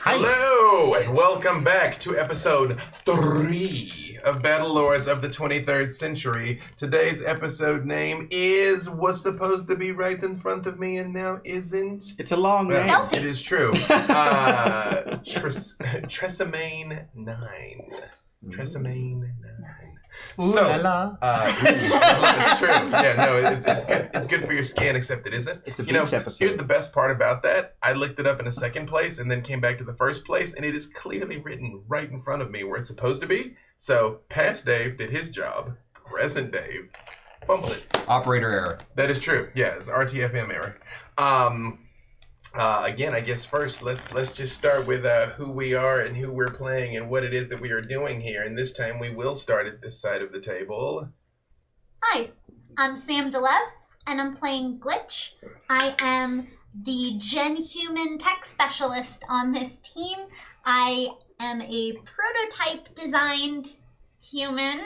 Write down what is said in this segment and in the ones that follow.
Hi. Hello, and welcome back to episode 3 of Battlelords of the 23rd Century. Today's episode name is what's supposed to be right in front of me and now isn't. It's a long name. It is true. Trasimene 9. Trasimene 9. Ooh So, la la. It's true. Yeah, no, it's good. It's good for your skin, except it isn't. It's a beach episode. Here's the best part about that. I looked it up in a second place and then came back to the first place, and it is clearly written right in front of me where it's supposed to be. So, past Dave did his job. Present Dave fumbled it. Operator error. That is true. Yeah, it's RTFM error. Again, I guess first, let's just start with who we are and who we're playing and what it is that we are doing here. And this time we will start at this side of the table. Hi, I'm Sam Delev, and I'm playing Glitch. I am the Gen Human tech specialist on this team. I am a prototype designed human,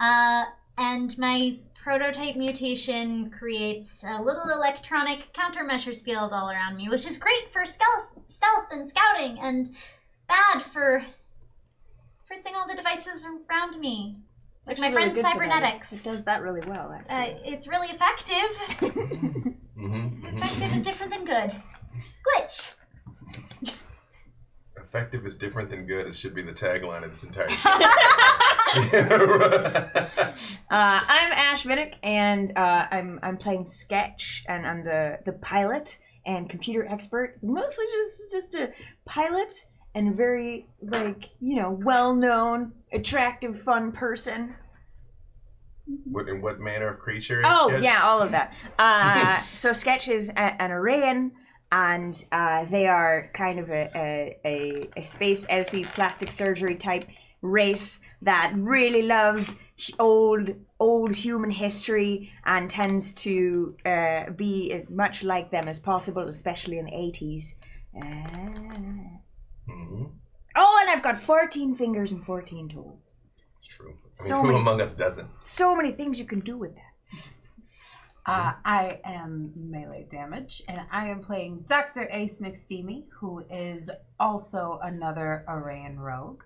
and my prototype mutation creates a little electronic countermeasures field all around me, which is great for stealth and scouting, and bad for fritzing all the devices around me. Like my friend's cybernetics. It does that really well, actually. It's really effective. Effective is different than good. Glitch. Effective is different than good. It should be the tagline of this entire show. I'm Ash Viddick, and I'm playing Sketch, and I'm the pilot and computer expert. Mostly just a pilot and a very, well-known, attractive, fun person. In what manner of creature is Oh, Sketch? yeah, all of that. So Sketch is an Arraean, and they are kind of a space elfy plastic surgery type race that really loves old human history and tends to be as much like them as possible, especially in the 80s. Oh, and I've got 14 fingers and 14 toes. It's true. Who among us doesn't? So many things you can do with that. I am Melee Damage, and I am playing Dr. Ace McSteamy, who is also another Arraean rogue.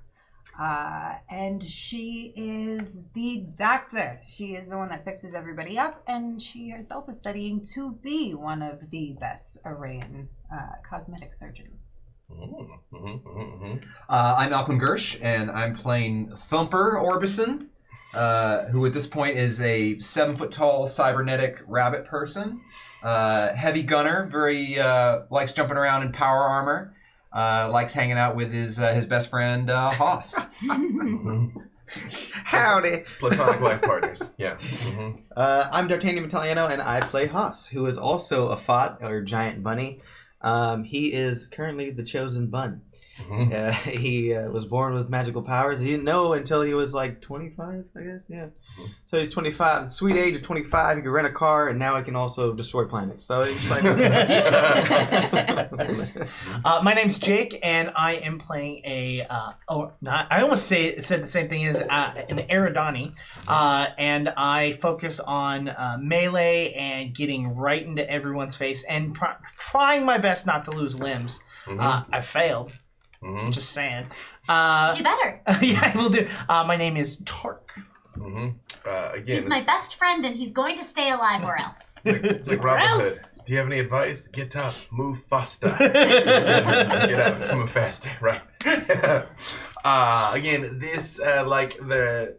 And she is the doctor. She is the one that fixes everybody up, and she herself is studying to be one of the best Arraean cosmetic surgeons. I'm Malcolm Gersh, and I'm playing Thumper Orbison, who at this point is a 7-foot-tall cybernetic rabbit person. Heavy gunner, very likes jumping around in power armor. Likes hanging out with his best friend Haas. Howdy. Platonic life partners. Yeah. I'm D'Artagnan Italiano, and I play Haas, who is also a Fot, or giant bunny. He is currently the chosen bun. He was born with magical powers. He didn't know until he was like 25, I guess. Yeah. So he's 25. The sweet age of 25. He could rent a car, and now he can also destroy planets. So he's like. My name's Jake, and I am playing I almost said the same thing as an Eridani, and I focus on melee and getting right into everyone's face and trying my best not to lose limbs. I failed. Just saying. Do better. Yeah, I will do. My name is Tark. Again, He's my best friend, and he's going to stay alive or else. It's like Robin Hood. Do you have any advice? Get up, move faster. Get up, move faster. Right. Again, this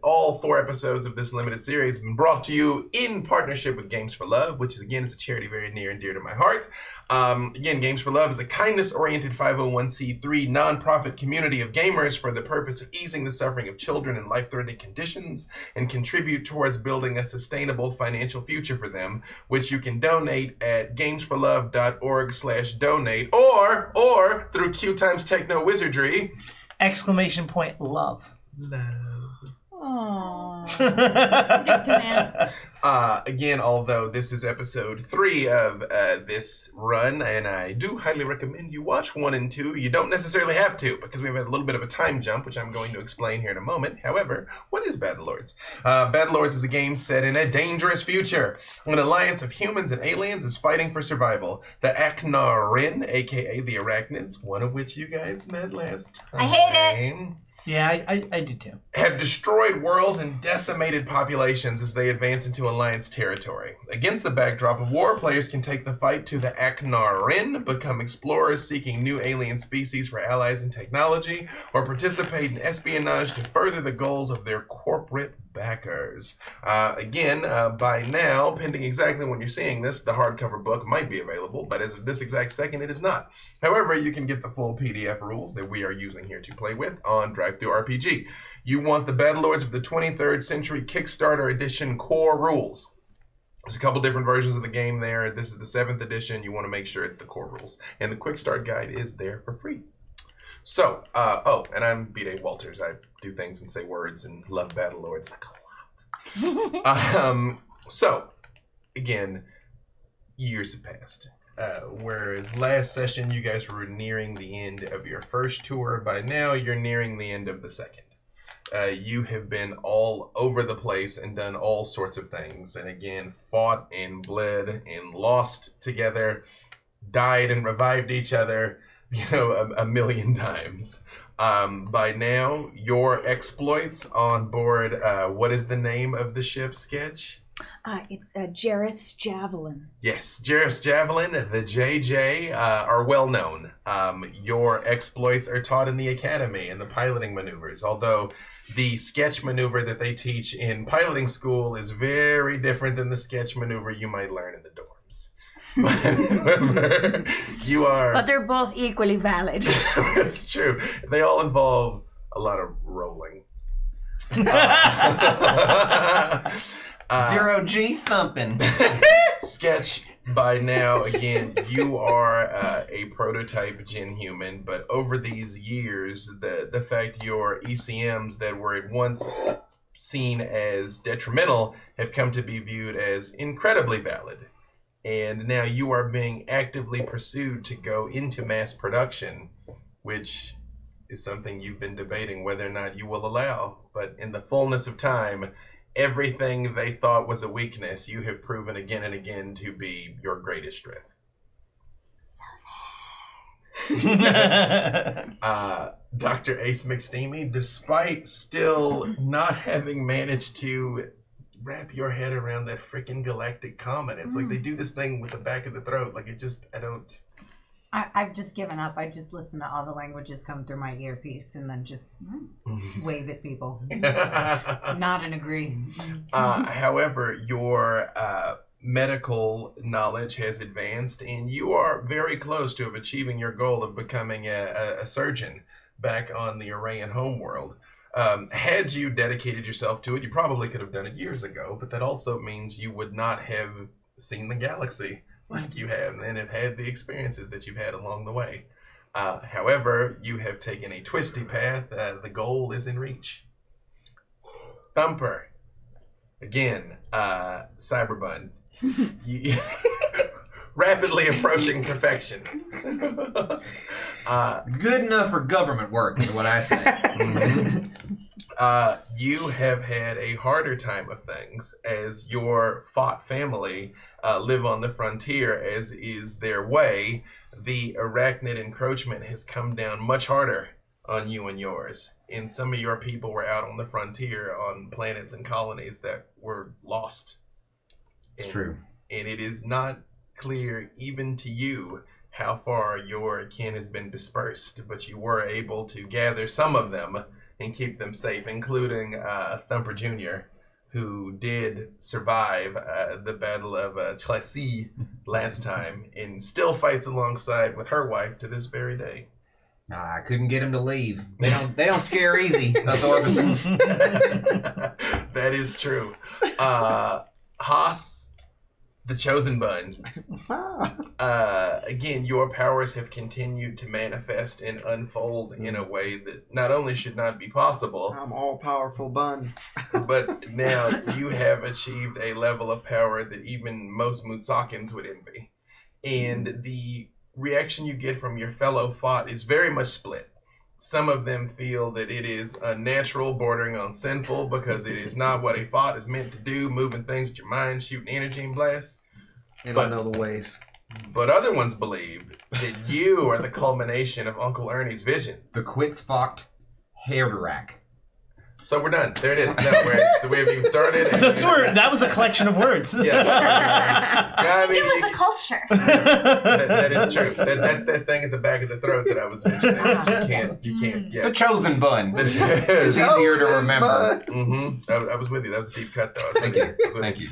all 4 episodes of this limited series have been brought to you in partnership with Games for Love, which is a charity very near and dear to my heart. Again, Games for Love is a kindness-oriented 501c3 nonprofit community of gamers for the purpose of easing the suffering of children in life-threatening conditions and contribute towards building a sustainable financial future for them, which you can donate at gamesforlove.org/donate or through QueueTimes Techno Wizardry. !Love. Love. Aww. Good command. Again, although this is episode 3 of this run, and I do highly recommend you watch 1 and 2, you don't necessarily have to, because we've had a little bit of a time jump, which I'm going to explain here in a moment. However, what is Battlelords? Battlelords is a game set in a dangerous future. An alliance of humans and aliens is fighting for survival. The Aknarin, aka the Arachnids, one of which you guys met last time. I hate it. Yeah, I do too. Have destroyed worlds and decimated populations as they advance into Alliance territory. Against the backdrop of war, players can take the fight to the Aknarin, become explorers seeking new alien species for allies and technology, or participate in espionage to further the goals of their corporate backers. By now, pending exactly when you're seeing this, the hardcover book might be available, but as of this exact second, it is not. However, you can get the full PDF rules that we are using here to play with on DriveThruRPG. You want the Battlelords of the 23rd Century Kickstarter Edition core rules. There's a couple different versions of the game there. This is the 7th edition. You want to make sure it's the core rules. And the Quick Start Guide is there for free. So, and I'm B-Day Walters. I do things and say words and love Battlelords like a lot. So, again, years have passed. Whereas last session, you guys were nearing the end of your first tour. By now, you're nearing the end of the second. You have been all over the place and done all sorts of things. And again, fought and bled and lost together, died and revived each other, a million times. By now, your exploits on board, what is the name of the ship, Sketch? It's Jareth's Javelin. Yes, Jareth's Javelin, the JJ, are well known. Your exploits are taught in the academy and the piloting maneuvers, although the sketch maneuver that they teach in piloting school is very different than the sketch maneuver you might learn in the dorms. Remember, you are... But they're both equally valid. It's true. They all involve a lot of rolling. 0G thumping. Sketch, by now, again, you are a prototype Gen Human, but over these years, the fact your ECMs that were at once seen as detrimental have come to be viewed as incredibly valid. And now you are being actively pursued to go into mass production, which is something you've been debating whether or not you will allow. But in the fullness of time, everything they thought was a weakness, you have proven again and again to be your greatest strength. Dr. Ace McSteamy, despite still not having managed to wrap your head around that freaking galactic comet, it's like they do this thing with the back of the throat. Like I've just given up. I just listen to all the languages come through my earpiece and then just wave at people. Nod and agree. However, your medical knowledge has advanced, and you are very close to achieving your goal of becoming a surgeon back on the Arayan homeworld. Had you dedicated yourself to it, you probably could have done it years ago, but that also means you would not have seen the galaxy like you have and have had the experiences that you've had along the way. However, you have taken a twisty path. The goal is in reach. Thumper. Again, Cyberbun. Rapidly approaching perfection. Good enough for government work is what I say. You have had a harder time of things as your fought family live on the frontier, as is their way. The arachnid encroachment has come down much harder on you and yours. And some of your people were out on the frontier on planets and colonies that were lost. It's true. And it is not clear even to you how far your kin has been dispersed, but you were able to gather some of them and keep them safe, including Thumper Jr., who did survive the Battle of Trasimene last time and still fights alongside with her wife to this very day. I couldn't get him to leave. They don't scare easy, those Orbisons. That is true. Haas, the Chosen Bun. Again, your powers have continued to manifest and unfold in a way that not only should not be possible, I'm all powerful Bun. but now you have achieved a level of power that even most Mutsakans would envy. And the reaction you get from your fellow Fought is very much split. Some of them feel that it is unnatural, bordering on sinful, because it is not what a Fought is meant to do, moving things with your mind, shooting energy and blasts. They don't know the ways. But other ones believe that you are the culmination of Uncle Ernie's vision. The Quetzalcoatl Hairrack. So we're done. There it is. No, so we haven't even started. That was a collection of words. Yeah. I mean, It was a culture. that is true. That's that thing at the back of the throat that I was mentioning. You can't. Yes. The Chosen Bun. It's Yes. easier to remember. Mm-hmm. I was with you. That was a deep cut, though. Thank you. Thank you.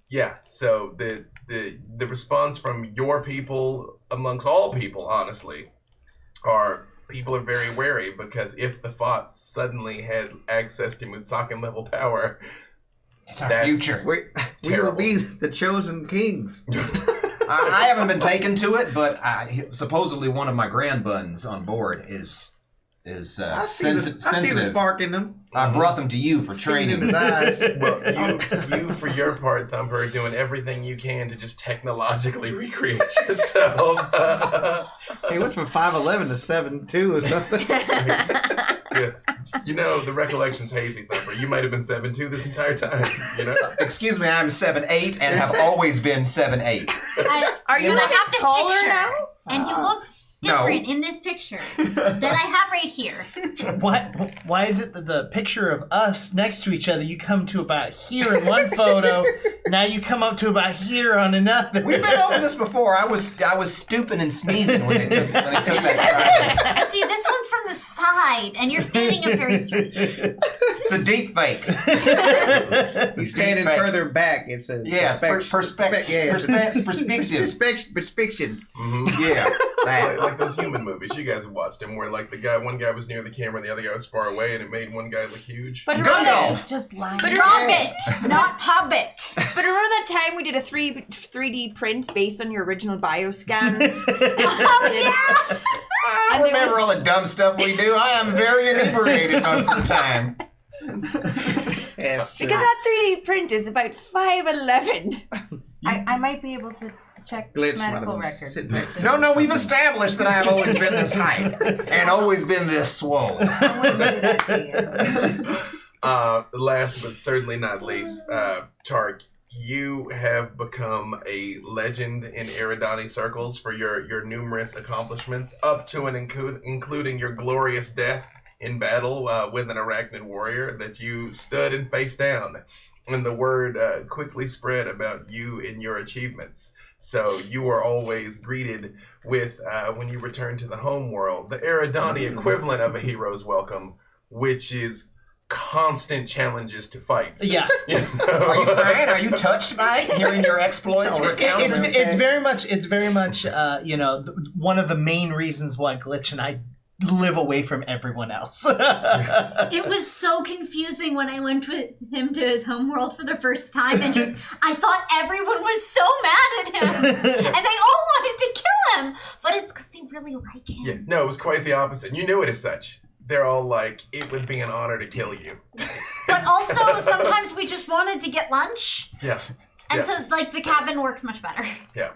Yeah. So the response from your people, amongst all people, honestly, people are very wary, because if the Fots suddenly had access to Mutsakan level power, It's our future. We will be the chosen kings. I haven't been taken to it, but supposedly one of my grandbuns on board is I see sensitive. the spark in them. I brought them to you for Seen in training. his eyes. well, you for your part, Thumper, are doing everything you can to just technologically recreate yourself. He went from 5'11" to 7'2" or something. Yes. The recollection's hazy, Thumper. You might have been 7'2" this entire time, Excuse me, I'm 7'8" and have always been 7'8". Are you like have this taller picture, now? and you look different in this picture that I have right here. Why is it that the picture of us next to each other, you come to about here in one photo, now you come up to about here on another? We've been over this before. I was stooping and sneezing when they took that And see, this one's from the side, and you're standing up very straight. It's a deep fake. He's standing further back. It's a perspective. Perspection. Yeah. Like those human movies. You guys have watched them where like one guy was near the camera and the other guy was far away, and it made one guy look huge. But Gandalf! Just lying. But Hobbit, not Hobbit. But remember that time we did a 3D print based on your original bioscans? Oh, yeah. I don't remember all the dumb stuff we do. I am very inebriated most of the time. Because Because that 3D print is about 5'11". I might be able to check Glitch medical might have records. sit next to No, we've established that I've always been this height and always been this swole. I wouldn't do that to you. Last but certainly not least, Tark, you have become a legend in Eridani circles for your numerous accomplishments, up to and including your glorious death in battle with an arachnid warrior that you stood and faced down. And the word quickly spread about you and your achievements. So you are always greeted with, when you return to the home world, the Eridani equivalent of a hero's welcome, which is constant challenges to fights. Yeah. Are you crying? Are you touched by hearing your exploits? It's very much one of the main reasons why Glitch and I live away from everyone else. It was so confusing when I went with him to his homeworld for the first time, and I thought everyone was so mad at him, and they all wanted to kill him, but it's because they really like him. Yeah, no, it was quite the opposite. You knew it as such. They're all like, it would be an honor to kill you. But also, sometimes we just wanted to get lunch, Yeah. and so the cabin works much better. Yeah.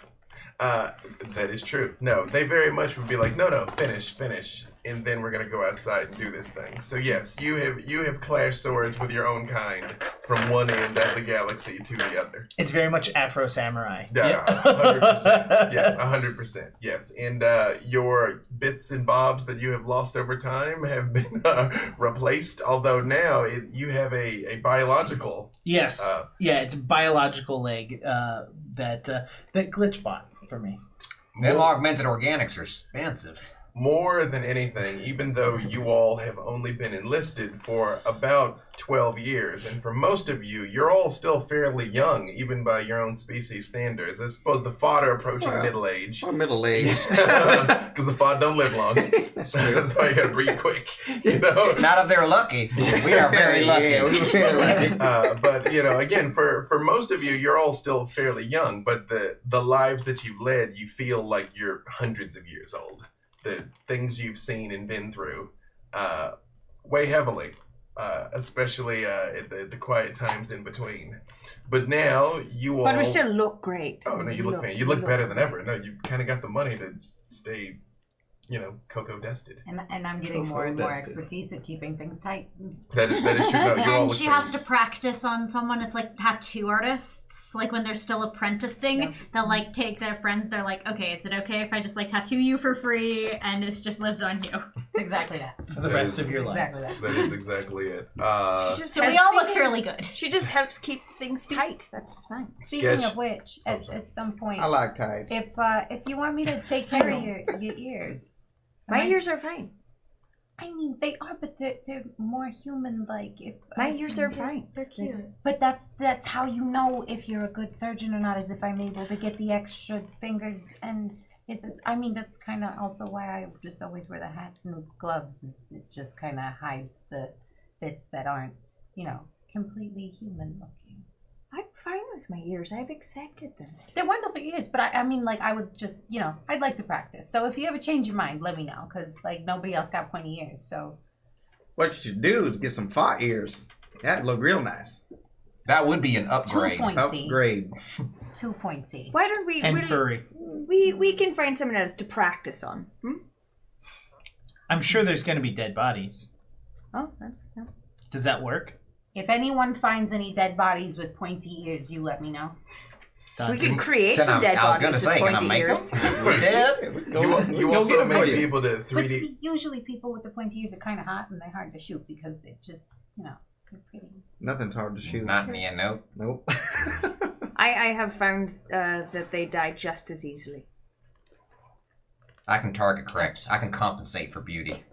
That is true. No, they very much would be like, no, finish, and then we're gonna go outside and do this thing. So yes, you have clashed swords with your own kind from one end of the galaxy to the other. It's very much Afro Samurai. Yeah, 100%. Yes, 100%. Yes, and your bits and bobs that you have lost over time have been replaced. Although now you have a biological. Yes. It's a biological leg that Glitch bought for me. Them augmented organics are expensive. more than anything, even though you all have only been enlisted for about 12 years, and for most of you, you're all still fairly young, even by your own species standards. I suppose the fodder approaching middle age. Or middle age. Because the fod don't live long. That's why you gotta breed quick. You know? Not if they're lucky. We are very lucky. Yeah, we're very lucky. But you know, again, for most of you, you're all still fairly young. But the lives that you've led, you feel like you're hundreds of years old. The things you've seen and been through, weigh heavily, especially at the quiet times in between. But now you all. But we still look great. Oh no, you look fantastic. You look better than ever. No, you kind of got the money to stay, cocoa dusted. And I'm getting more and more expertise at keeping things tight. That is true. No, you all And look she has to practice on someone. It's like tattoo artists. Like when they're still apprenticing, they'll like take their friends. They're like, okay, is it okay if I just like tattoo you for free and it just lives on you? It's exactly that. For the rest of your life. Exactly that. That is exactly it. So we all look fairly good. She just helps keep things tight. That's fine. Speaking of which, at some point, I like tight. if you want me to take care of your ears. My ears are fine. I mean, they are, but they're more human-like. My ears are fine. They're cute. But that's how you know if you're a good surgeon or not, is if I'm able to get the extra fingers. And that's kind of also why I just always wear the hat and gloves. It just kind of hides the bits that aren't, completely human-looking. I'm fine with my ears. I've accepted them. They're wonderful ears, but I would just, I'd like to practice. So if you ever change your mind, let me know, because nobody else got pointy ears. So What you should do is get some faux ears. That'd look real nice. That would be an upgrade. 2 pointy. Upgrade. 2 pointy. Why don't we? And furry. We can find someone else to practice on. I'm sure there's going to be dead bodies. Oh, that's. Yeah. Does that work? If anyone finds any dead bodies with pointy ears, you let me know. Done. We could create some I dead was bodies gonna with say, can I pointy make ears. them? We're dead. You also get 'em for make you. people to But 3D. see, usually people with the pointy ears are kind of hot and they're hard to shoot because they're just, they're pretty. Nothing's hard to shoot. Not me, no. Nope. I have found that they die just as easily. I can target correct. I can compensate for beauty.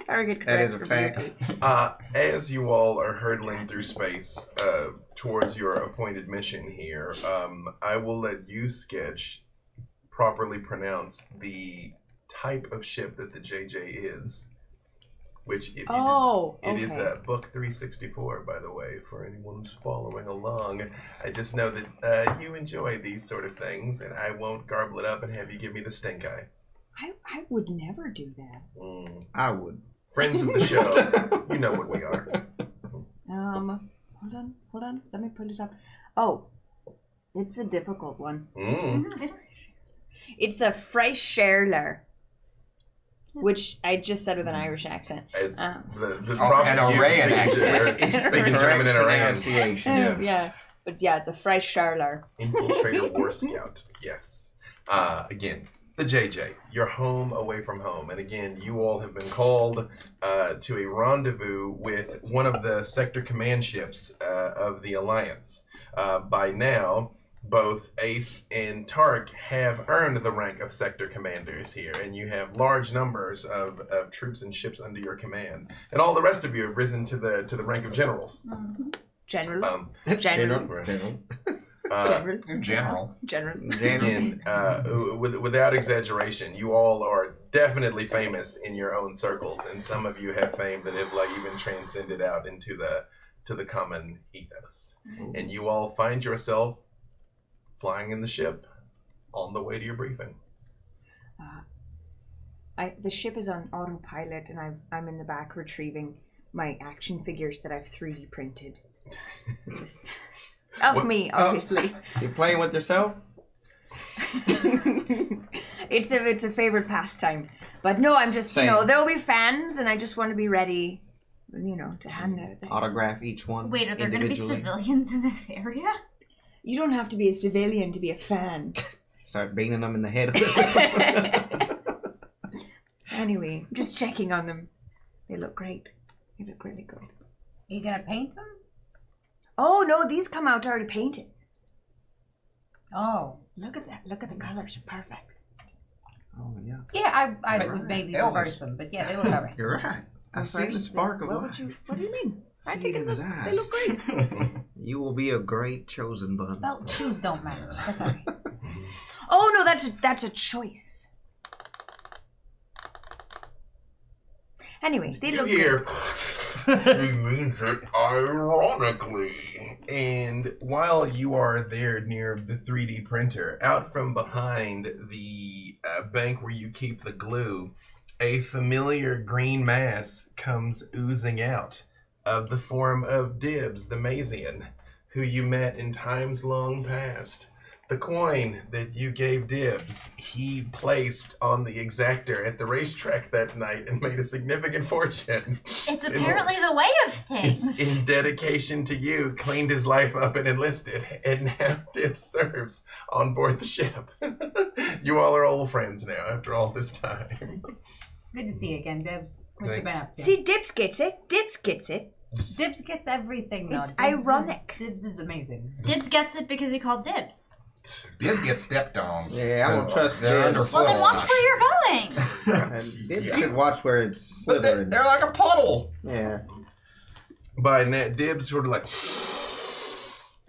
Target That is correct a for fact. beauty. As you all are hurtling through space towards your appointed mission here, I will let you, Sketch, properly pronounce the type of ship that the JJ is. Which, if you it is book 364, by the way, for anyone who's following along. I just know that you enjoy these sort of things, and I won't garble it up and have you give me the stink eye. I would never do that. I would. Friends of the show, you know what we are. Hold on. Let me pull it up. Oh, it's a difficult one. It's a Freischärler, which I just said with an Irish accent. It's the props an to you Arayan speaking German and Arayan. Pronunciation. Yeah. But yeah, it's a Freischärler. Infiltrator War Scout, yes. Again, the JJ, you're home away from home. And again, you all have been called to a rendezvous with one of the sector command ships of the Alliance. By now, both Ace and Tark have earned the rank of sector commanders here, and you have large numbers of troops and ships under your command. And all the rest of you have risen to the rank of generals. General. In general. Again, without exaggeration, you all are definitely famous in your own circles, and some of you have fame that have even transcended out into the common ethos. And you all find yourself flying in the ship on the way to your briefing. The ship is on autopilot, and I'm in the back retrieving my action figures that I've 3D printed. Me, obviously. You playing with yourself? It's a favorite pastime. But no, I'm just, there'll be fans, and I just want to be ready, to hand out the Autograph each one. Wait, are there going to be civilians in this area? You don't have to be a civilian to be a fan. Start beating them in the head. Anyway, I'm just checking on them. They look great. They look really good. Are you going to paint them? Oh, no, these come out already painted. Oh. Look at that. Look at the colors. Perfect. Oh, yeah. Yeah, I Right. would maybe Elvis. reverse them, but yeah, they look alright. You're right. I see the Reverse spark of them. life. What do you mean? I See think it in his eyes. they look great. You will be a great chosen bun. Well, shoes don't match. That's alright. Oh no, that's a choice. Anyway, they You look hear, good. she means it ironically. And while you are there near the 3D printer, out from behind the bank where you keep the glue, a familiar green mass comes oozing out of the form of Dibs, the Mazian, who you met in times long past. The coin that you gave Dibs, he placed on the exactor at the racetrack that night and made a significant fortune. It's apparently the way of things. In dedication to you, cleaned his life up and enlisted, and now Dibs serves on board the ship. You all are old friends now after all this time. Good to see you again, Dibs. What you been up to? See, Dips gets it. Dips gets it. Dibs gets everything, though. It's Dibs ironic. Dibs is amazing. Dibs gets it because he called dibs. Dibs get stepped on. Yeah, I don't trust They're Dibs. under Well, then full watch wash. where you're going. And Dibs should watch where it's But slithering. they're like a puddle. Yeah. By net, Dibs sort of like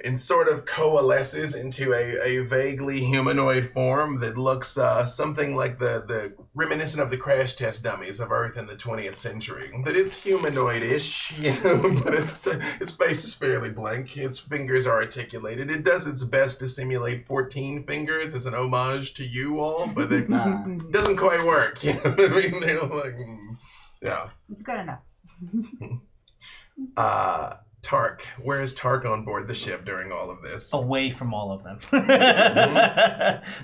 and sort of coalesces into a vaguely humanoid form that looks something like the reminiscent of the crash test dummies of Earth in the 20th century. That it's humanoid-ish, you know, but its face is fairly blank. Its fingers are articulated. It does its best to simulate 14 fingers as an homage to you all, but it doesn't quite work. You know what I mean? They're like, yeah. It's good enough. Tark. Where is Tark on board the ship during all of this? Away from all of them.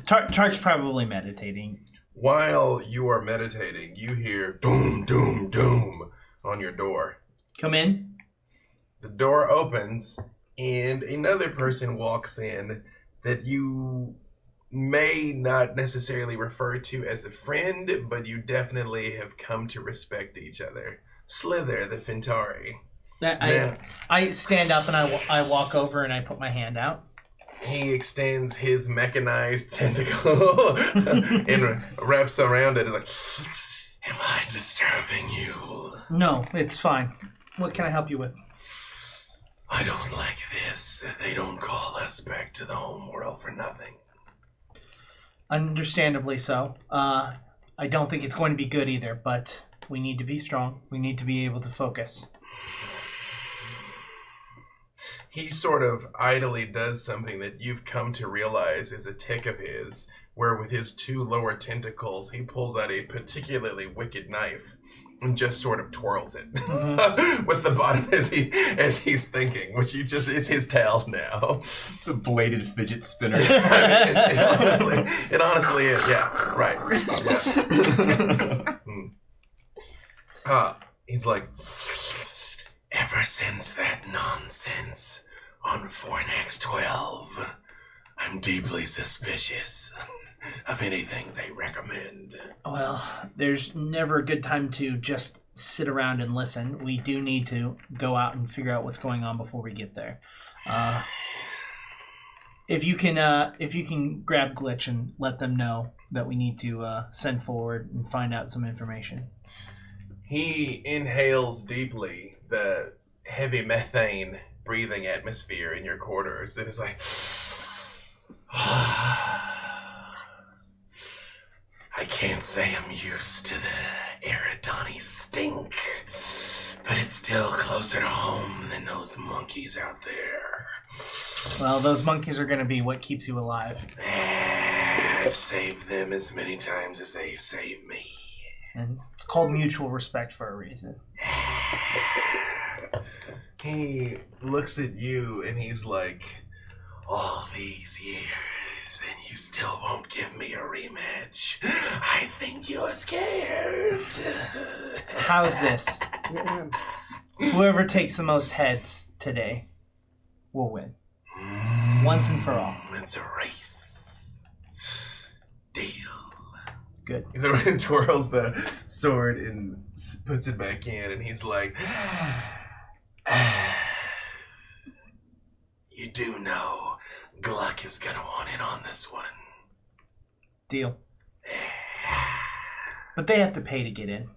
Tark's probably meditating. While you are meditating, you hear doom, doom, doom on your door. Come in. The door opens, and another person walks in that you may not necessarily refer to as a friend, but you definitely have come to respect each other. Slither, the Fintari. I stand up and I walk over and I put my hand out. He extends his mechanized tentacle and wraps around it. Like, am I disturbing you? No, it's fine. What can I help you with? I don't like this. They don't call us back to the home world for nothing. Understandably so. I don't think it's going to be good either, but we need to be strong. We need to be able to focus. He sort of idly does something that you've come to realize is a tick of his, where with his two lower tentacles, he pulls out a particularly wicked knife and just sort of twirls it with the bottom as he's thinking, which is his tail now. It's a bladed fidget spinner. It honestly is. Yeah, right. Yeah. He's like, ever since that nonsense on Fornax 12, I'm deeply suspicious of anything they recommend. Well, there's never a good time to just sit around and listen. We do need to go out and figure out what's going on before we get there. If you can grab Glitch and let them know that we need to send forward and find out some information. He inhales deeply the heavy methane breathing atmosphere in your quarters. It is like, I can't say I'm used to the Eridani stink, but it's still closer to home than those monkeys out there. Well, those monkeys are going to be what keeps you alive. I've saved them as many times as they've saved me. And it's called mutual respect for a reason. He looks at you and he's like, all these years and you still won't give me a rematch. I think you're scared. How's this? Whoever takes the most heads today will win. Once and for all. It's a race. Deal. Good. So he twirls the sword and puts it back in, and he's like, you do know Gluck is gonna want in on this one. Deal. But they have to pay to get in.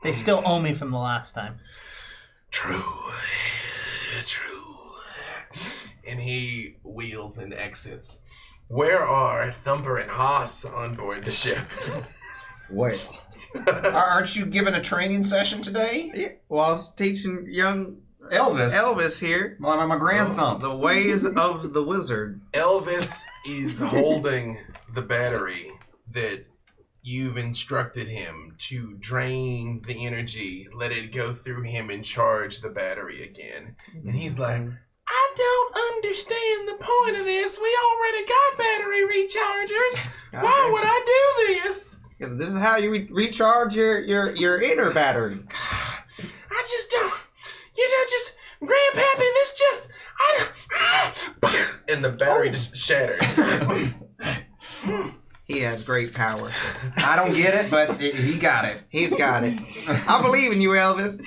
They still owe me from the last time. True. And he wheels and exits. Where are Thumper and Haas on board the ship? Well. Aren't you given a training session today? Yeah, well, I was teaching young Elvis here my grand thumb. the ways of the wizard. Elvis is holding the battery that you've instructed him to drain the energy, let it go through him and charge the battery again. And he's like, I don't understand the point of this. We already got battery rechargers. Why would I do this? This is how you recharge your inner battery. I just don't, just, Grandpappy, this just, and the battery just shatters. He has great power. I don't get it, but he got it. He's got it. I believe in you, Elvis.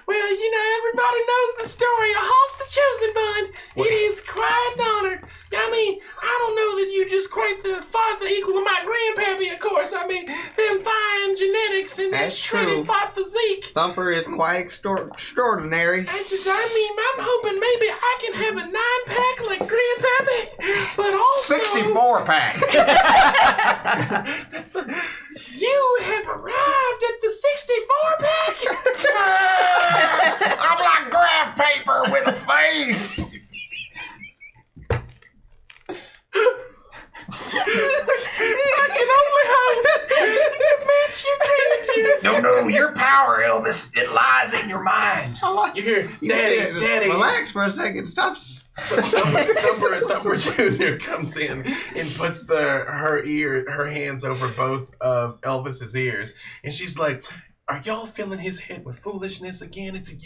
Well, everybody knows the story of Hoss the Chosen Bun. It is quite an honor. I mean, I don't know that you're just quite the father equal of my grandpappy, of course. I mean, them fine genetics and that That's shredded true. fought physique. Thumper is quite extraordinary. I'm hoping maybe I can have a 9-pack like grandpappy, but also 64-pack. You have arrived at the 64-pack. I'm like graph paper with a face. I can only hope to match your grandeur. No, your power, Elvis. It lies in your mind. You hear, Daddy. Relax for a second. Stop. Thumper Jr. comes in and puts her hands over both of Elvis's ears, and she's like, "Are y'all filling his head with foolishness again? It's the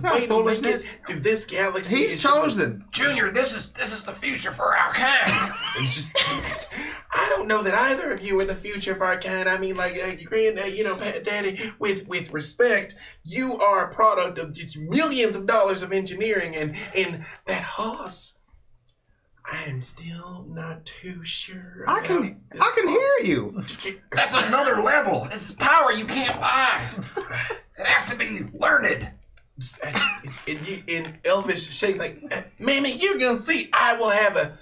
way to make it through this galaxy. He's chosen. Junior, this is the future for our kind. It's just, I don't know that either of you are the future of our kind. I mean, like, Daddy, with respect, you are a product of just millions of dollars of engineering, and that Hoss, I am still not too sure. I can hear you. That's another level. It's power you can't buy. It has to be learned. And Elvis shake like, Mammy, you're gonna see. I will have a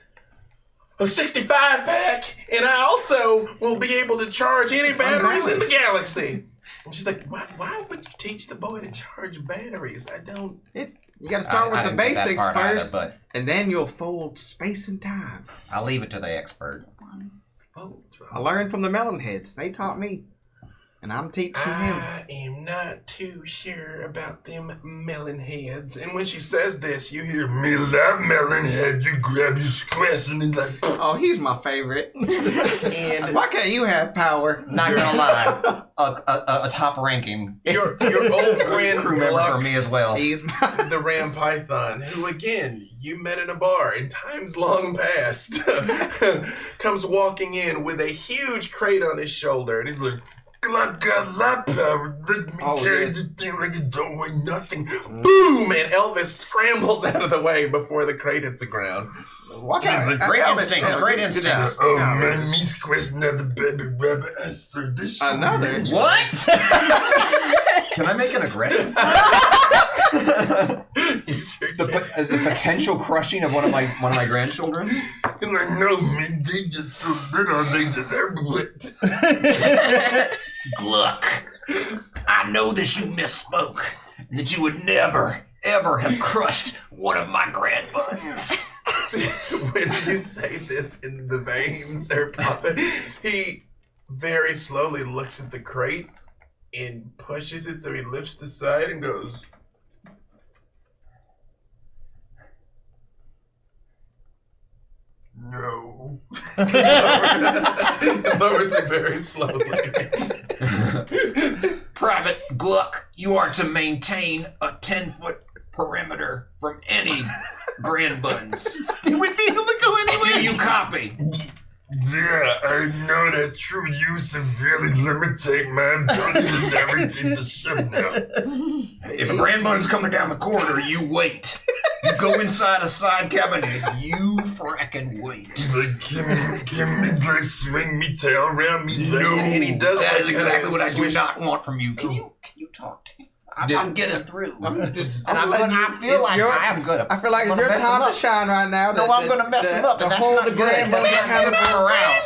65-pack, and I also will be able to charge any batteries in the galaxy. And she's like, why would you teach the boy to charge batteries? I don't. You got to start with the basics first, but and then you'll fold space and time. I'll leave it to the expert. I learned from the melon heads. They taught me, and I'm teaching him. I am not too sure about them melon heads. And when she says this, you hear, me love melon heads. You grab your squash and then like, Oh, he's my favorite. and Why can't you have power? Not gonna lie, a top ranking your old friend crew member Gluck, for me as well. He's my... the Ram Python, who again you met in a bar in times long past, comes walking in with a huge crate on his shoulder, and he's like, Gluck got lot power. Let me carry this thing like it don't weigh nothing. Boom! And Elvis scrambles out of the way before the crate hits the ground. Watch out. Great instincts, great instincts. Oh man, me squish another baby rabbit. I saw this. Another? What? Can I make an aggression? The potential crushing of one of my grandchildren? You're like, no, man, they just so little, they just everywhere. Gluck, I know that you misspoke, and that you would never, ever have crushed one of my grand buns. When you say this in the veins are popping, he very slowly looks at the crate and pushes it so he lifts the side and goes, no. Lowers it very slowly. Private Gluck, you are to maintain a 10-foot perimeter from any grand buns. They would be able to go anywhere. Do you copy? Yeah, I know that true use severely limiting my ability to navigate the ship now. If a grand bun's coming down the corridor, you wait. You go inside a side cabinet. You fracking wait. He's like, can me like swing me tail around me? No, And he does that like is exactly what I do swish- not want from you. Can you talk to him? I'm getting through. I feel like it's your time to shine right now. No, I'm gonna mess him up, and that's not good. Mess him around.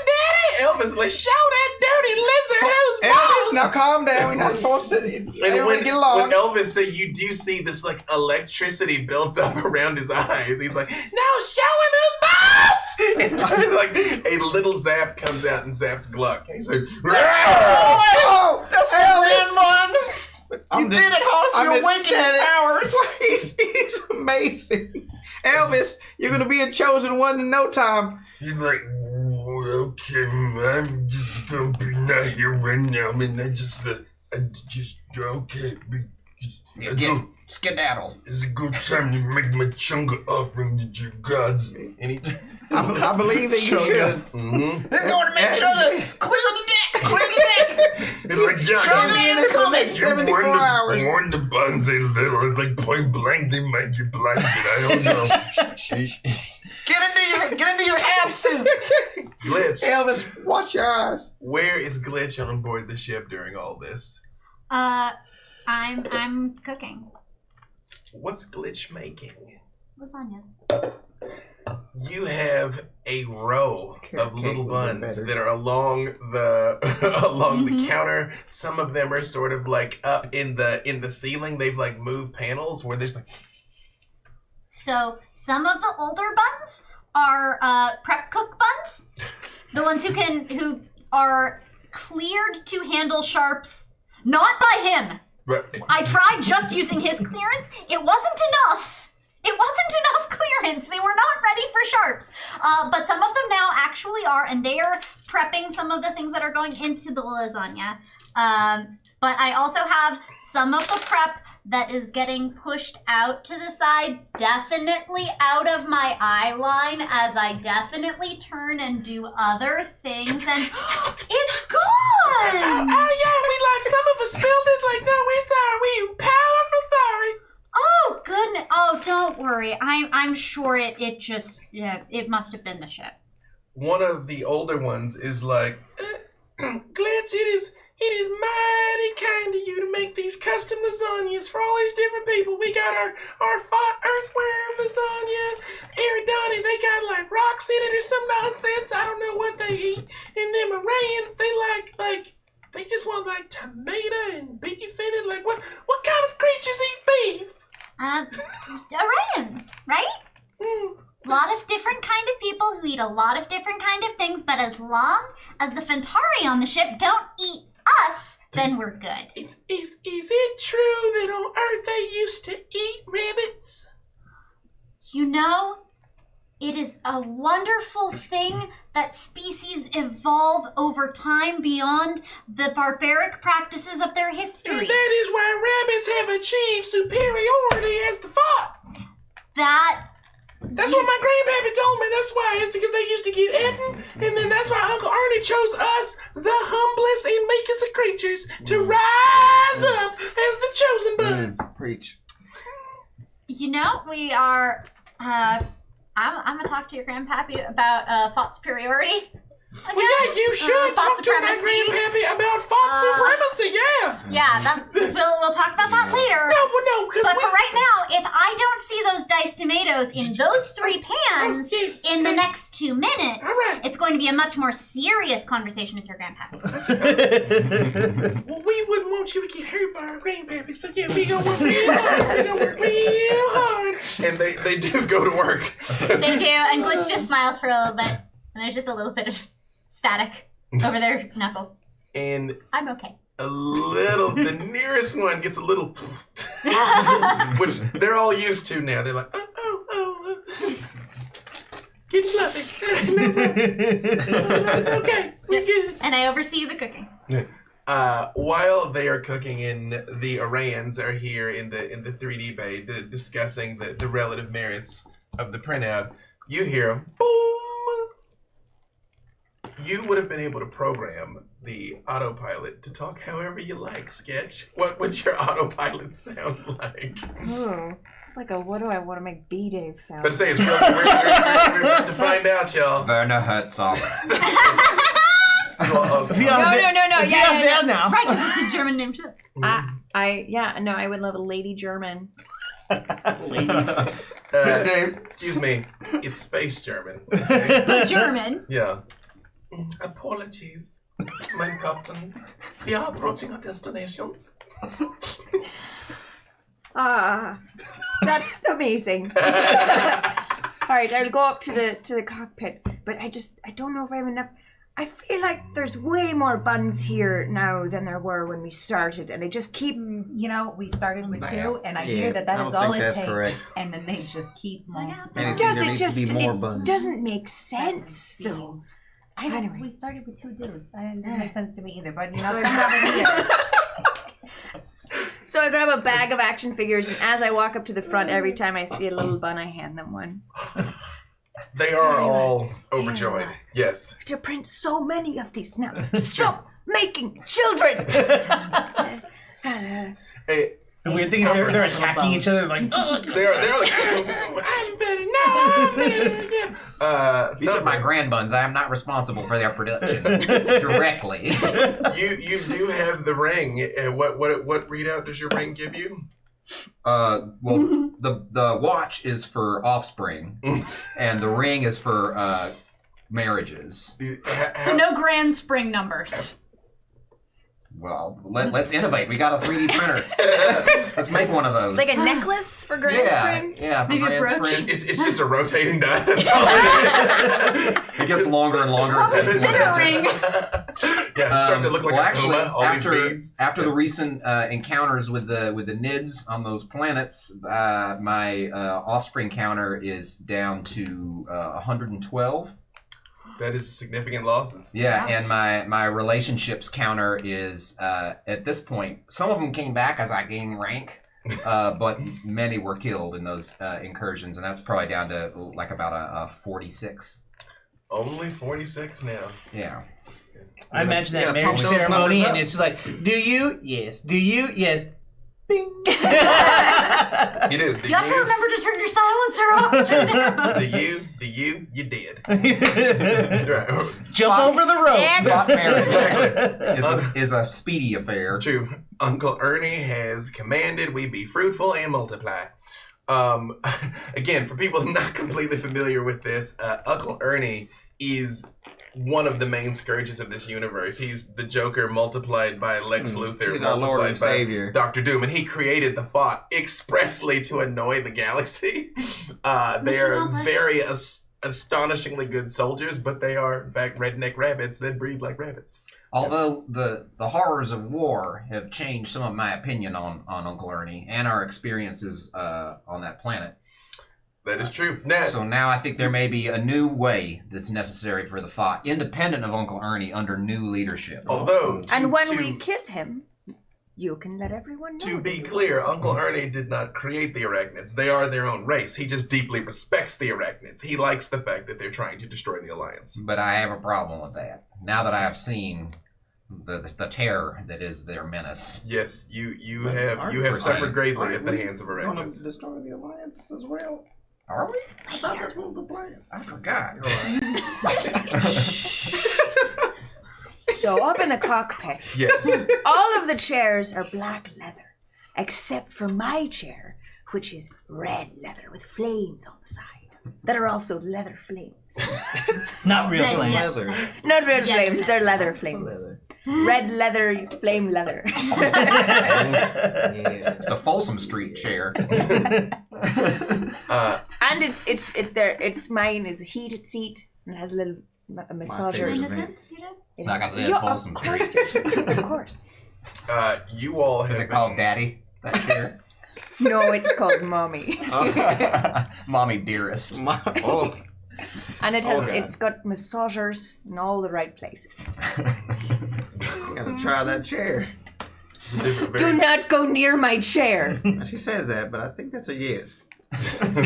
Elvis, like, show that dirty lizard who's Elvis, now calm down. We're not supposed to. And Everybody get along. when Elvis said, you do see this like electricity built up around his eyes. He's like, no, show him who's boss! And then, like a little zap comes out and zaps Gluck. He's like, Oh, That's Elvis! one. You did it, Hoss. You're awakening his powers. He's amazing. Elvis, you're gonna be a chosen one in no time. He's like, okay, I'm just gonna be not here right now. I mean, okay. Skedaddle. It's a good time to make my chunga offering to your gods. I believe that you should. Mm-hmm. They're going to make sure that clear the deck. Clear the deck. It's like, yeah, Show me in the comments. 74 hours. Warn the buns a little. It's like point blank, they might get blinded. I don't know. Get into your ab suit. Glitch. Elvis, watch your eyes. Where is Glitch on board the ship during all this? I'm cooking What's Glitch making? lasagna. You have a row Carrot of cake little would be buns better. that are along the the counter. Some of them are sort of like up in the ceiling. They've like moved panels where there's like So some of the older buns are prep cook buns, the ones who are cleared to handle sharps, not by him. I tried just using his clearance. It wasn't enough. It wasn't enough clearance. They were not ready for sharps. But some of them now actually are, and they are prepping some of the things that are going into the lasagna. But I also have some of the prep that is getting pushed out to the side, definitely out of my eye line as I definitely turn and do other things, and it's gone! oh yeah, we like some of us spilled it. Like, no, we're sorry. We powerful sorry. Oh goodness! Oh, don't worry. I'm sure it just it must have been the ship. One of the older ones is like, Glitch, it is mighty kind of you to make these custom lasagnas for all these different people. We got our earthworm lasagna. Aridani, they got like rocks in it or some nonsense. I don't know what they eat. And them Iranians, they like they just want like tomato and beef in it. Like what kind of creatures eat beef? Iranians, right? A lot of different kind of people who eat a lot of different kind of things, but as long as the Fentari on the ship don't eat us, then we're good. Is it true that on Earth they used to eat rabbits? You know, it is a wonderful thing that species evolve over time beyond the barbaric practices of their history. And that is why rabbits have achieved superiority as the fox. That's what my grandpappy told me. That's why. It's because they used to get eaten. And then that's why Uncle Ernie chose us, the humblest and meekest of creatures, to rise up as the chosen buds. Preach. You know, we are. I'm gonna talk to your grandpappy about thought superiority. Well, yeah, you should talk to my grandpappy about thought supremacy. Yeah. We'll talk about that later. No, because for right now, if I don't see those diced tomatoes in those 3 pans in the next 2 minutes, it's going to be a much more serious conversation with your grandpappy. Well, we wouldn't want you to get hurt by our grandpappy, so yeah, we gonna work real hard. And they do go to work. They do, and Glitch just smiles for a little bit, and there's just a little bit of static over their knuckles. And I'm okay. The nearest one gets a little, which they're all used to now. They're like, oh, get fluffy. It's okay, we're good. And I oversee the cooking. While they are cooking, and the Iranians are here in the 3D bay discussing the relative merits of the printout, you hear 'em, boom. you would have been able to program the autopilot to talk however you like, Sketch. What would your autopilot sound like? It's like a what do I want to make B-Dave sound? But say it's real. We're about to find out, y'all. Werner Herzog. No. If you Yeah, have that now. Right, because it's a German name too. I would love a lady German. Excuse me. It's space German. German. Yeah. Apologies, mein Captain. We are approaching our destinations. That's amazing. All right, I'll go up to the cockpit, but I don't know if I have enough. I feel like there's way more buns here now than there were when we started, and they just keep. You know, we started with 2, and I Yeah, hear that I is don't all think it that's takes. correct. And then they just keep multiplying. Anything, Does there it needs just? to be more It buns. doesn't make sense though. I know, Anyway. we started with 2 dudes. It didn't make sense to me either, but you know, So- somehow they need it. So I grab a bag of action figures, and as I walk up to the front, every time I see a little bun, I hand them one. They are all overjoyed. Yes. To print so many of these now. Stop making children. Hey, The weird thing is they're attacking each other like, oh, they're like, I'm better now. I'm better. Yeah. These are my grand buns. I am not responsible for their production directly. You do have the ring. What readout does your ring give you? Well, the watch is for offspring, and the ring is for marriages. So no grand spring numbers. Well, let's innovate. We got a 3D printer. Let's make one of those. Like a necklace for Grand Spring? Yeah, for Maybe a Grand brooch? Spring. It's just a rotating die. That's all it is. It gets longer and longer. as it Spinner gets ring. Yeah, it's starting to look like well, a actually, coma, all these beads. after the recent encounters with the NIDS on those planets, my offspring counter is down to 112. That is significant losses. Yeah, and my relationships counter is at this point. Some of them came back as I gained rank, but many were killed in those incursions, and that's probably down to like about a 46. Only 46 now. Yeah. I imagine Yeah, that marriage pump those ceremony, numbers and up. it's like, do you? Yes. Do you? Yes. Bing. You do. You have to remember to turn your silencer off. You did. Right. Jump over the rope. Thought marriage is a speedy affair. It's true. Uncle Ernie has commanded we be fruitful and multiply. Again, for people not completely familiar with this, Uncle Ernie is one of the main scourges of this universe. He's the Joker multiplied by Lex Luthor, He's our Lord and multiplied by Savior. Dr. Doom, and he created the Thought expressly to annoy the galaxy. They are very astonishingly good soldiers, but they are, in fact, redneck rabbits that breed like rabbits. Although the horrors of war have changed some of my opinion on Uncle Ernie and our experiences on that planet. That is true. So now I think there may be a new way that's necessary for the Thought, independent of Uncle Ernie, under new leadership. Although, And when we kill him, you can let everyone know. to be clear, Uncle Ernie did not create the Arachnids. They are their own race. He just deeply respects the Arachnids. He likes the fact that they're trying to destroy the Alliance. But I have a problem with that. Now that I have seen the terror that is their menace. Yes, you But have aren't- suffered greatly aren't at the we hands of Gonna Arachnids. destroy the Alliance as well. Are we? I thought that's what was the plan. I forgot. So up in the cockpit, Yes. all of the chairs are black leather, except for my chair, which is red leather with flames on the side. That are also leather flames. Not real Red, flames. yes. Leather. Not red Yeah. flames, they're leather flames. Leather. Red leather, flame leather. Yeah. It's a Folsom Street chair. And it's mine is a heated seat and it has a little massagers. favorite. Like I said, Yeah, Folsom of course, of course. You all have Is it called been- Daddy? That chair? No, it's called mommy, Mommy dearest. Oh, and Okay. it's got massagers in all the right places. you gotta try that chair. It's a different Do very- not go near my chair. She says that, but I think that's a yes.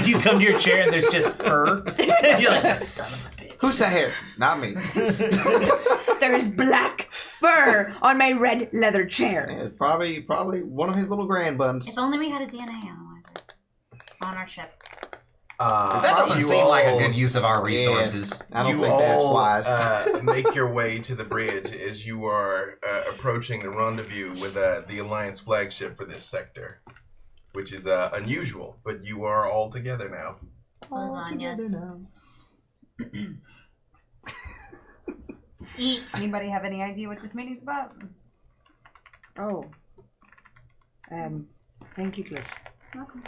You come to your chair and there's just fur. You're like, son of a bitch. Who sat here? Not me. There is black fur on my red leather chair. It's probably one of his little grandbuns. If only we had a DNA analyzer on our ship. That doesn't seem like a good use of our resources. I don't You think that's all wise. make your way to the bridge as you are approaching the rendezvous with the Alliance flagship for this sector, which is unusual, but you are all together now. Lasagnas. Eat. Anybody have any idea what this meeting's about? Oh. Thank you, Glitch. Welcome.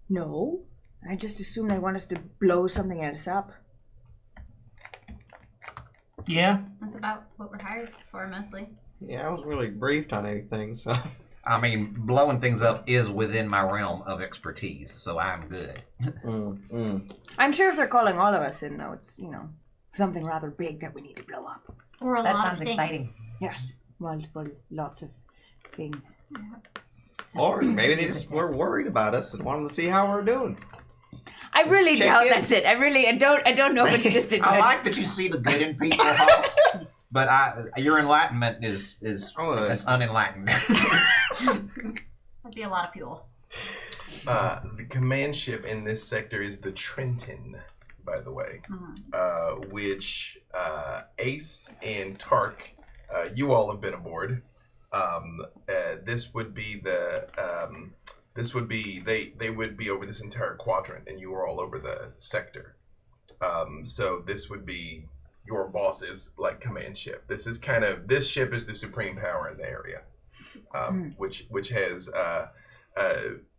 No. I just assumed they want us to blow something else up. Yeah. That's about what we're hired for, mostly. Yeah, I wasn't really briefed on anything, so. I mean, blowing things up is within my realm of expertise, so I'm good. I'm sure if they're calling all of us in, though, it's, something rather big that we need to blow up. Or a That lot sounds of things. exciting. Yes. Multiple, lots of things. Or maybe they just were worried about us and wanted to see how we're doing. I really check doubt in. that's it. I don't know if it's just a I like that you see the good in people, Hoss, but your enlightenment is it's unenlightened. That'd be a lot of fuel. The command ship in this sector is the Trenton, by the way, which Ace and Tark, you all have been aboard. This would be they would be over this entire quadrant, and you are all over the sector. So this would be your boss's command ship. This ship is the supreme power in the area, which has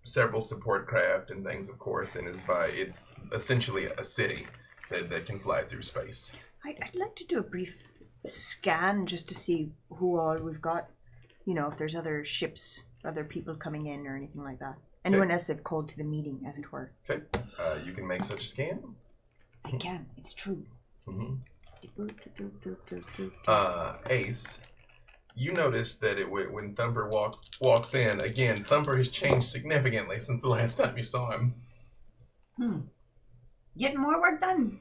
several support craft and things, of course, and it's essentially a city that can fly through space. I'd like to do a brief scan just to see who all we've got. If there's other ships, other people coming in or anything like that. Anyone else they've called to the meeting, as it were. Okay, you can make such a scan. I can. It's true. Ace, you notice that when Thumper walks in, again, Thumper has changed significantly since the last time you saw him. Getting more work done.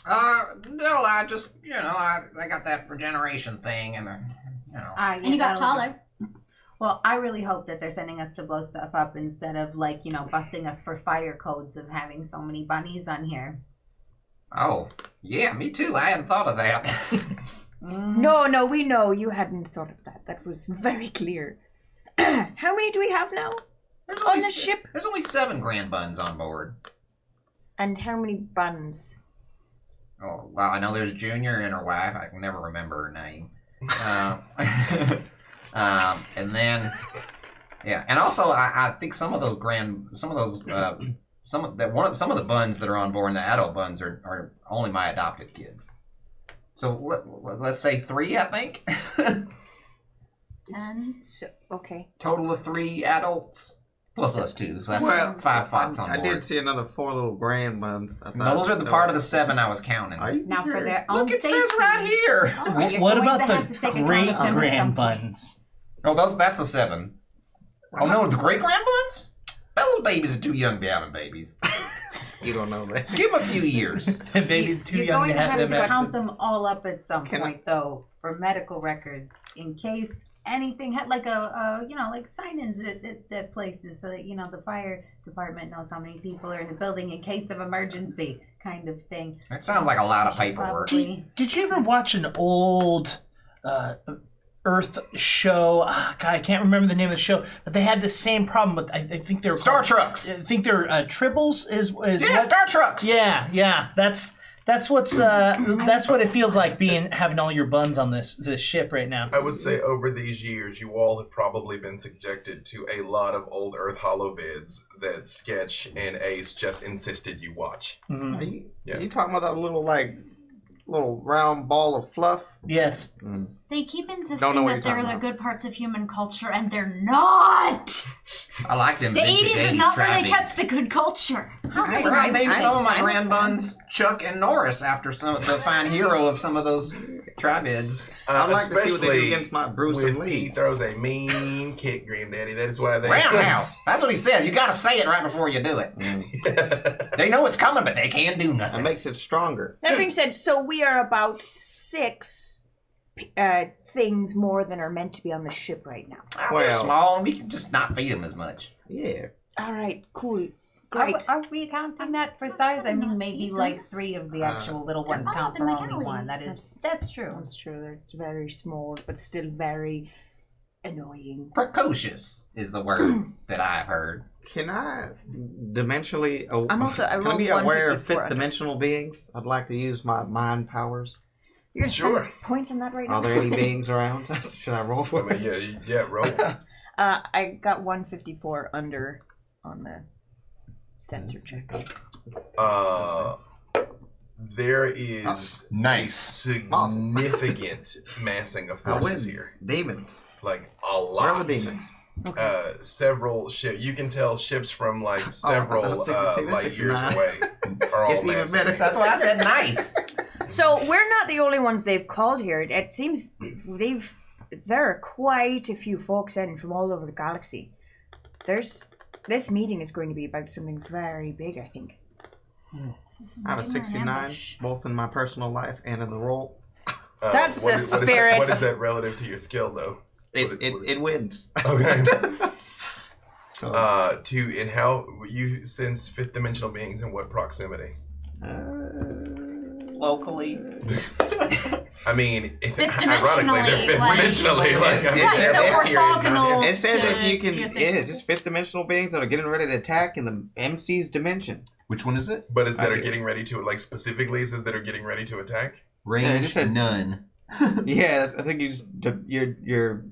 No, I just, I got that regeneration thing, and, And you got taller. Well, I really hope that they're sending us to blow stuff up instead of, busting us for fire codes of having so many bunnies on here. Oh, yeah, me too. I hadn't thought of that. No, we know you hadn't thought of that. That was very clear. How many do we have now on the ship? There's only 7 grand buns on board. And how many buns? Oh, well, I know there's Junior and her wife. I can never remember her name. And then, yeah, and also I think some of the buns that are on board, and the adult buns are only my adopted kids. So let's say 3, I think. Okay. Total of 3 adults plus us 2, so that's 5 fox on board. I did see another 4 little grand buns. No, those are the part of the 7 I was counting. Now for their own Look, it safety. says right here. What going about to have to the take account great of them at some grand point. buns? Oh, that's the 7. Oh no, the great grand buns? Those babies are too young to be having babies. You don't know that. Give them a few years. The baby's too You're young going to to have have them. to count them all up at some Can point, though, for medical records, in case anything had like sign-ins at places, so that the fire department knows how many people are in the building in case of emergency, kind of thing. That sounds like a lot of paperwork. Probably. Did you ever watch an old Earth show? God, I can't remember the name of the show, but they had the same problem with. I think they were Star called- Trucks. I think they're tribbles. Is Yeah, what- Star Trucks. Yeah. That's what it feels like having all your buns on this ship right now. I would say over these years, you all have probably been subjected to a lot of old Earth holovids that Sketch and Ace just insisted you watch. Are you talking about that little round ball of fluff? Yes. They keep Don't know insisting what that you're they're talking the about. good parts of human culture, and they're not. I like them. The vintage 80s is 80s not where they trappies. kept the good culture. I named some of my grand buns Chuck and Norris after some of the fine hero of some of those Tribids. I'd like to see what they do Especially against my Bruce and when he Lee. throws a mean kick, Granddaddy. That is why they... Roundhouse. That's what he says. You gotta say it right before you do it. They know it's coming, but they can't do That nothing. makes it stronger. That being said, so we are about 6 things more than are meant to be on the ship right now. Well, they're small, and we can just not feed them as much. Yeah. All right, cool. Great. Are we counting that for size? I mean, maybe like 3 of the actual little ones not count up in for my only gallery. one. That's true. That's true. They're very small, but still very annoying. Precocious is the word that I've heard. Can I dimensionally? I'm also- I can I rolled be aware of 154 fifth dimensional beings? I'd like to use my mind powers. You're just Sure. spending points on that right now. Are there any beings around? Should I roll for I it? mean, yeah, roll. I got 154 under on the sensor check. There is Nice. significant massing of I win. forces here. Demons. Like a Where are lot. the demons? Several ships. You can tell ships from like several 62, light 69. years away are all Gets even massing. better. That's why I said nice. So we're not the only ones they've called here. It seems there are quite a few folks in from all over the galaxy. This meeting is going to be about something very big, I think. I have a 69, both in my personal life and in the role. That's what the is that- spirit. What is that relative to your skill, though? It wins. Okay. So, And how you sense fifth dimensional beings in what proximity? Locally. I mean, Fifth ironically, they're fifth dimensionally. Like, I mean, Right, so orthogonal it says to if you can, geospatial. just fifth dimensional beings that are getting ready to attack in the MC's dimension. Which one is it? but is that are Okay. getting ready to, like, specifically, it says that are getting ready to attack? Range it just says- none. Yeah, I think you're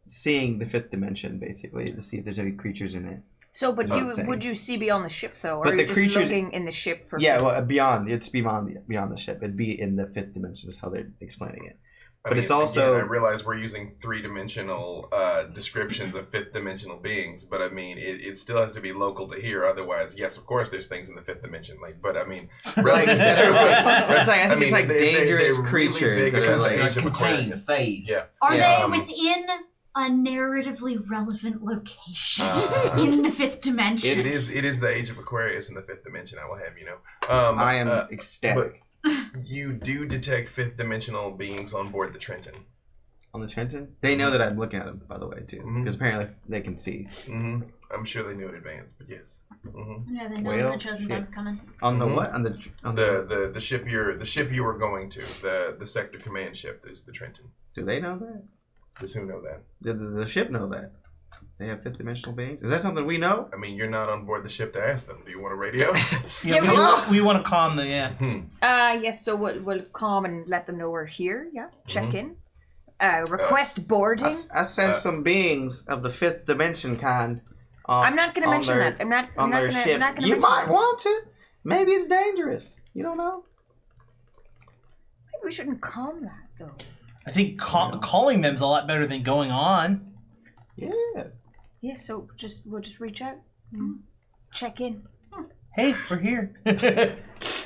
seeing the fifth dimension basically to see if there's any creatures in it. So, but Not saying. would you see beyond the ship though, or But are the you just creatures- looking in the ship for? Yeah, fifth- well, beyond the ship. It'd be in the fifth dimension is how they're explaining it. I But mean, it's also- again, I realize we're using three-dimensional descriptions of fifth-dimensional beings, but I mean, it still has to be local to here. Otherwise, yes, of course, there's things in the fifth dimension. Like, but I mean, relative to It's like, I think it's like they're dangerous really creatures big that are against like the age of Contained, Aquarius. phased. Yeah. Are Yeah. they within a narratively relevant location In in the fifth dimension? It is the age of Aquarius in the fifth dimension. I will have you know. I am ecstatic. You do detect fifth-dimensional beings on board the Trenton. On the Trenton, they know that I'm looking at them, by the way, too, Mhm. because apparently they can see. Mm-hmm. I'm sure they knew in advance, but yes. Mm-hmm. Yeah, they know Well, the chosen shit. one's coming. On the Mhm. what? On the The ship you were going to, the sector command ship is the Trenton. Do they know that? Does who know that? Did the ship know that? They have fifth dimensional beings. Is that something we know? I mean, you're not on board the ship to ask them. Do you want a radio? Yeah, we want to calm the Yes. So we'll calm and let them know we're here. Yeah. Check in. Request boarding. I sense some beings of the fifth dimension kind. I'm not going to on mention their- that. I'm not on their going ship. to You mention might that. want to. Maybe it's dangerous. You don't know. Maybe we shouldn't calm that though. I think calling them's a lot better than going on. Yeah. Yeah. So we'll just reach out. Check in. Hey, we're here.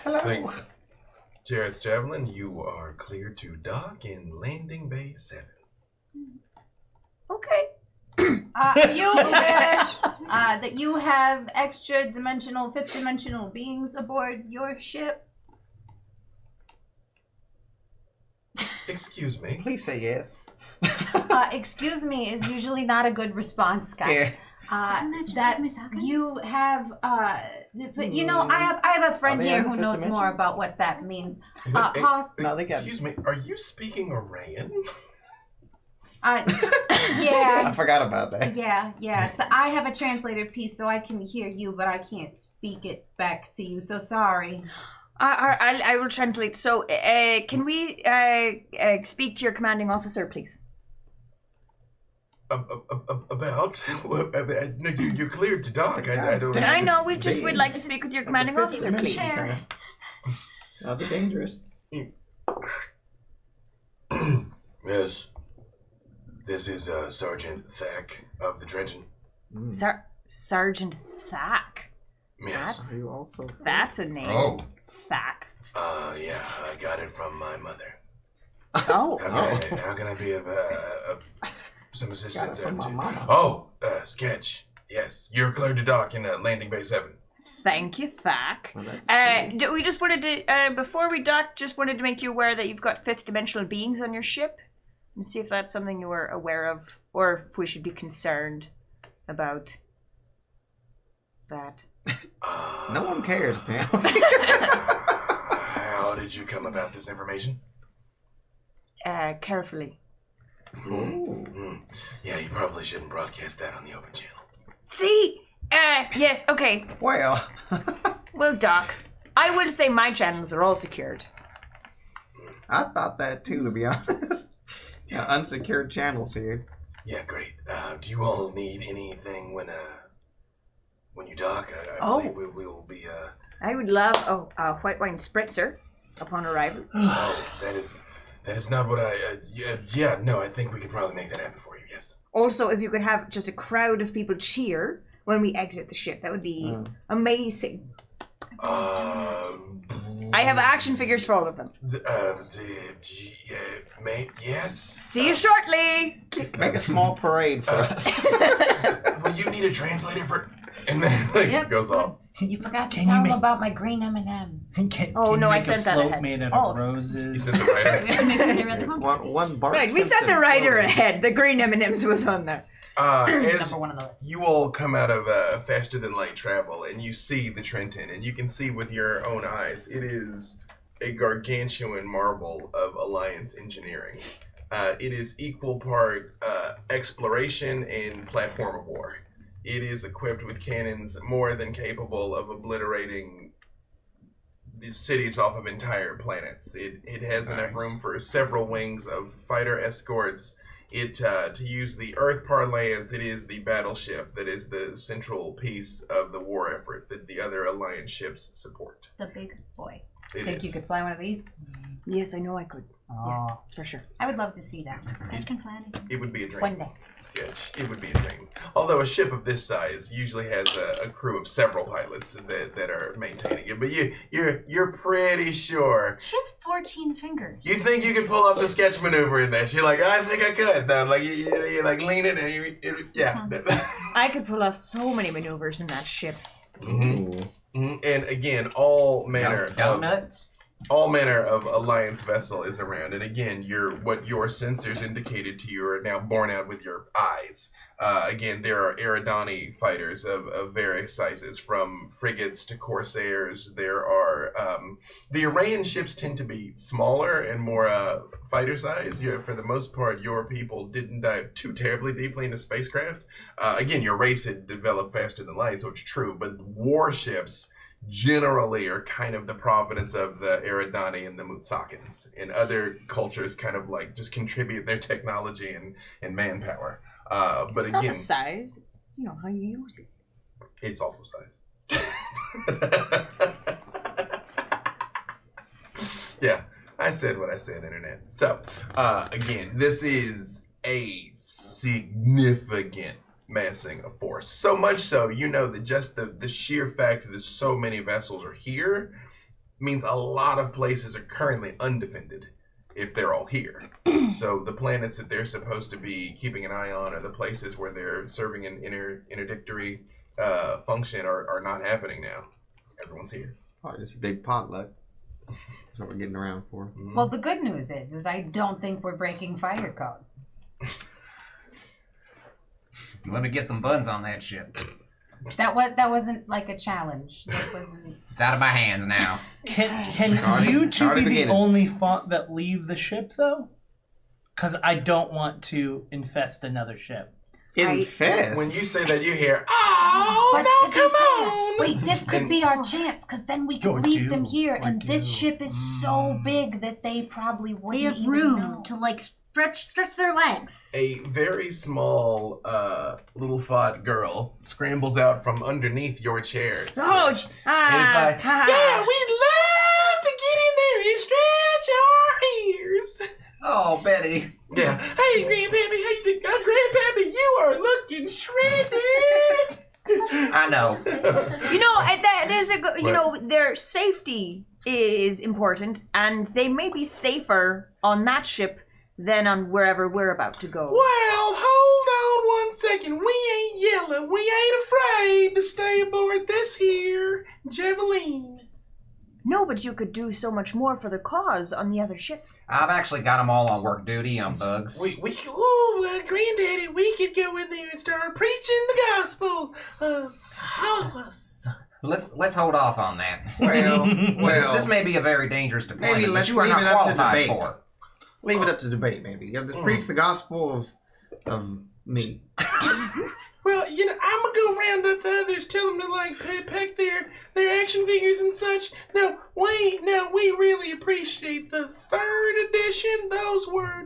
Hello. Jared's Javelin, you are clear to dock in Landing Bay 7. Okay. Are you aware that you have extra dimensional, fifth dimensional beings aboard your ship? Excuse me. Please say yes. Excuse me is usually not a good response, guys. Yeah. Isn't that just like That's Misaka's? you have but you know I have a friend Are they here in the who fifth knows dimension? more about what that means. But, Haas, No, they got. Excuse me, are you speaking Arayan? I yeah. forgot about that. Yeah. So I have a translator piece so I can hear you, but I can't speak it back to you. So sorry. I will translate. So, can we speak to your commanding officer, please? About? No, you're cleared to dock. I don't. I know. We'd like to speak with your commanding officer, please. Not the dangerous. Yes. This is Sergeant Thack of the Trenton. Sergeant Thack. Yes. Are you also? That's a name. Oh. Thack. Yeah, I got it from my mother. Oh. How can I be of some assistance? Got it from my mama. Oh, Sketch. Yes, you're cleared to dock in Landing Bay 7. Thank you, Thack. Well, that's We just wanted to, before we dock, just wanted to make you aware that you've got fifth dimensional beings on your ship, and see if that's something you were aware of, or if we should be concerned about that. No one cares, man. How did you come about this information? Carefully. Yeah, you probably shouldn't broadcast that on the open channel. See? Yes, okay. Well, Well, Doc, I will say my channels are all secured. I thought that too, to be honest. Yeah, unsecured channels here. Yeah, great. Do you all need anything when you dock? I believe we will be. I would love a white wine spritzer upon arrival. That is not what I. No, I think we could probably make that happen for you. Yes. Also, if you could have just a crowd of people cheer when we exit the ship, that would be amazing. I have action figures for all of them. Yes. See you shortly. Make a small parade for us. Well, you need a translator for. And then goes off. You forgot to Can tell you them make- about my green M&Ms. Can Oh, you no, I make a sent that float ahead. made out Oh. of roses? You said the writer. one Bart Right, we set Simpson the writer photo. ahead. The green M&Ms was on there. As Number one on the list. you all come out of faster than light travel, and you see the Trenton, and you can see with your own eyes, it is a gargantuan marvel of Alliance engineering. It is equal part exploration and platform of war. It is equipped with cannons more than capable of obliterating the cities off of entire planets. It has enough room for several wings of fighter escorts. To use the Earth parlance, it is the battleship that is the central piece of the war effort that the other Alliance ships support. The big boy. It Think is. you could fly one of these? Yes, I know I could. Yes, Oh. for sure. I would love to see that. I can fly anything. It would be a dream. One day. Sketch. It would be a dream. Although a ship of this size usually has a crew of several pilots that are maintaining it. But you're pretty sure. She has 14 fingers. You think you can pull off the sketch maneuver in this? You're like, I think I could. No, like you like lean it and yeah. I could pull off so many maneuvers in that ship. And again, all manner of Alliance vessel is around, and again, what your sensors indicated to you are now borne out with your eyes. Again, there are Eridani fighters of various sizes, from frigates to corsairs. There are the Iranian ships tend to be smaller and more fighter size. For the most part, your people didn't dive too terribly deeply into spacecraft. Again, your race had developed faster than light, so it's true. But warships generally are kind of the providence of the Eridani and the Mutsakans, and other cultures kind of like just contribute their technology and manpower. But It's again, not the size, it's how you use it. it's also size. Yeah, I said what I said, Internet. So, again, this is a significant massing of force. So much so, that just the sheer fact that so many vessels are here means a lot of places are currently undefended if they're all here. So the planets that they're supposed to be keeping an eye on are the places where they're serving an interdictory function are not happening now. Everyone's here. Probably just a big potluck. That's what we're getting around for. Well, the good news is I don't think we're breaking fighter code. Let me get some buns on that ship. That wasn't like a challenge. That wasn't. It's out of my hands now. Can Already- you two already be the beginning. only font that leave the ship, though? Because I don't want to infest another ship. Infest? When you say that, you hear, "Oh But no, to be come fair, on!" Wait, this could be our chance, because then we You're could leave them due. here, We're and this due. ship is so big that they probably We wouldn't have even room know. to stretch their legs. A very small, little fat girl scrambles out from underneath your chair. Oh, Stretch. And it's like, ah, yeah, we'd love to get in there and stretch our ears. Oh, Betty. Yeah. Hey, Grandpappy, how you think? Grandpappy, you are looking shredded. I know. there's their safety is important, and they may be safer on that ship than on wherever we're about to go. Well, hold on 1 second. We ain't yelling. We ain't afraid to stay aboard this here Javelin. No, but you could do so much more for the cause on the other ship. I've actually got them all on work duty on bugs. Granddaddy, we could go in there and start preaching the gospel. Hoss. Let's hold off on that. Well, This may be a very dangerous deployment. maybe that let's you are leave not it up to qualified debate. for. Leave it up to debate, maybe. You have to preach the gospel of me. Well, I'm gonna go round up the others, tell them to like peck their action figures and such. No, we really appreciate the 3rd edition. Those were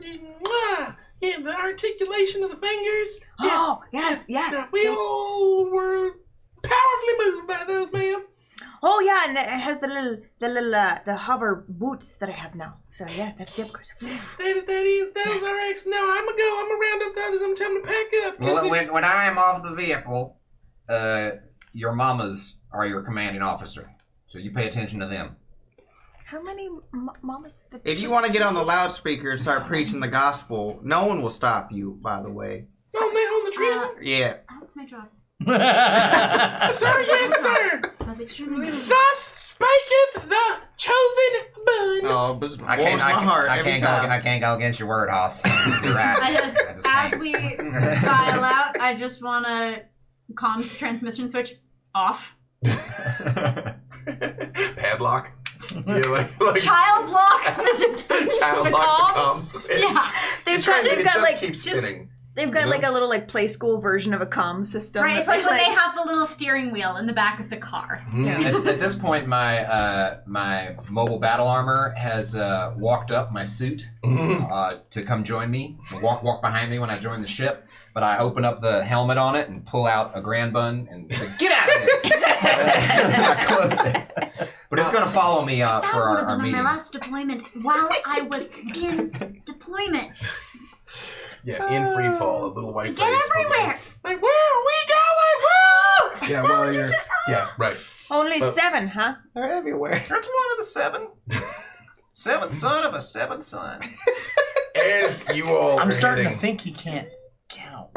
the articulation of the fingers. Oh, yes, yeah. We all were powerfully moved by those, ma'am. Oh, yeah, and it has the hover boots that I have now. So, yeah, that's the upgrade. Those are X. No, I'm gonna round up the others. I'm gonna tell them to pack up. Well, when I am off the vehicle, your mamas are your commanding officer, so you pay attention to them. How many mamas? If you want to get on the loudspeaker and start preaching the gospel, no one will stop you, by the way. On the trip? Yeah. That's my job. Sir, yes, sir. That's extremely good. Thus spaketh the chosen bun. Oh, but I can't time. I can't go against your word, Hoss. You're right. As we file out, I just want to comms transmission switch off. Padlock. Yeah, like Child lock. child lock comms. Yeah, they've got like keeps spinning. They've got like a little like play school version of a comm system. Right, it's like when they have the little steering wheel in the back of the car. Yeah. At this point, my mobile battle armor has walked up my suit to come join me. Walk behind me when I join the ship. But I open up the helmet on it and pull out a grand bun and say, "Get out of here!" I close it. But it's going to follow me for our meeting. My last deployment while I was in deployment. Yeah, in free fall, a little white Get face. everywhere. Like, where are we going? Woo! Yeah, well, you're. Yeah, right. Only 7, huh? They're everywhere. That's one of the 7. Seventh son of a 7th son. As you all I'm are starting to heading, think he can't count.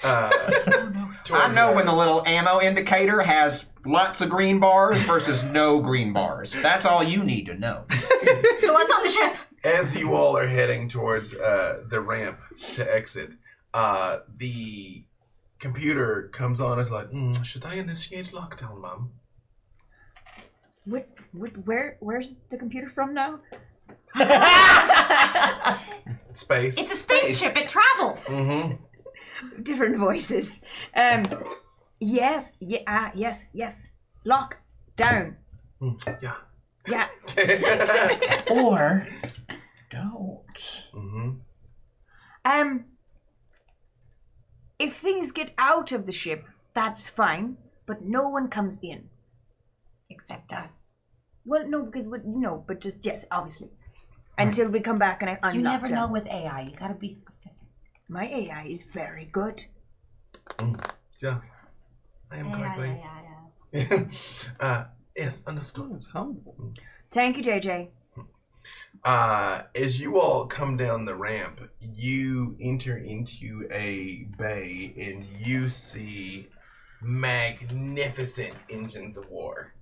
I know when the little ammo indicator has lots of green bars versus no green bars. That's all you need to know. So what's on the ship? As you all are heading towards the ramp to exit, the computer comes on. It's like, should I initiate lockdown, Mom? Where's the computer from now? Space. It's a spaceship. It travels. Mm-hmm. Different voices. Yes. Lock down. Yeah. Yeah. Or don't. Mm-hmm. If things get out of the ship, that's fine, but no one comes in. Except us. Well, no, because but just yes, obviously, until we come back and I unlock You never them. know with AI. You gotta be specific. My AI is very good. Yeah. I am quite late. Yes, understood. It's humble. Thank you, JJ. As you all come down the ramp, you enter into a bay and you see magnificent engines of war.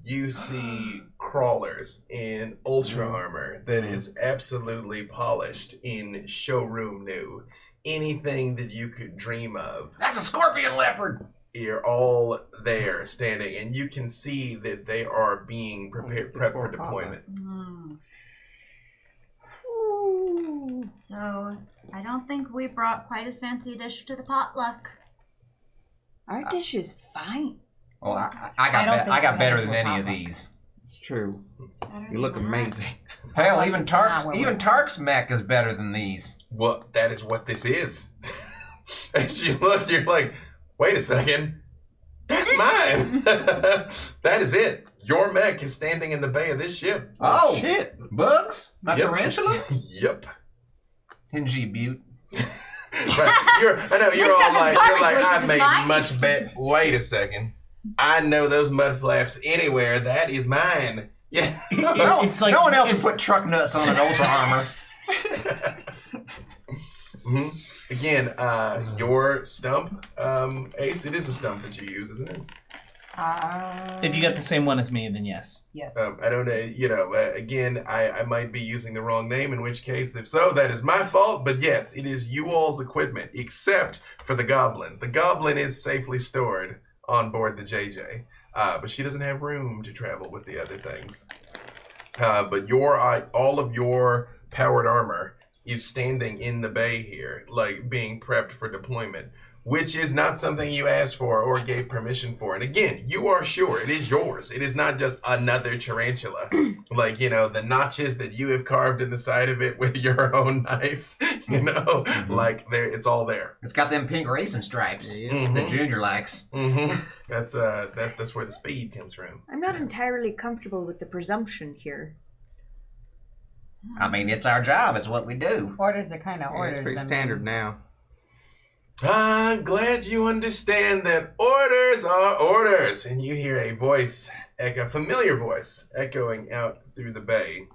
You see crawlers in ultra armor that is absolutely polished in showroom new. Anything that you could dream of. That's a scorpion leopard. You're all there standing, and you can see that they are being prepared for deployment. So I don't think we brought quite as fancy a dish to the potluck. Our dish is fine. Well, I got better than any of these. It's true. You look amazing. Hell, even Tark's mech is better than these. Well, that is what this is. As you look, you're like, wait a second. That's mine. That is it. Your mech is standing in the bay of this ship. Oh, shit. Bugs? Not Yep. tarantula? Yep. Hingy Butte. Right. You're all like, I This is made mine. much better. Wait a second. I know those mud flaps anywhere. That is mine. Yeah. It's like no one else would put truck nuts on an ultra armor. hmm Again, your stump, Ace, it is a stump that you use, isn't it? If you got the same one as me, then yes. Yes. I don't know, again, I might be using the wrong name, in which case, if so, that is my fault. But yes, it is you all's equipment, except for the goblin. The goblin is safely stored on board the JJ, but she doesn't have room to travel with the other things. But all of your powered armor is standing in the bay here, like being prepped for deployment, which is not something you asked for or gave permission for. And again, you are sure it is yours. It is not just another tarantula. Like, the notches that you have carved in the side of it with your own knife, like it's all there. It's got them pink racing stripes that Junior likes. That's where the speed comes from. I'm not entirely comfortable with the presumption here. I mean, it's our job. It's what we do. Orders are kind of orders. It's pretty standard now. I'm glad you understand that orders are orders. And you hear a voice, a familiar voice, echoing out through the bay.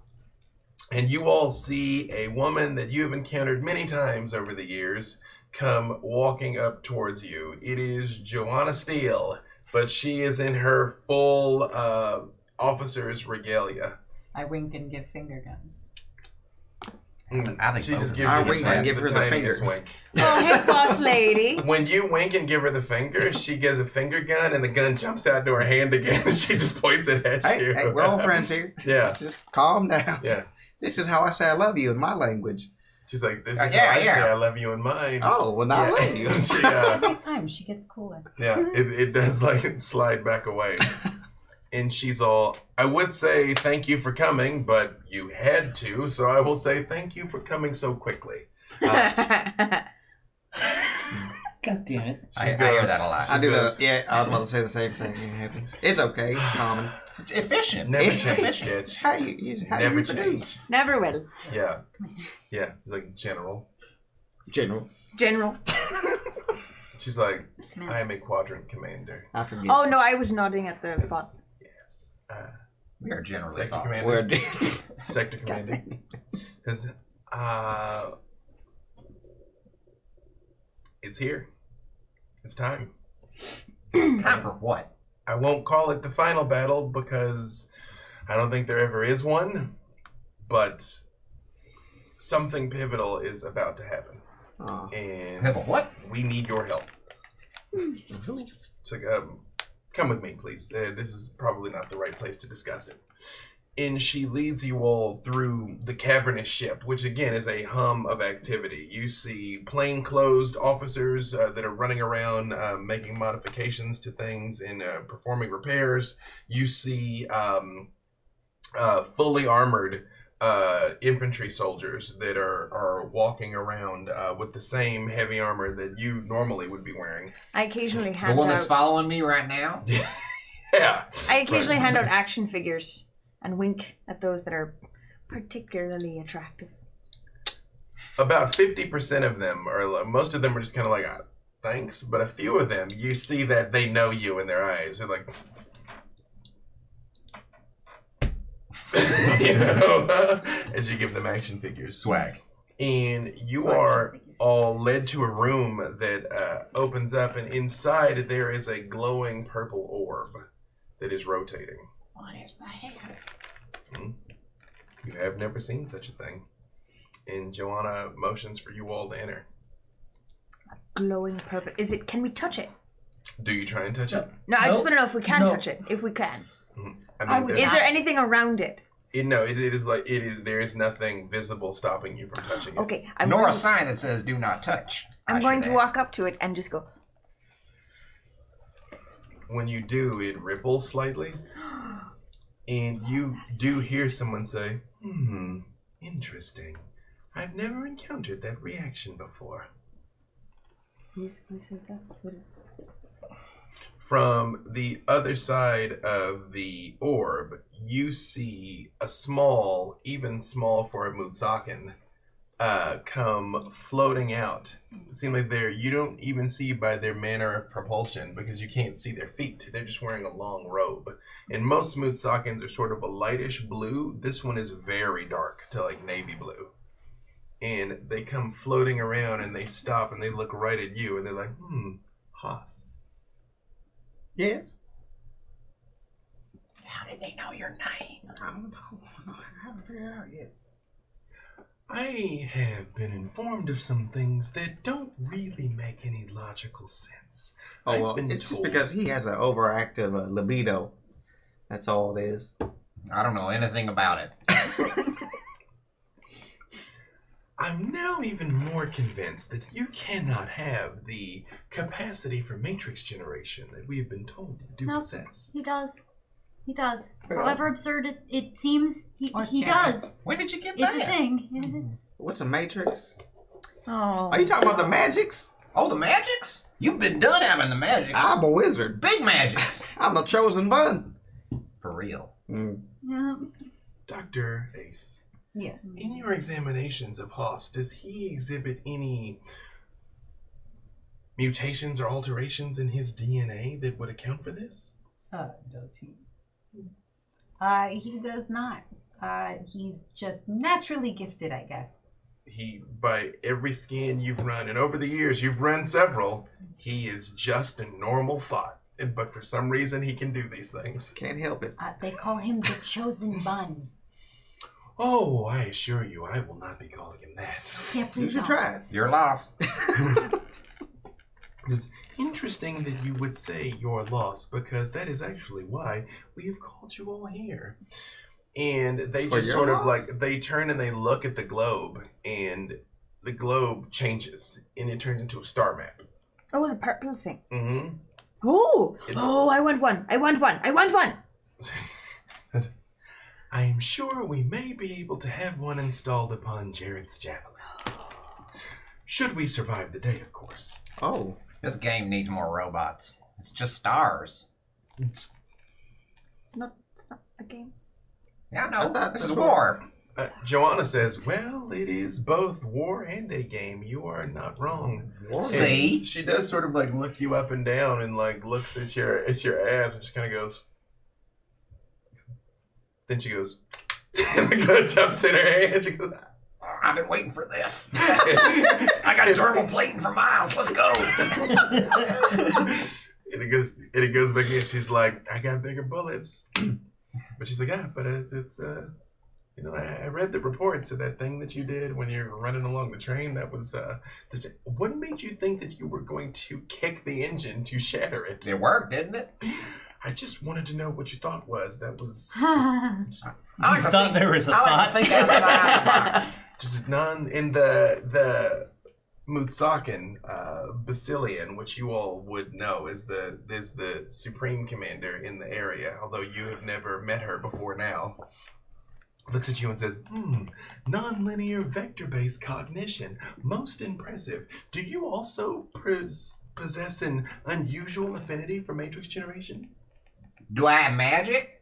And you all see a woman that you have encountered many times over the years come walking up towards you. It is Joanna Steele, but she is in her full officer's regalia. I wink and give finger guns. I think she just gives I you wink and give her the tiniest finger. wink. Oh, hey, boss lady. When you wink and give her the finger, she gives a finger gun, and the gun jumps out to her hand again, and she just points it at you. Hey, we're all friends here. Yeah. Just calm down. Yeah. This is how I say I love you in my language. She's like, this is how I say I love you in mine. Oh, well, now I love you. She, Every time she gets cooler. yeah, it does like slide back away. And she's all, I would say thank you for coming, but you had to, so I will say thank you for coming so quickly. God damn it. I hear that a lot. I do that. Yeah, I was about to say the same thing. It happens. It's okay. It's common. It's efficient. Never It's change, efficient. bitch. How you Never reproduce? change. Never will. Yeah. Yeah, like general. General. General. She's like, I am a quadrant commander. I forget. Oh, no, I was nodding at the thoughts. Yes. We are generally Sector thoughts. commander. We're Sector commander. Because it's here. It's time. Time for what? I won't call it the final battle because I don't think there ever is one, but something pivotal is about to happen. Oh. And Pivotal what? we need your help. So come with me, please. This is probably not the right place to discuss it. And she leads you all through the cavernous ship, which again is a hum of activity. You see plainclothes officers that are running around making modifications to things and performing repairs. You see fully armored infantry soldiers that are walking around with the same heavy armor that you normally would be wearing. I occasionally The hand one that's out... following me right now? Yeah. I occasionally Right. hand out action figures and wink at those that are particularly attractive. About 50% of them, or most of them, are just kind of like, thanks. But a few of them, you see that they know you in their eyes. They're like, as you give them action figures. Swag. And you are all led to a room that opens up, and inside there is a glowing purple orb that is rotating. What is that? You have never seen such a thing. And Joanna motions for you all to enter. Glowing purple. Is it... Can we touch it? Do you try and touch it? No, I just Nope. want to know if we can No. touch it. If we can. I mean, Is there anything around it? No, it is like it is. There is nothing visible stopping you from touching it. Okay. Nor a sign that says do not touch. I'm going to walk up to it and just go... When you do, it ripples slightly, and you do hear someone say, interesting. I've never encountered that reaction before." Who says that? From the other side of the orb, you see a small, even small for a Mutsakin, come floating out. It seems like you don't even see by their manner of propulsion because you can't see their feet. They're just wearing a long robe. And most smooth sockins are sort of a lightish blue. This one is very dark to like navy blue. And they come floating around and they stop and they look right at you and they're like, Haas. Yes. How did they know your name? I don't know. I haven't figured it out yet. I have been informed of some things that don't really make any logical sense. Oh, I've well, been it's just told- because he has an overactive libido. That's all it is. I don't know anything about it. I'm now even more convinced that you cannot have the capacity for matrix generation that we have been told you do No. possess. He does. He does. Yeah. However absurd it seems, he Or he scary. does. When did you get It's that? a thing. It is. What's a matrix? Oh. Are you talking about the magics? Oh, the magics? You've been done having the magics. I'm a wizard. Big magics. I'm the chosen one. For real. Yeah. Dr. Ace, Yes. in your examinations of Haas, does he exhibit any mutations or alterations in his DNA that would account for this? Does he? He does not. He's just naturally gifted, I guess. He, by every scan you've run, and over the years you've run several, he is just a normal thought. But for some reason he can do these things. Can't help it. They call him the chosen bun. Oh, I assure you, I will not be calling him that. Yeah, You please should don't. try it. You're lost. It's interesting that you would say you're lost, because that is actually why we have called you all here. And they For just your sort of loss? like, they turn and they look at the globe, and the globe changes, and it turns into a star map. Oh, the purple thing. Mm-hmm. Oh, I want one. I want one. I want one. I am sure we may be able to have one installed upon Jared's javelin. Should we survive the day, of course. Oh. This game needs more robots. It's just stars. It's not a game. Yeah, I no. thought This this is was- war. Joanna says, well, it is both war and a game. You are not wrong. War. See? And she does sort of like look you up and down and like looks at your abs and just kind of goes. Then she goes, and the gun jumps in her hand. She goes, I've been waiting for this. I got thermal plating for miles. Let's go. and it goes back in. She's like, I got bigger bullets. But she's like, but it's you know, I read the reports of that thing that you did when you were running along the train. That was what made you think that you were going to kick the engine to shatter it? It worked, didn't it? I just wanted to know what your thought was. That was I like to Thought there was a I like thought. to think outside the box. just none in the Mutsakan Basilian, which you all would know is the supreme commander in the area, although you have never met her before now. Looks at you and says, non-linear vector-based cognition. Most impressive. Do you also possess an unusual affinity for matrix generation? Do I have magic?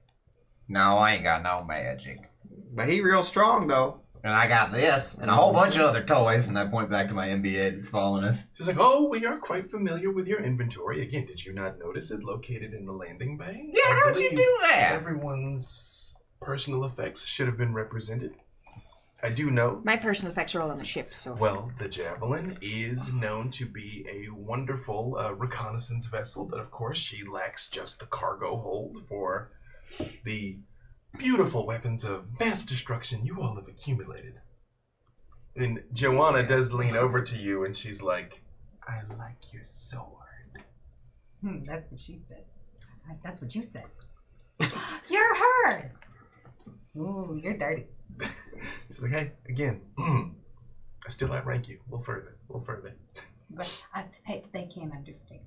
No, I ain't got no magic. But he real strong, though. And I got this and a whole bunch of other toys. And I point back to my MBA that's following us. She's like, oh, we are quite familiar with your inventory. Again, did you not notice it located in the landing bay? Yeah, I how'd you believe do that? Everyone's personal effects should have been represented. I do know. My personal effects are all on the ship, so. Well, the Javelin is known to be a wonderful reconnaissance vessel, but of course she lacks just the cargo hold for the beautiful weapons of mass destruction you all have accumulated. And Joanna does lean over to you and she's like, I like your sword. That's what she said. That's what you said. You're her. Ooh, you're dirty. She's like, hey, again, I still outrank you. A little further. But hey, they can't understand.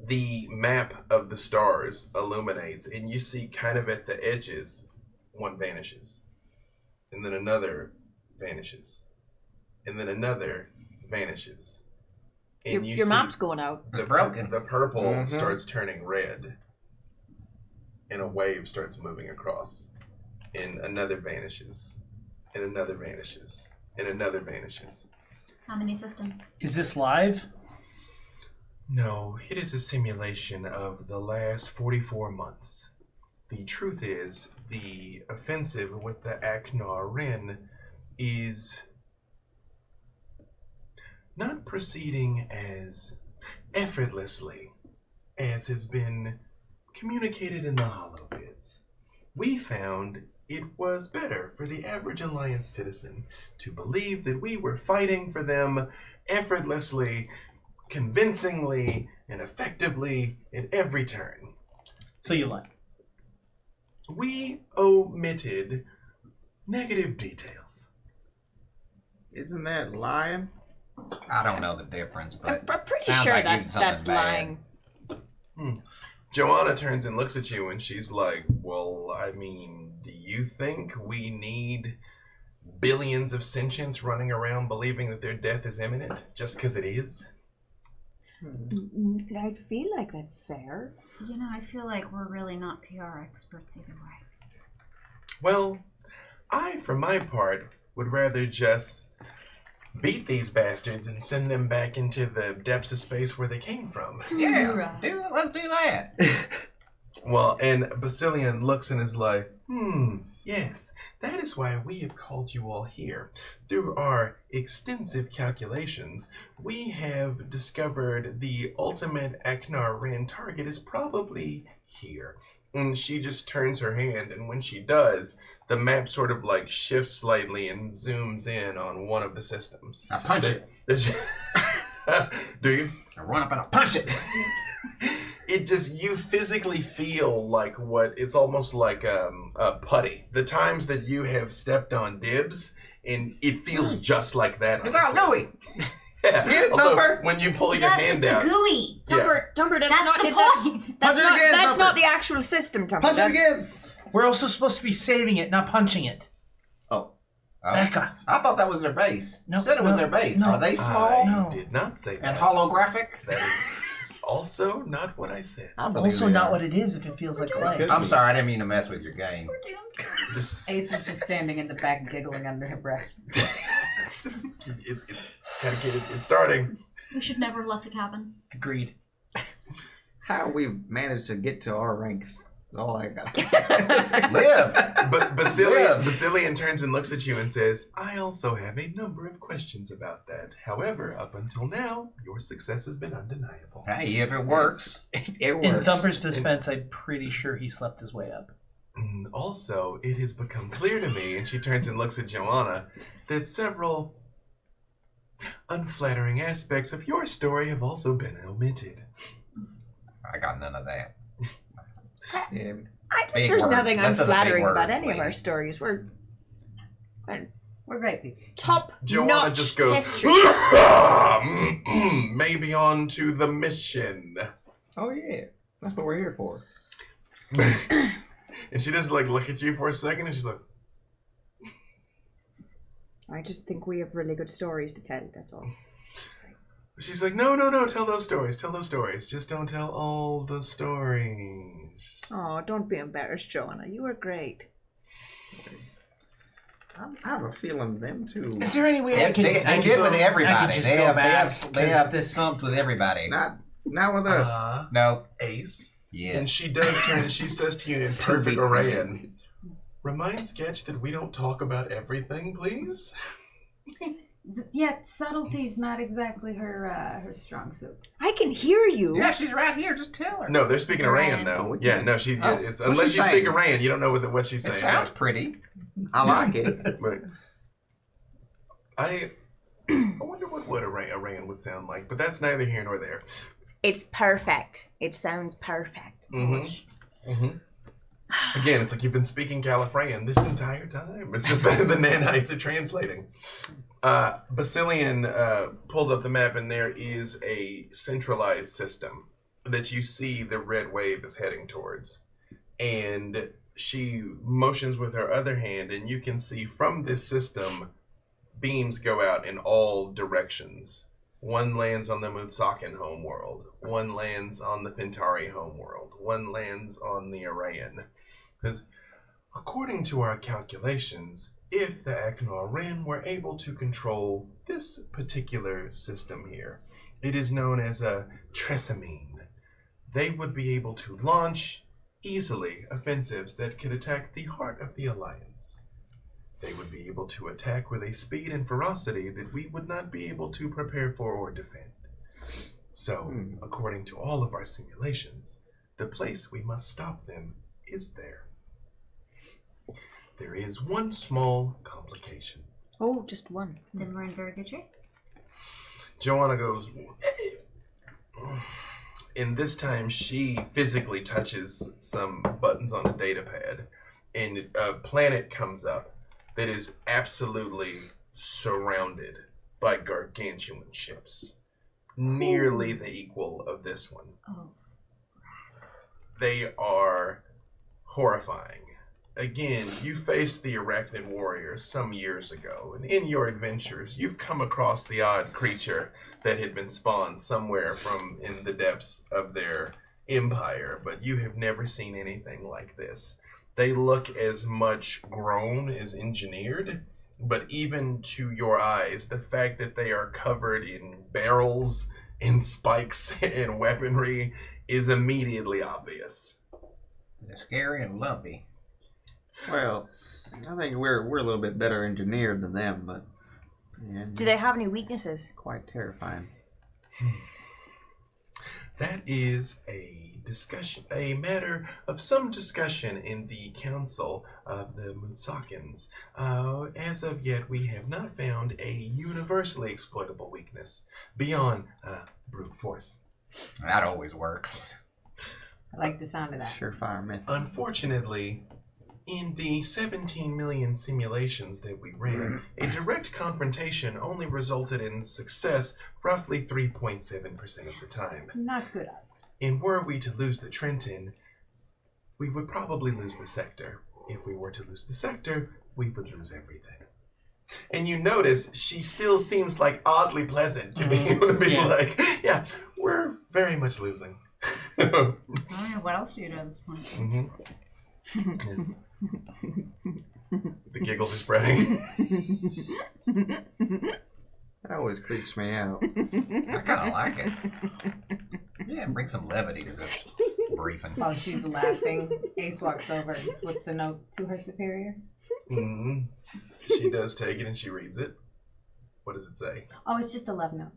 The map of the stars illuminates, and you see kind of at the edges, one vanishes. And then another vanishes. And then another vanishes. And Your see map's going out. It's broken. The purple Mhm. starts turning red. And a wave starts moving across. and another vanishes, and another vanishes, and another vanishes. How many systems? Is this live? No, it is a simulation of the last 44 months. The truth is, the offensive with the Aknar Ren is not proceeding as effortlessly as has been communicated in the hollow bits. We found it was better for the average Alliance citizen to believe that we were fighting for them effortlessly, convincingly, and effectively at every turn. So you lied. We omitted negative details. Isn't that lying? I don't know the difference, but I'm pretty sounds sure like you did that's something bad. lying. Joanna turns and looks at you and she's like, well, I mean, do you think we need billions of sentients running around believing that their death is imminent just because it is? I feel like that's fair. You know, I feel like we're really not PR experts either way. Well, I, for my part, would rather just beat these bastards and send them back into the depths of space where they came from. Yeah, let's do that. Well, and Basilian looks and is like, yes, that is why we have called you all here. Through our extensive calculations, we have discovered the ultimate Aknar Ren target is probably here. And she just turns her hand, and when she does, the map sort of like shifts slightly and zooms in on one of the systems. I punch it. Do you? I run up and I punch it. It just, you physically feel like what, it's almost like a putty. The times that you have stepped on dibs, and it feels just like that. It's all gooey. Yeah. Get it, Although, Thumper? when you pull your Yes, hand it's down. a gooey. Dumper, that's That's not the that- point. That's Punch it not again, that's Dumper. not the actual system, Dumper. Punch it That's- again! We're also supposed to be saving it, not punching it. Oh. Back off. I thought that was their base. No, You said it was no, their base. no. Are they small I No. did not say that. and holographic? That is also not what I said. I believe Also they not are. what it is if it feels like clay. Good. I'm sorry, I didn't mean to mess with your game. Just, Ace is just standing in the back giggling under her breath. it's gotta get it. It's starting. We should never have left the cabin. Agreed. How we've managed to get to our ranks is all I got. Live. But Basilian turns and looks at you and says, I also have a number of questions about that. However, up until now, your success has been undeniable. Hey, if it works. It works. In Thumper's defense, I'm pretty sure he slept his way up. Also, it has become clear to me, and she turns and looks at Joanna, that several unflattering aspects of your story have also been omitted. I got none of that. Yeah. I think Big there's words. nothing Listen to the big unflattering about words, any of our lady. stories. We're We're great people. top Joanna notch just goes, history. maybe on to the mission. Oh, yeah. That's what we're here for. And she just like look at you for a second and she's like, I just think we have really good stories to tell. That's all. she's like, no, tell those stories. Just don't tell all the stories. Oh, don't be embarrassed, Joanna. You were great. I have a feeling them two. Is there any way I Yes, can? they get with I everybody. could just They go have, back they have this. thumped with everybody. Not with us. No. Ace. Yeah. And she does turn and she says to you in perfect Arayan, remind Sketch that we don't talk about everything, please. Yeah, subtlety's not exactly her strong suit. I can hear you. Yeah, she's right here. Just tell her. No, they're speaking It's Arayan Arayan. now. Yeah, no, she. Oh, It's what's unless she you speak saying? Arayan, you don't know what she's saying. It sounds pretty. I like it. But I wonder what Arayan would sound like, but that's neither here nor there. It's perfect. It sounds perfect. Again, it's like you've been speaking Gallifreyan this entire time. It's just that the nanites are translating. Basilian pulls up the map, and there is a centralized system that you see the red wave is heading towards. And she motions with her other hand, and you can see from this system beams go out in all directions. One lands on the Mutsakan homeworld. One lands on the Fintari homeworld. One lands on the Arayan. Because According to our calculations, if the Aknor Ren were able to control this particular system here, it is known as a Trasimene. They would be able to launch easily offensives that could attack the heart of the Alliance. They would be able to attack with a speed and ferocity that we would not be able to prepare for or defend. So, according to all of our simulations, the place we must stop them is there. There is one small complication. Oh, just one. Then we're in very good shape. Joanna goes, and this time she physically touches some buttons on a data pad, and a planet comes up that is absolutely surrounded by gargantuan ships, nearly the equal of this one. Oh. They are horrifying. Again, you faced the Arachnid Warriors some years ago, and in your adventures, you've come across the odd creature that had been spawned somewhere from in the depths of their empire, but you have never seen anything like this. They look as much grown as engineered, but even to your eyes, the fact that they are covered in barrels and spikes and weaponry is immediately obvious. They're scary and lumpy. Well, I think we're a little bit better engineered than them, but yeah, Do they have any weaknesses? quite terrifying. That is a matter of some discussion in the Council of the Mutsakans. As of yet, we have not found a universally exploitable weakness beyond brute force. That always works. I like the sound of that. Surefire method. Unfortunately, in the 17 million simulations that we ran, a direct confrontation only resulted in success roughly 3.7% of the time. Not good odds. And were we to lose the Trenton, we would probably lose the sector. If we were to lose the sector, we would lose everything. And you notice she still seems like oddly pleasant to be able to be like, yeah, we're very much losing. Oh, yeah, what else do you know at this point? The giggles are spreading. That always creeps me out. I kind of like it. Yeah, bring some levity to this briefing. While she's laughing, Ace walks over and slips a note to her superior. She does take it and she reads it. What does it say? Oh, it's just a love note.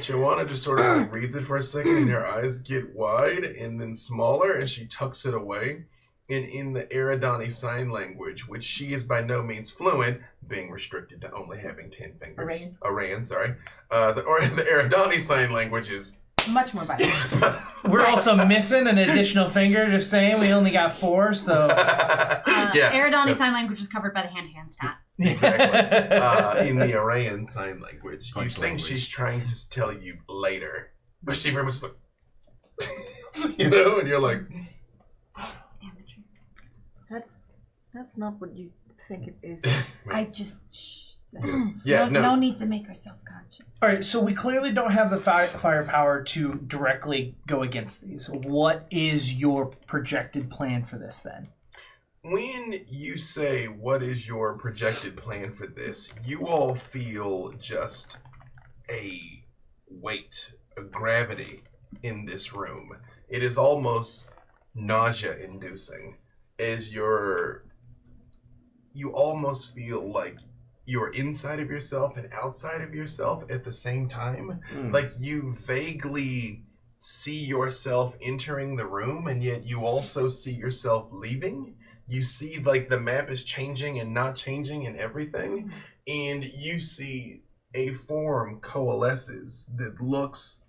Joanna just sort of reads it for a second and her eyes get wide and then smaller and she tucks it away. And in the Eridani sign language, which she is by no means fluent, being restricted to only having 10 fingers. Arayan, sorry. The Eridani sign language is much more violent. We're also missing an additional finger, just saying. We only got 4, so... Eridani sign language is covered by the hand-to-hand stat. Exactly. In the Arayan sign language. You think language. she's trying to tell you later, but she very much like... you know, and you're like... That's not what you think it is. I just... Yeah, no need to make her self-conscious. All right, so we clearly don't have the firepower to directly go against these. What is your projected plan for this, then? When you say, what is your projected plan for this, you all feel just a weight, a gravity in this room. It is almost nausea-inducing as you almost feel like you're inside of yourself and outside of yourself at the same time. Like you vaguely see yourself entering the room and yet you also see yourself leaving. You see like the map is changing and not changing and everything. And you see a form coalesces that looks,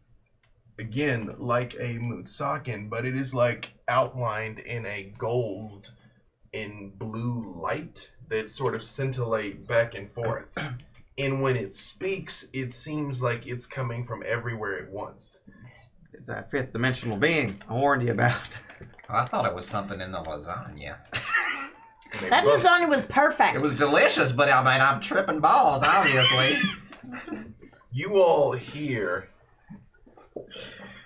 again, like a Mutsakan, but it is like outlined in a gold and blue light that sort of scintillate back and forth. And when it speaks, it seems like it's coming from everywhere at once. It's that fifth dimensional being I warned you about. I thought it was something in the lasagna. That lasagna was perfect. It was delicious, but I mean, I'm tripping balls, obviously. You all hear,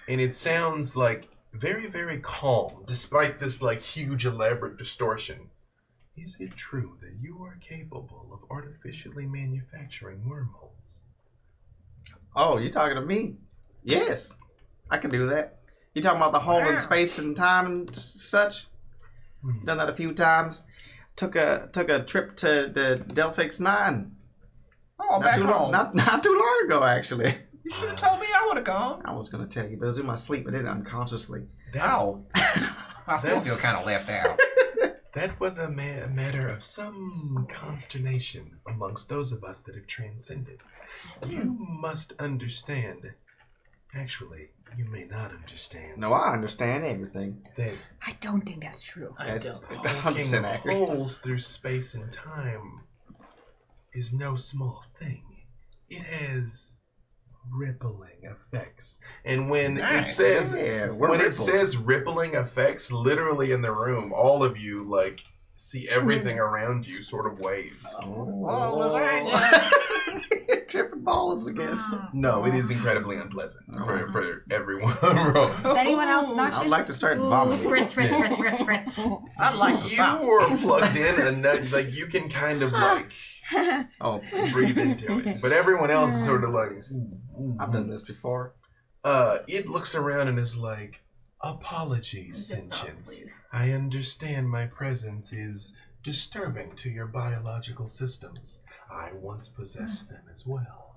and it sounds like very, very calm, despite this like huge elaborate distortion. Is it true that you are capable of artificially manufacturing wormholes? Oh, you talking to me? Yes, I can do that. You talking about the hole in space and time and such? Done that a few times. Took a trip to the Delphix 9. Oh, back home. Not too long ago, actually. You should have told me. I would have gone. I was gonna tell you, but it was in my sleep. I did it unconsciously. Ow. I still feel kind of left out. That was a matter of some consternation amongst those of us that have transcended. You must understand. Actually, you may not understand. No, I understand everything. That I don't think that's true. That's poking 100% accurate. holes through space and time is no small thing. It has rippling effects, and when it says rippling effects, literally in the room, all of you like see everything around you sort of waves. What was that? Tripping balls again. No, it is incredibly unpleasant for everyone. Is anyone else noxious? I'd like to start vomiting. Fritz. I'd like to stop. You are plugged in enough, like you can kind of like breathe into it, but everyone else is sort of like. I've done this before. It looks around and is like, apologies, sentience. I understand my presence is disturbing to your biological systems. I once possessed them as well.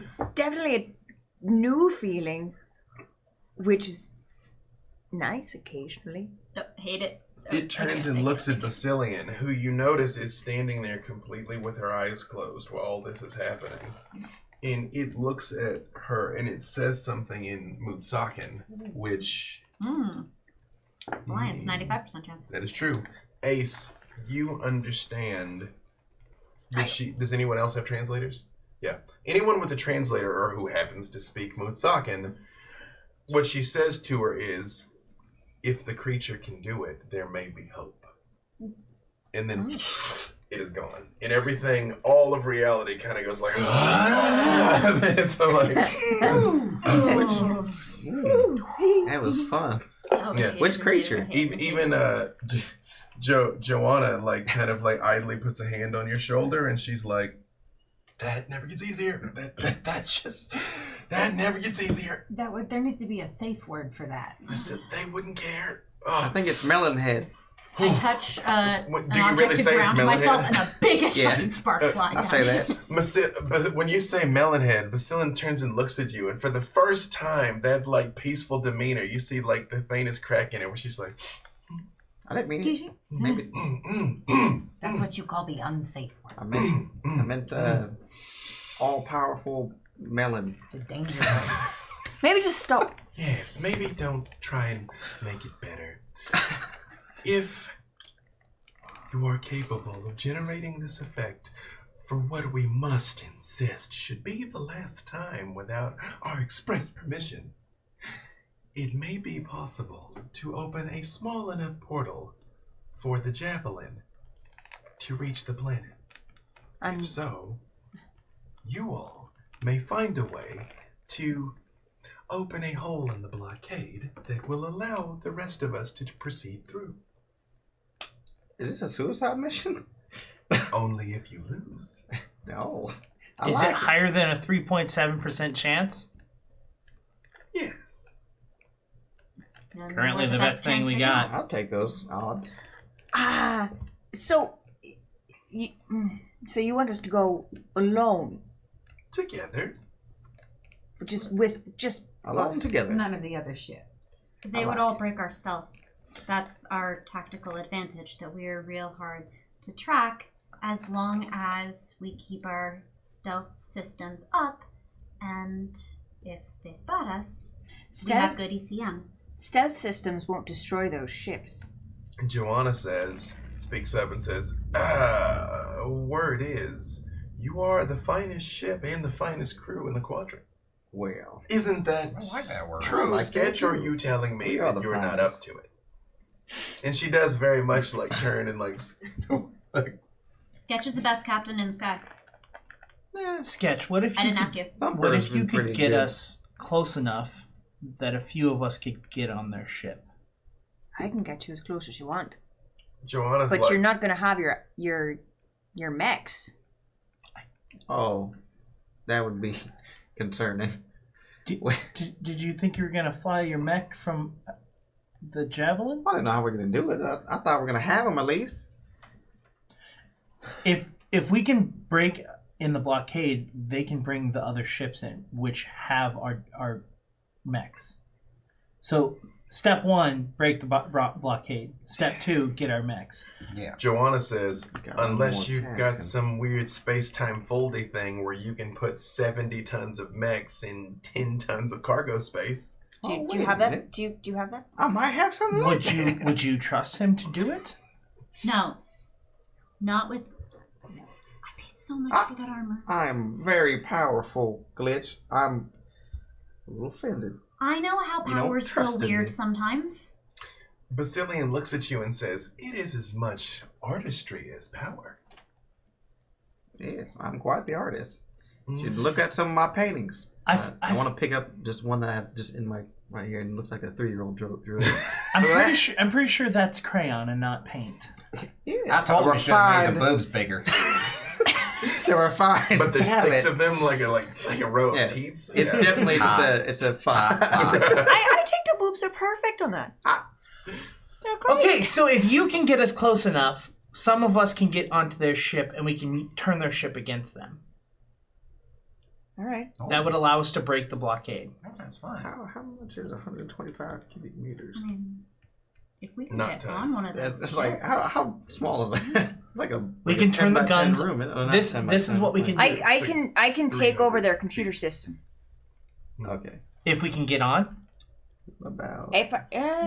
It's definitely a new feeling, which is nice occasionally. Oh, hate it. It turns and looks at Basilian, who you notice is standing there completely with her eyes closed while all this is happening. And it looks at her and it says something in Mutsaken, which... Alliance, 95% chance. That is true. Ace, you understand that does anyone else have translators? Yeah. Anyone with a translator or who happens to speak Mutsaken, what she says to her is, if the creature can do it, there may be hope. And then it is gone. And everything, all of reality kind of goes like, and so like, that was fun. Yeah. Which creature? Even Joanna like kind of like idly puts a hand on your shoulder and she's like, that never gets easier. That never gets easier. There needs to be a safe word for that. They wouldn't care. I think it's melon head. I touch an do you object really to say it's ground melon myself head? and the biggest fucking spark flies I out. say that. But when you say melonhead, Basilin turns and looks at you, and for the first time, that like peaceful demeanor, you see like the faintest crack in it, where she's like, I didn't mean Excuse it. you? Maybe That's what you call the unsafe word. I meant all-powerful melon. It's a danger zone. Maybe just stop. yes, maybe don't try and make it better. If you are capable of generating this effect for what we must insist should be the last time without our express permission, it may be possible to open a small enough portal for the javelin to reach the planet. If so, you all may find a way to open a hole in the blockade that will allow the rest of us to proceed through. Is this a suicide mission? Only if you lose. No. Is it higher than a 3.7% chance? Yes. Currently the best thing we got. I'll take those odds. So you want us to go alone? Together. Just Alone us? together. None of the other ships. They would all break our stealth. That's our tactical advantage, that we're real hard to track as long as we keep our stealth systems up, and if they spot us, we have good ECM. Stealth systems won't destroy those ships. And Joanna speaks up and says, word is, you are the finest ship and the finest crew in the quadrant. Well. Isn't that I like that word. true, like Sketch, that or are too. you telling me We are that the you're not up finest. to it? And she does very much like turn and like Sketch is the best captain in the sky. Sketch, what if I you didn't ask you. what if you could get us close enough that a few of us could get on their ship. I can get you as close as you want, Joanna's but like, you're not gonna have your mechs. Oh, that would be concerning. Did you think you were gonna fly your mech from the Javelin? I don't know how we're gonna do it. I thought we were gonna have them at least. If we can break in the blockade, they can bring the other ships in, which have our mechs. So step 1, break the blockade. Step 2, get our mechs. Yeah. Joanna says, unless more you've got tasking. some weird space-time foldy thing where you can put 70 tons of mechs in 10 tons of cargo space. Do you have that? Do you have that? I might have something like that. Would you trust him to do it? No. Not with. I paid so much for that armor. I'm very powerful, Glitch. I'm a little offended. I know how You don't powers go trust in weird me. sometimes. Basilian looks at you and says, it is as much artistry as power. Yes, I'm quite the artist. You should look at some of my paintings. I want to pick up just one that I have just in my right here, and it looks like a 3-year-old drew it. I'm pretty sure that's crayon and not paint. Yeah, I told him he should have made the boobs bigger. So we're fine. But there's Have 6 it. of them like a row of teats. It's Yeah. definitely it's a 5. I think the boobs are perfect on that. They're great. Okay, so if you can get us close enough, some of us can get onto their ship and we can turn their ship against them. All right. That would allow us to break the blockade. That's fine. How much is 125 cubic meters? I mean, if we could Not get tons. on one of those It's like how small is that? It's like a We can turn the 10 by 10 guns. room. Not This 10 by is 10, what we but- can do. I can take over their computer system. Okay, If we can get on. about.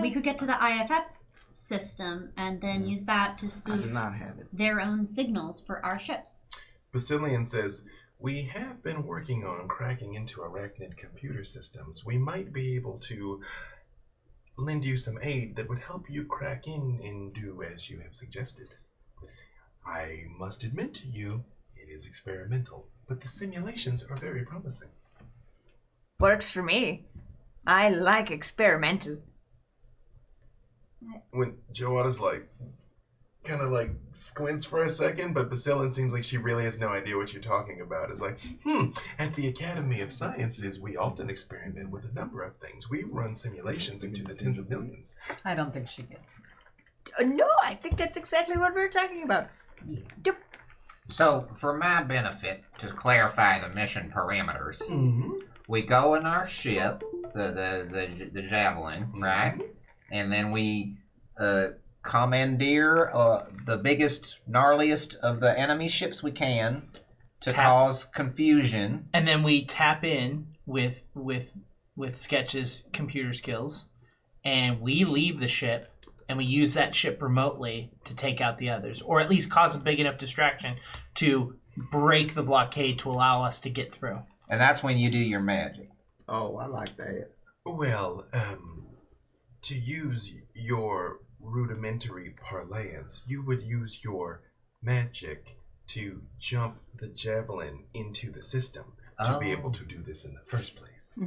We could get to the IFF system and then use that to I do spoof not have it. their own signals for our ships. Basilian says, we have been working on cracking into arachnid computer systems. We might be able to lend you some aid that would help you crack in and do as you have suggested. I must admit to you, it is experimental, but the simulations are very promising. Works for me. I like experimental. When Joanna's like, kind of like squints for a second, but Basilian seems like she really has no idea what you're talking about. It's like, at the Academy of Sciences, we often experiment with a number of things. We run simulations into the tens of millions. I don't think she gets No, I think that's exactly what we were talking about. Yep. So, for my benefit, to clarify the mission parameters, we go in our ship, the Javelin, right? And then we commandeer the biggest, gnarliest of the enemy ships we can to cause confusion. And then we tap in with Sketch's computer skills, and we leave the ship, and we use that ship remotely to take out the others, or at least cause a big enough distraction to break the blockade to allow us to get through. And that's when you do your magic. Oh, I like that. Well, to use your rudimentary parlance, you would use your magic to jump the Javelin into the system to be able to do this in the first place.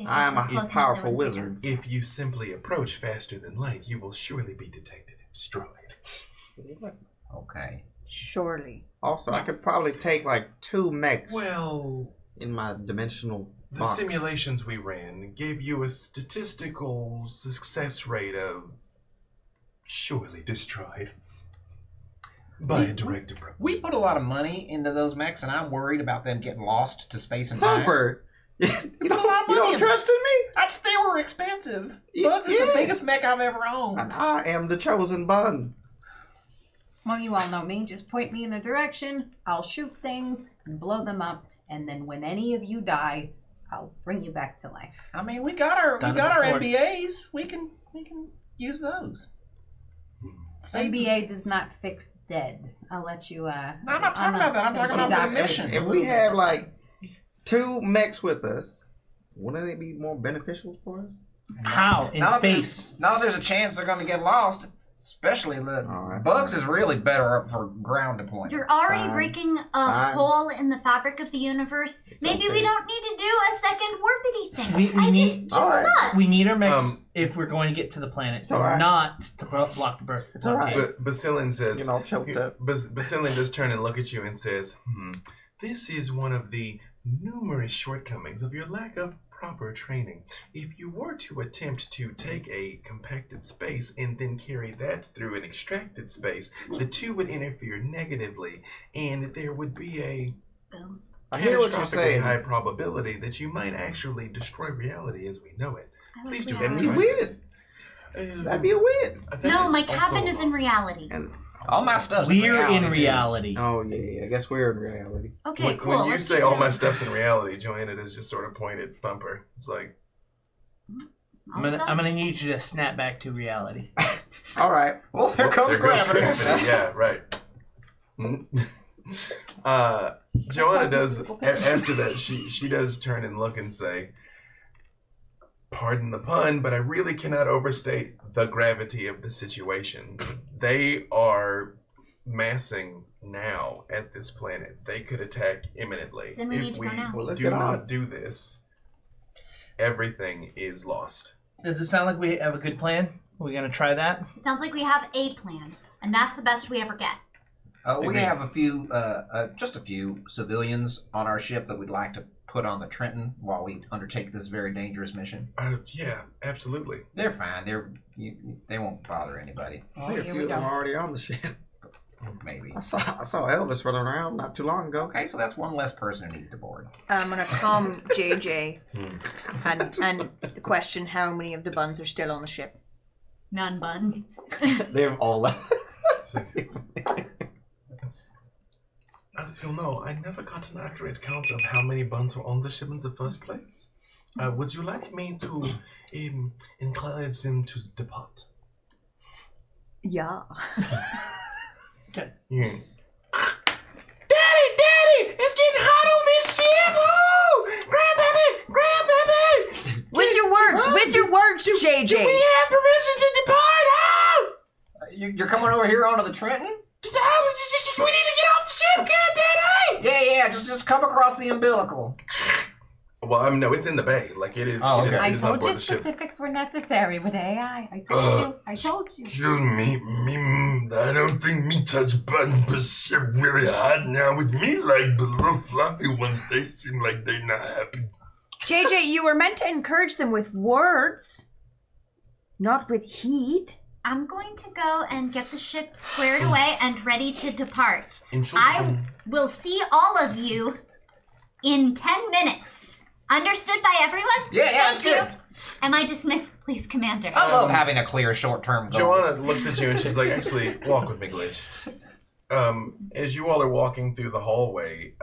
I am a powerful wizard. If you simply approach faster than light, you will surely be detected and destroyed. Okay. Surely. Also, I could probably take like 2 mechs Well, in my dimensional the box. simulations we ran gave you a statistical success rate of surely destroyed by a direct approach. We put a lot of money into those mechs, and I'm worried about them getting lost to space and time. Thumper! you put a lot of money don't in trust in me? They were expensive. Yeah, Bugs is yeah. the biggest mech I've ever owned. And I am the chosen bun. Well, you all know me. Just point me in a direction. I'll shoot things and blow them up. And then when any of you die, I'll bring you back to life. I mean, we got our Done it before. MBAs. We can use those. ABA does not fix dead. I'll let you. No, I'm not talking about that. I'm talking about the mission. If we have like 2 mechs with us, wouldn't it be more beneficial for us? How? In Now space. Now there's a chance they're going to get lost. Especially the Alright. bugs is really better up for ground deployment. You're already Fine. breaking a Fine. hole in the fabric of the universe. Maybe we okay. don't need to do a second warpity thing. We I need- just Alright. thought. We need our mix if we're going to get to the planet, so alright. not to block the birth. It's alright. But Basilin says, You know, choked up. Basilin does turn and look at you and says, this is one of the numerous shortcomings of your lack of proper training. If you were to attempt to take a compacted space and then carry that through an extracted space, the two would interfere negatively, and there would be a Boom. I hear what you're catastrophically saying. high probability that you might actually destroy reality as we know it. I like Please do reality. not That'd be try this. That'd be a win. That No, is my also cabin is in lost. reality. And All my stuff's We're in in reality. oh yeah, I guess we're in reality. Okay, When, cool. when you let's say keep all going. my stuff's in reality, Joanna does just sort of point at Thumper. It's like, I'm gonna need you to snap back to reality. All right. Well, here oh, comes there goes gravity. gravity. Yeah, right. Joanna does after that. She does turn and look and say, "Pardon the pun, but I really cannot overstate the gravity of the situation. They are massing now at this planet. They could attack imminently. Then we if need to we go now. Well, let's do get on. not do this, everything is lost." Does it sound like we have a good plan? Are we gonna try that? It sounds like we have a plan, and that's the best we ever get. We Agreed. have a few, just a few civilians on our ship that we'd like to put on the Trenton while we undertake this very dangerous mission. Yeah, absolutely. They're fine. They won't bother anybody. I think a few of them are already on the ship. Maybe. I saw Elvis running around not too long ago. Okay, so that's one less person who needs to board. I'm gonna calm JJ and question how many of the buns are still on the ship. None, bun. They've all left. I still know. I never got an accurate count of how many buns were on the ship in the first place. Would you like me to encourage them to depart? Yeah. Yeah. Daddy! It's getting hot on this ship! Woo! Grandbaby! With your words, JJ. Do we have permission to depart? Oh! You're coming over here onto the Trenton? We need to get off the ship, goddamn! Yeah, just come across the umbilical. Well, no, it's in the bay. Like it is. Oh, it is, okay. it I is on told board you the ship. specifics were necessary with AI. I told you. Excuse me, I don't think me touch button but shit really hot now with me like the little fluffy ones. They seem like they're not happy. JJ, you were meant to encourage them with words, not with heat. I'm going to go and get the ship squared away and ready to depart. In I will see all of you in 10 minutes. Understood by everyone? Yeah, that's Thank you. good. Am I dismissed, please, Commander? I love having a clear short-term goal. Joanna looks at you and she's like, actually, walk with me, Glitch. As you all are walking through the hallway,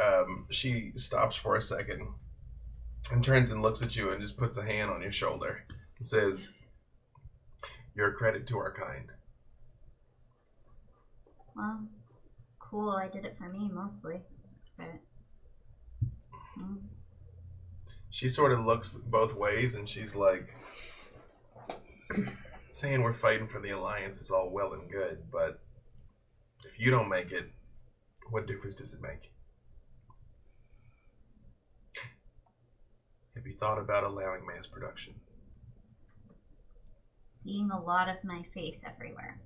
she stops for a second and turns and looks at you and just puts a hand on your shoulder and says, "You're a credit to our kind." Well, cool. I did it for me, mostly. But... She sort of looks both ways and she's like, saying we're fighting for the Alliance is all well and good, but if you don't make it, what difference does it make? Have you thought about allowing mass production? Seeing a lot of my face everywhere.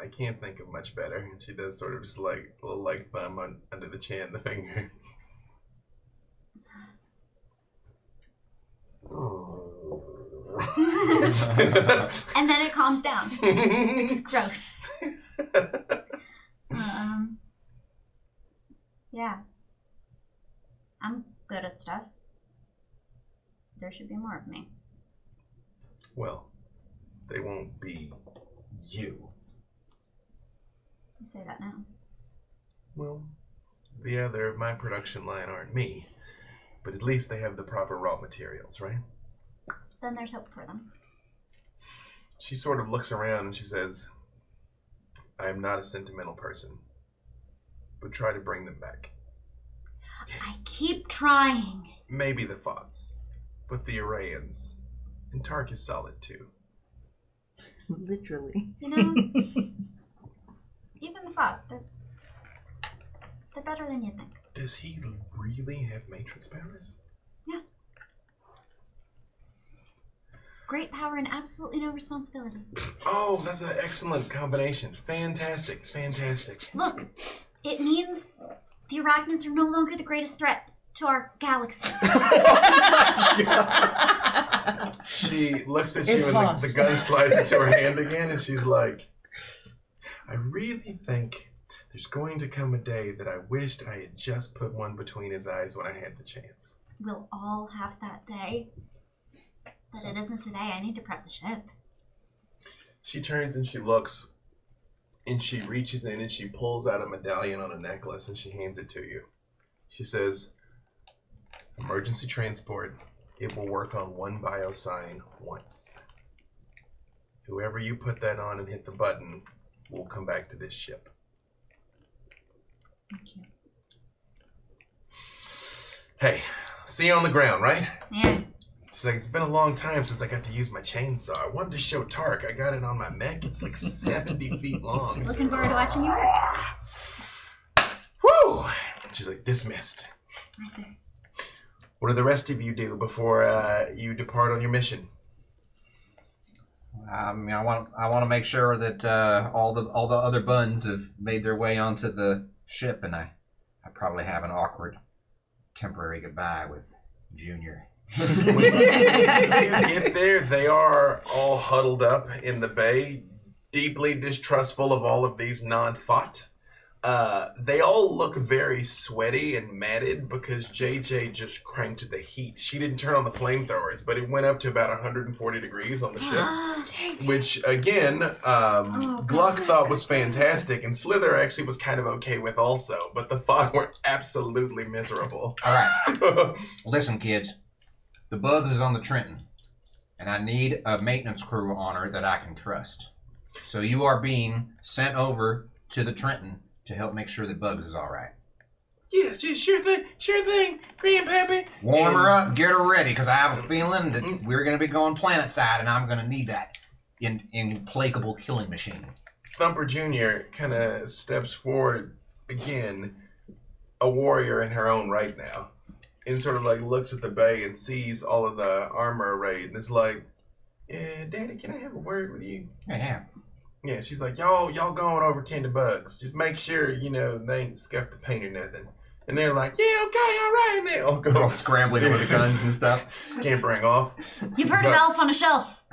I can't think of much better. And she does sort of just like a little like thumb under the chin, the finger. And then it calms down. It's gross. Yeah. I'm good at stuff. There should be more of me. Well, they won't be you. You say that now. Well, the other of my production line aren't me, but at least they have the proper raw materials, right? Then there's hope for them. She sort of looks around and she says, "I am not a sentimental person, but try to bring them back. I keep trying. Maybe the Fots, but the Arrayans, and Tark is solid too." Literally. You know, even the thoughts, they're better than you think. Does he really have Matrix powers? Yeah. Great power and absolutely no responsibility. Oh, that's an excellent combination. Fantastic, fantastic. Look, it means the arachnids are no longer the greatest threat to our galaxy. She looks at you It's and Haas. the gun slides into her hand again, and she's like, I really think there's going to come a day that I wished I had just put one between his eyes when I had the chance. We'll all have that day. But it isn't today. I need to prep the ship. She turns and she looks, and she reaches in and she pulls out a medallion on a necklace and she hands it to you. She says, emergency transport. It will work on one bio sign once. Whoever you put that on and hit the button will come back to this ship. Thank you. Hey, see you on the ground, right? Yeah. She's like, it's been a long time since I got to use my chainsaw. I wanted to show Tark. I got it on my neck. It's like 70 feet long. Looking forward to watching you work. Woo! She's like, dismissed. I see. What do the rest of you do before you depart on your mission? I mean, I want to make sure that all the other buns have made their way onto the ship, and I probably have an awkward temporary goodbye with Junior. When you get there, they are all huddled up in the bay, deeply distrustful of all of these non-fought. They all look very sweaty and matted because JJ just cranked the heat. She didn't turn on the flamethrowers, but it went up to about 140 degrees on the ship. Which, again, Gluck thought was fantastic, and Slither actually was kind of okay with also, but the fog were absolutely miserable. All right. Listen, kids. The Bugs is on the Trenton, and I need a maintenance crew on her that I can trust. So you are being sent over to the Trenton to help make sure that Bugs is all right. Yes, sure thing, Grandpappy. Warm her up, get her ready, because I have a feeling that we're going to be going planet side, and I'm going to need that implacable killing machine. Thumper Jr. kind of steps forward again, a warrior in her own right now, and sort of like looks at the bay and sees all of the armor arrayed, and is like, "Yeah, Daddy, can I have a word with you?" Yeah. Yeah, she's like, y'all going over 10 to Bugs. Just make sure, they ain't scuffed the paint or nothing. And they're like, yeah, okay, all right. And they all go They're all scrambling over the guns and stuff. scampering off. You've heard of Elf on a Shelf.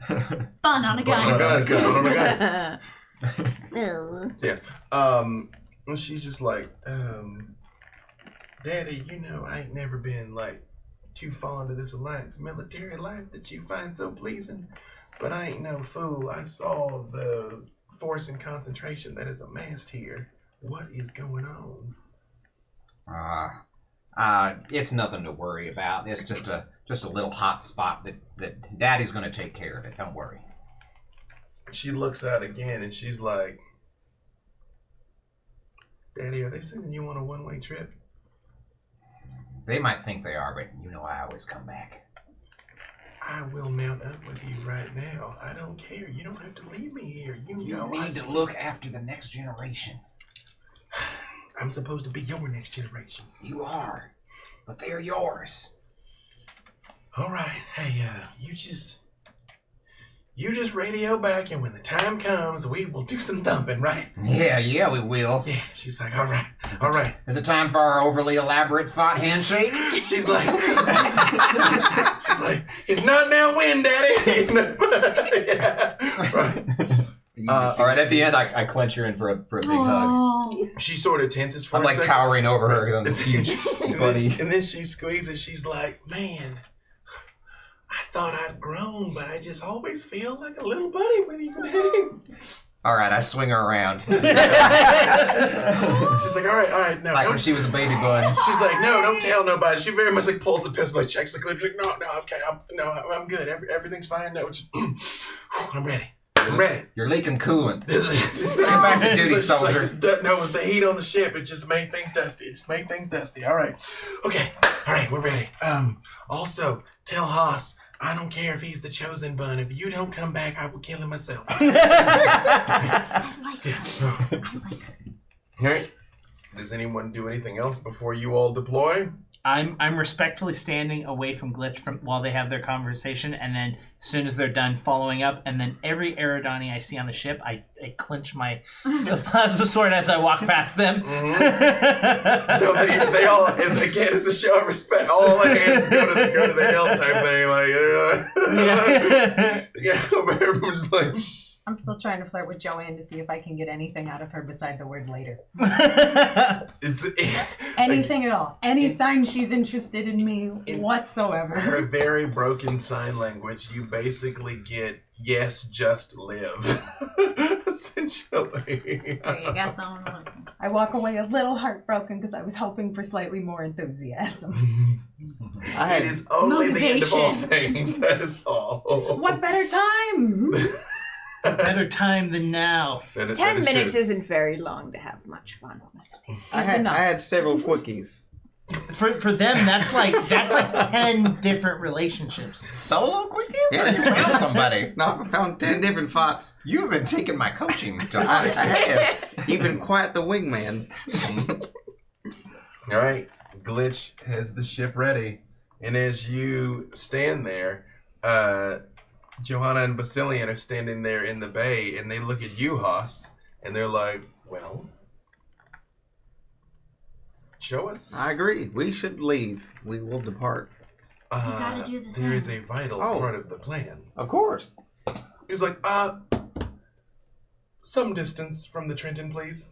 Fun on a gun. Gun on a gun. Yeah. And she's just like, Daddy, I ain't never been too fond of this Alliance military life that you find so pleasing. But I ain't no fool. I saw the force and concentration that is amassed here. What is going on? It's nothing to worry about. It's just a little hot spot that Daddy's going to take care of it. Don't worry. She looks out again and she's like, Daddy, are they sending you on a one-way trip? They might think they are, but I always come back. I will mount up with you right now. I don't care. You don't have to leave me here. You need to look after the next generation. I'm supposed to be your next generation. You are, but they're yours. All right. Hey, you just radio back, and when the time comes, we will do some thumping, right? Yeah, we will. Yeah. She's like, all right. Is it time for our overly elaborate fight handshake? She's like, if not now, when, Daddy? Yeah. Right. All right, at the end, I clench her in for a big hug. She sort of tenses for I'm a second. towering over her on this huge buddy. And then she squeezes. She's like, man, I thought I'd grown, but I just always feel like a little bunny when you Daddy. All right, I swing her around. She's like, all right, no. Like when she was a baby bun. She's like, no, don't tell nobody. She very much pulls the pistol, checks the clip. She's like, no, okay, I'm good. Everything's fine. No, I'm ready. You're leaking coolant. Get back to duty, soldier. No, it was the heat on the ship. It just made things dusty. All right. Okay. All right, we're ready. Also, tell Haas I don't care if he's the chosen bun. If you don't come back, I will kill him myself. I like her. I like her. All right. Does anyone do anything else before you all deploy? I'm respectfully standing away from Glitch while they have their conversation, and then as soon as they're done, following up, and then every Eridani I see on the ship, I clench my plasma sword as I walk past them. Mm-hmm. No, they all, it's a show of respect. All the hands go to the hill type thing. Like, everyone's like. I'm still trying to flirt with Joanne to see if I can get anything out of her beside the word later. Anything at all. Any sign she's interested in me whatsoever. Her very broken sign language, you basically get, yes, just live. Essentially. I guess I don't know. I walk away a little heartbroken because I was hoping for slightly more enthusiasm. It is only the end of all things. That is all. What better time? Better time than now. 10 minutes isn't very long to have much fun, honestly. I had several quickies. For them, that's like 10 different relationships. Solo quickies? Or you found somebody? No, I found 10 different thoughts. You've been taking my coaching. I have. You've been quite the wingman. All right. Glitch has the ship ready. And as you stand there, Johanna and Basilian are standing there in the bay, and they look at you, Haas, and they're like, well, show us. I agree. We should leave. We will depart. You gotta do the There thing. is a vital part of the plan. Of course. He's like, some distance from the Trenton, please.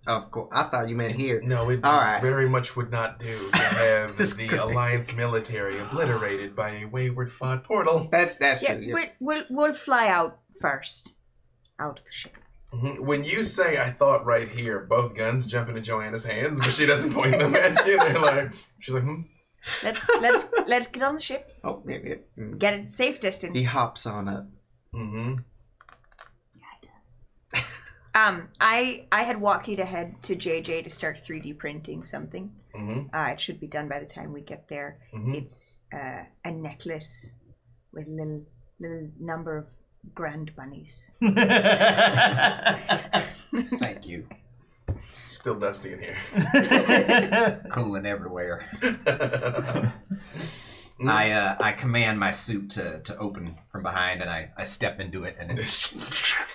Of course. I thought you meant here. No, it All right. very much would not do to have the Alliance military obliterated by a wayward fought portal. That's Yeah, true. Yeah. we'll fly out first. Out of the ship. Mm-hmm. When you say I thought right here, both guns jump into Joanna's hands, but she doesn't point them at you. They're like, she's like, Let's get on the ship. Oh, yeah. Mm. Get it safe distance. He hops on up. Mm-hmm. I had walkied ahead to JJ to start 3D printing something. Mm-hmm. It should be done by the time we get there. Mm-hmm. It's a necklace with a little number of grand bunnies. Thank you. Still dusty in here. Cooling everywhere. I command my suit to open from behind, and I step into it, and it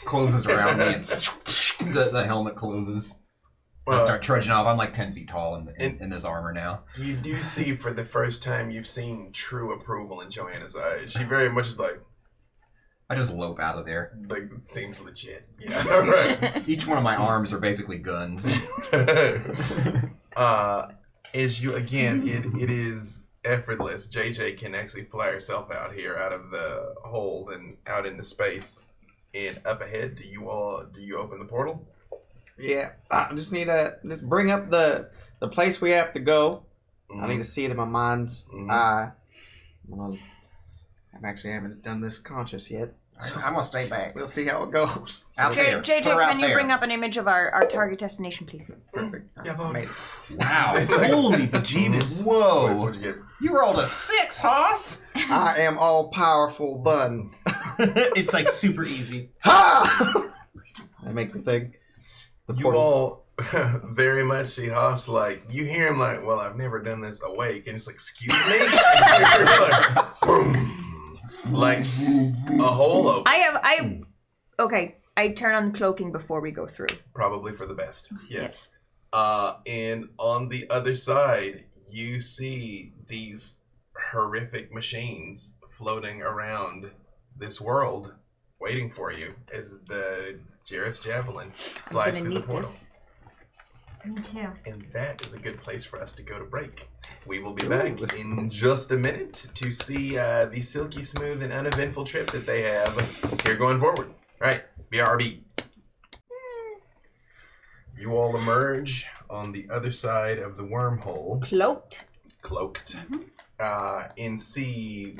closes around me, and the helmet closes. I start trudging off. I'm like 10 feet tall in this armor now. You do see for the first time you've seen true approval in Joanna's eyes. She very much is like, I just lope out of there. Like, it seems legit. Yeah, right. Each one of my arms are basically guns. As you, again, it is effortless. JJ can actually fly herself out here, out of the hold and out into space. And up ahead, do you open the portal? Yeah, I just need to bring up the place we have to go. Mm-hmm. I need to see it in my mind's eye. I haven't done this conscious yet. So I'm gonna stay back. We'll see how it goes. Out there. JJ, Put her out can you there. bring up an image of our target destination, please? Perfect. Yeah, I made it. Wow. Holy bejeebus. Whoa. What'd you get? You rolled a 6, Haas. I am all powerful, bun. It's like super easy. Ha! I make the thing. The You portal. all very much see Haas like, you hear him like, well, I've never done this awake. And it's like, excuse me? And you're like, boom. Like a hole open. Okay, I turn on cloaking before we go through. Probably for the best. Yes. And on the other side, you see these horrific machines floating around this world, waiting for you as the Jareth's Javelin flies through the portal. Me too. And that is a good place for us to go to break. We will be back in just a minute to see the silky smooth and uneventful trip that they have here going forward. All right, BRB. You all emerge on the other side of the wormhole. Cloaked. And see,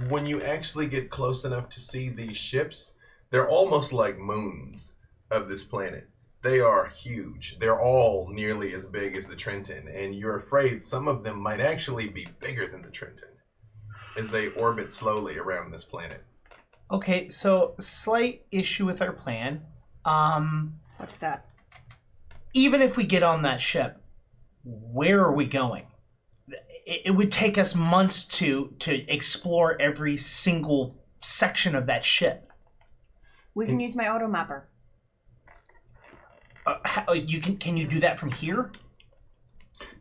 when you actually get close enough to see these ships, they're almost like moons of this planet. They are huge. They're all nearly as big as the Trenton, and you're afraid some of them might actually be bigger than the Trenton. as they orbit slowly around this planet. Okay, so slight issue with our plan. What's that? Even if we get on that ship, where are we going? It would take us months to explore every single section of that ship. We can use my auto mapper. Can you do that from here?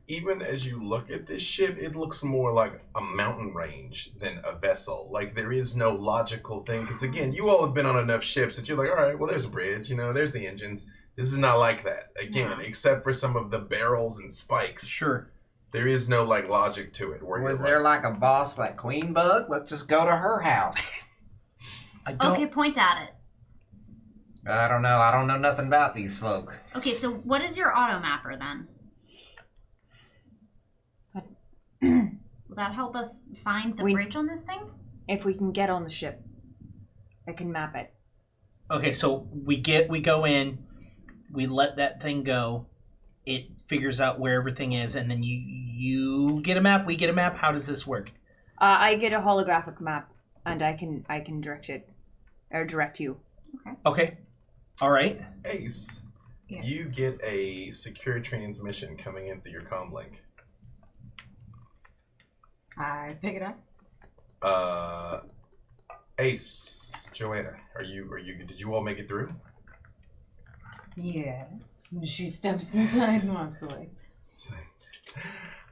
Even as you look at this ship, it looks more like a mountain range than a vessel. Like, there is no logical thing. Because, again, you all have been on enough ships that you're like, all right, well, there's a bridge, there's the engines. This is not like that. Again, except for some of the barrels and spikes. Sure. There is no, logic to it. Was there like a boss like Queen Bug? Let's just go to her house. Okay, point at it. I don't know. I don't know nothing about these folk. Okay, so what is your auto mapper then? Will that help us find the bridge on this thing? If we can get on the ship, I can map it. Okay, so we go in, we let that thing go, it figures out where everything is, and then you get a map, we get a map. How does this work? I get a holographic map, and I can direct it, or direct you. Okay. All right. Ace, you get a secure transmission coming in through your comm link. I pick it up. Ace, Joanna, did you all make it through? Yes. She steps aside and walks away.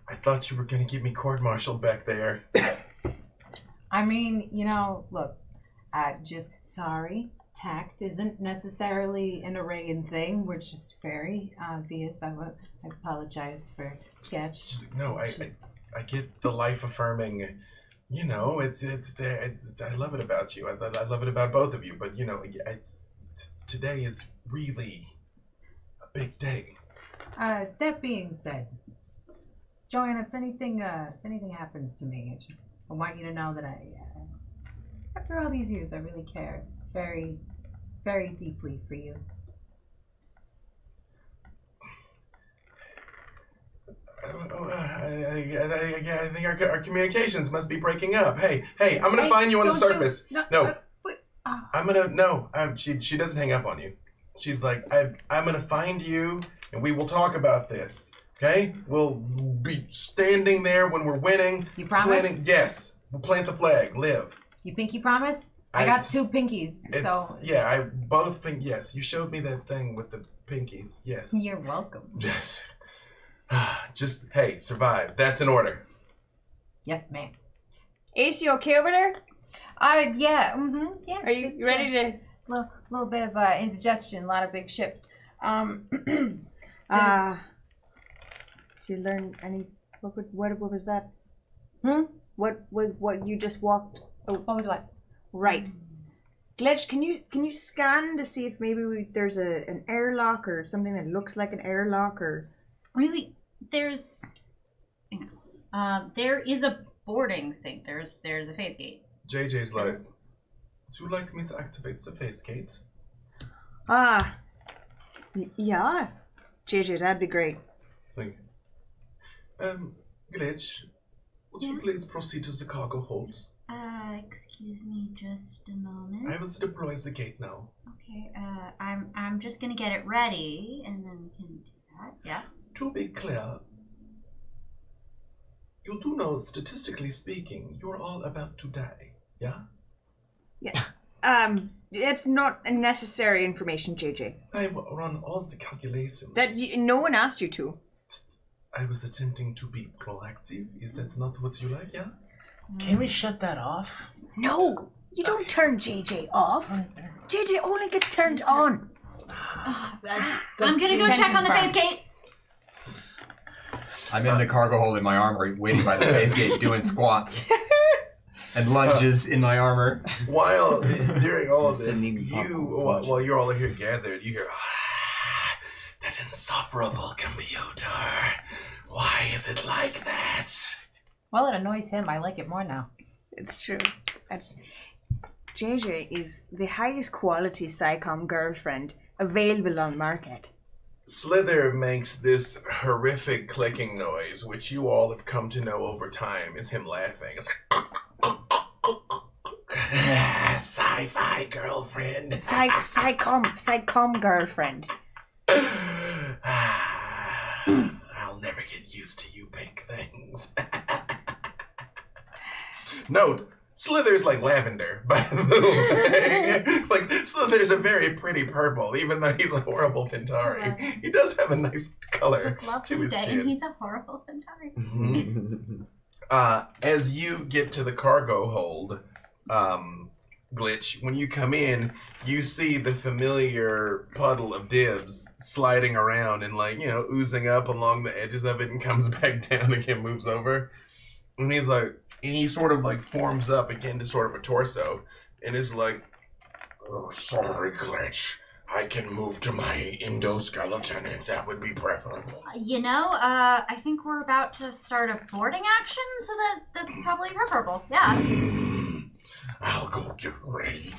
I thought you were going to get me court-martialed back there. I mean, look, sorry. Tact isn't necessarily an Arayan thing. We're just very obvious. I apologize for Sketch. I get the life-affirming, I love it about you. I love it about both of you, but, today is really a big day. That being said, Joanna, if anything happens to me, I want you to know that after all these years, I really care very, very deeply for you. I think our communications must be breaking up. Hey, I'm gonna find you on the surface. She doesn't hang up on you. She's like, I'm gonna find you, and we will talk about this. Okay? We'll be standing there when we're winning. You promise? Yes. We'll plant the flag. Live. You pinky promise? I got 2 pinkies, so... Yeah, yes. You showed me that thing with the pinkies. Yes. You're welcome. Yes. Just, hey, survive. That's an order. Yes, ma'am. Ace, you okay over there? Yeah. Yeah. Are you ready to... Little bit of indigestion, a lot of big ships. Did you learn any... What was that? What you just walked... Oh, what was what? Right. Glitch, can you scan to see if maybe there's an airlock or something that looks like an airlock or... Really, there is a boarding thing. There's a phase gate. JJ's like, would you like me to activate the phase gate? Yeah. JJ, that'd be great. Thank you. Glitch, would you please proceed to the cargo holds? Excuse me just a moment. I will deploy the gate now. Okay, I'm just gonna get it ready, and then we can do that. Yeah. To be clear, you do know, statistically speaking, you're all about to die, yeah? Yeah. It's not necessary information, JJ. I've run all the calculations. No one asked you to. I was attempting to be proactive. Is that not what you like, yeah? Can we shut that off? No! You don't turn JJ off. JJ only gets turned on. I'm gonna go check on the phase gate. I'm in the cargo hold in my armor, waiting by the phase gate, doing squats and lunges in my armor. While during all of this, while you're all here gathered, you hear that insufferable computer. Why is it like that? Well, it annoys him. I like it more now. It's true. JJ is the highest quality SciComm girlfriend available on the market. Slither makes this horrific clicking noise, which you all have come to know over time is him laughing. It's like, Sci-fi girlfriend. Psychom girlfriend. I'll never get used to you pink things. Note, Slither's like lavender, by the way. Like, Slither's a very pretty purple, even though he's a horrible Pentari. He does have a nice color to his day, skin. and he's a horrible Pentari. As you get to the cargo hold, Glitch, when you come in, you see the familiar puddle of dibs sliding around and, like, you know, oozing up along the edges of it and comes back down again, moves over. And he's like, and he sort of like forms up again to sort of a torso and is like, Oh, sorry, Glitch. I can move to my endoskeleton if that would be preferable. I think we're about to start a boarding action, so that's probably preferable. Yeah. I'll go get ready.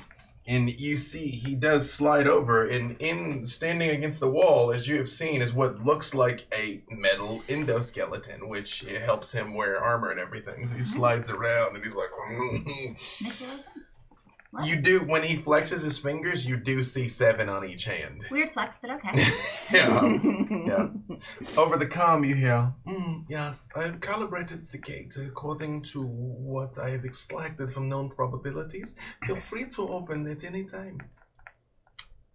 and you see he does slide over, and in standing against the wall, as you have seen, is what looks like a metal endoskeleton, which helps him wear armor and everything. So he slides around, and he's like, Makes a lot of sense. What? You do, when he flexes his fingers, you do see 7 on each hand. Weird flex, but okay. Yeah. Over the comm, you hear, yes, I have calibrated the gate according to what I have extracted from known probabilities. Feel free to open at any time.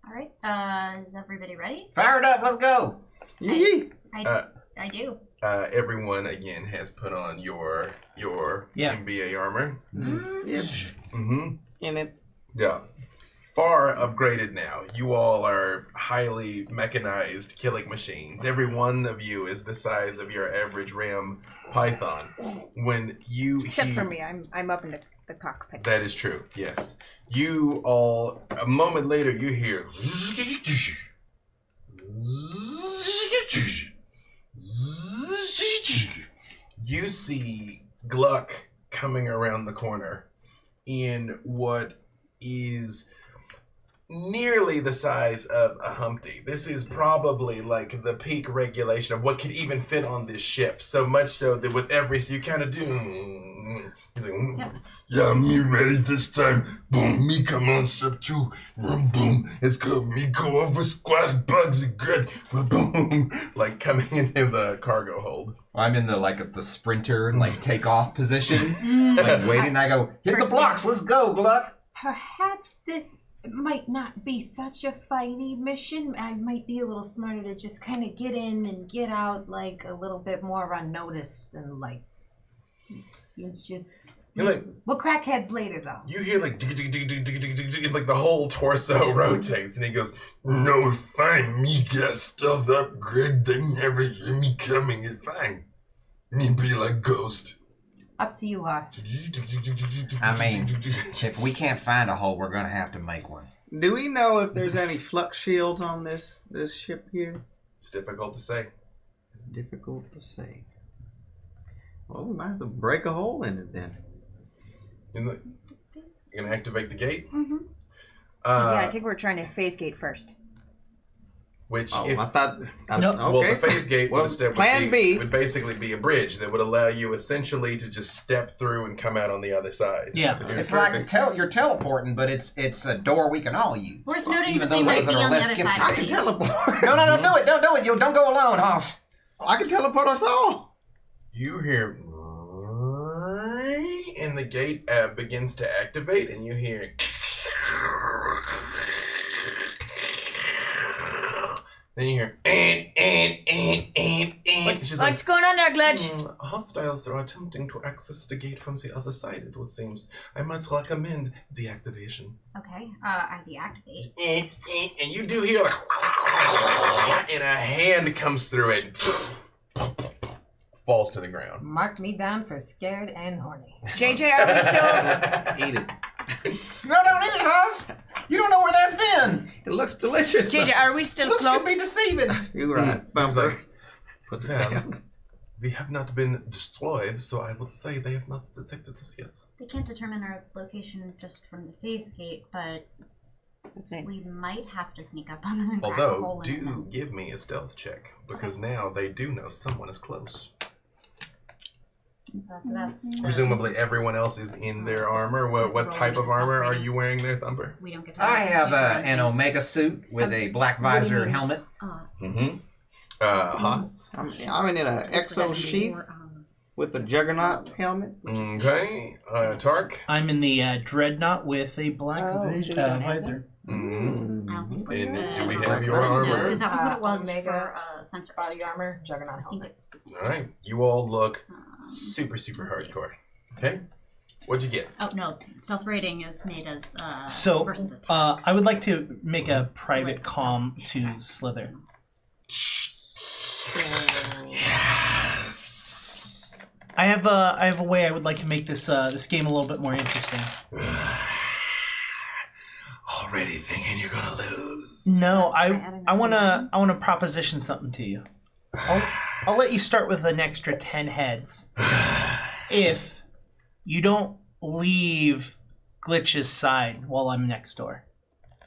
All right. Is everybody ready? Fire it up, let's go. I do. Everyone, again, has put on your MBA armor. Yep. Mm-hmm. In it. Yeah. Far upgraded now. You all are highly mechanized killing machines. Every one of you is the size of your average ram python. When you Except for me, I'm up in the cockpit. That is true, yes. You all, a moment later, you hear you see Gluck coming around the corner in what is nearly the size of a Humpty. This is probably like the peak regulation of what could even fit on this ship. So much so that with every, so you kind of do. He's like, Yeah, me ready this time. Boom, me come on sub 2. Boom, boom. It's good. Me go over squash bugs good. boom, like coming into the cargo hold. I'm in the sprinter takeoff position, waiting. I go hit the blocks. Let's go, Gluck. Perhaps this might not be such a fighty mission. I might be a little smarter to just kind of get in and get out a little bit more unnoticed than you just. We'll crack heads later though. You hear like the whole torso rotates, and he goes, No, fine. Me get stealth upgrade. They never hear me coming. It's fine. Me be like ghost. Up to you, Hoss. I mean, if we can't find a hole, we're gonna have to make one. Do we know if there's any flux shields on this ship here? It's difficult to say. It's difficult to say. Well, we might have to break a hole in it then. You're gonna activate the gate? Mm-hmm. Yeah, I think we're trying to phase gate first. Which, I if thought. No. Okay. well, the phase gate Well, plan B. would basically be a bridge that would allow you essentially to just step through and come out on the other side. Yeah. It's like you're teleporting, but it's a door we can all use. Worth noting Even that they those might ones be that are on the less other gifted. side I already. can teleport. No, don't do it. You don't go alone, Hoss. I can teleport us all. You hear, and the gate begins to activate, and you hear. Then you hear, What's going on there, Glitch? Hostiles are attempting to access the gate from the other side, it would seem. I might recommend deactivation. Okay. I deactivate. And you do hear and a hand comes through it, falls to the ground. Mark me down for scared and horny. JJ, are we still? Eat it. No, don't eat it, Hoss. You don't know where that's been. It looks delicious. JJ, are we still Looks could cloaked? be deceiving. You're right. He's Bumper. like, Put well, we have not been destroyed, so I would say they have not detected us yet. They can't determine our location just from the phase gate, but That's it. we might have to sneak up on them and crack a Although, hole in do them. give me a stealth check, because now they do know someone is close. So that's Presumably everyone else is in their armor. What type of armor are you wearing there, Thumper? We don't get to I have use it. an Omega suit with a black visor helmet. Haas? I'm in an exo sheath with a juggernaut helmet. Okay. Tark? I'm in the dreadnought with a black visor. Mm-hmm. I don't think we're And good. do we have your armor? No, that was what it was Omega for sensor body armor, juggernaut I think helmet. it's the same. All right. You all look super let's see. hardcore. Okay. What'd you get? Oh no, stealth rating is made as So, versus attacks. I would like to make a private comm to Slither. Yes. I have a way I would like to make this this game a little bit more interesting. Already thinking you're gonna lose. No, I wanna proposition something to you. I'll let you start with an extra 10 heads if you don't leave Glitch's side while I'm next door.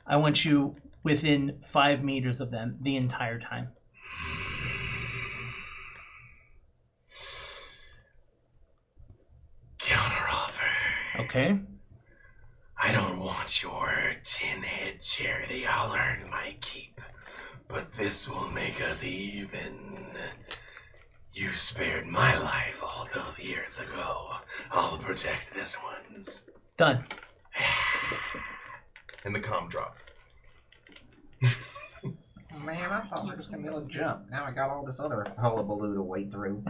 I want you within 5 meters of them the entire time. Counteroffer. Okay? I don't want your 10-head charity. I'll earn my keep. But this will make us even. You spared my life all those years ago. I'll protect this one's. Done. And the comm drops. Man, I thought we were just gonna be able to jump. Now I got all this other hullabaloo to wade through.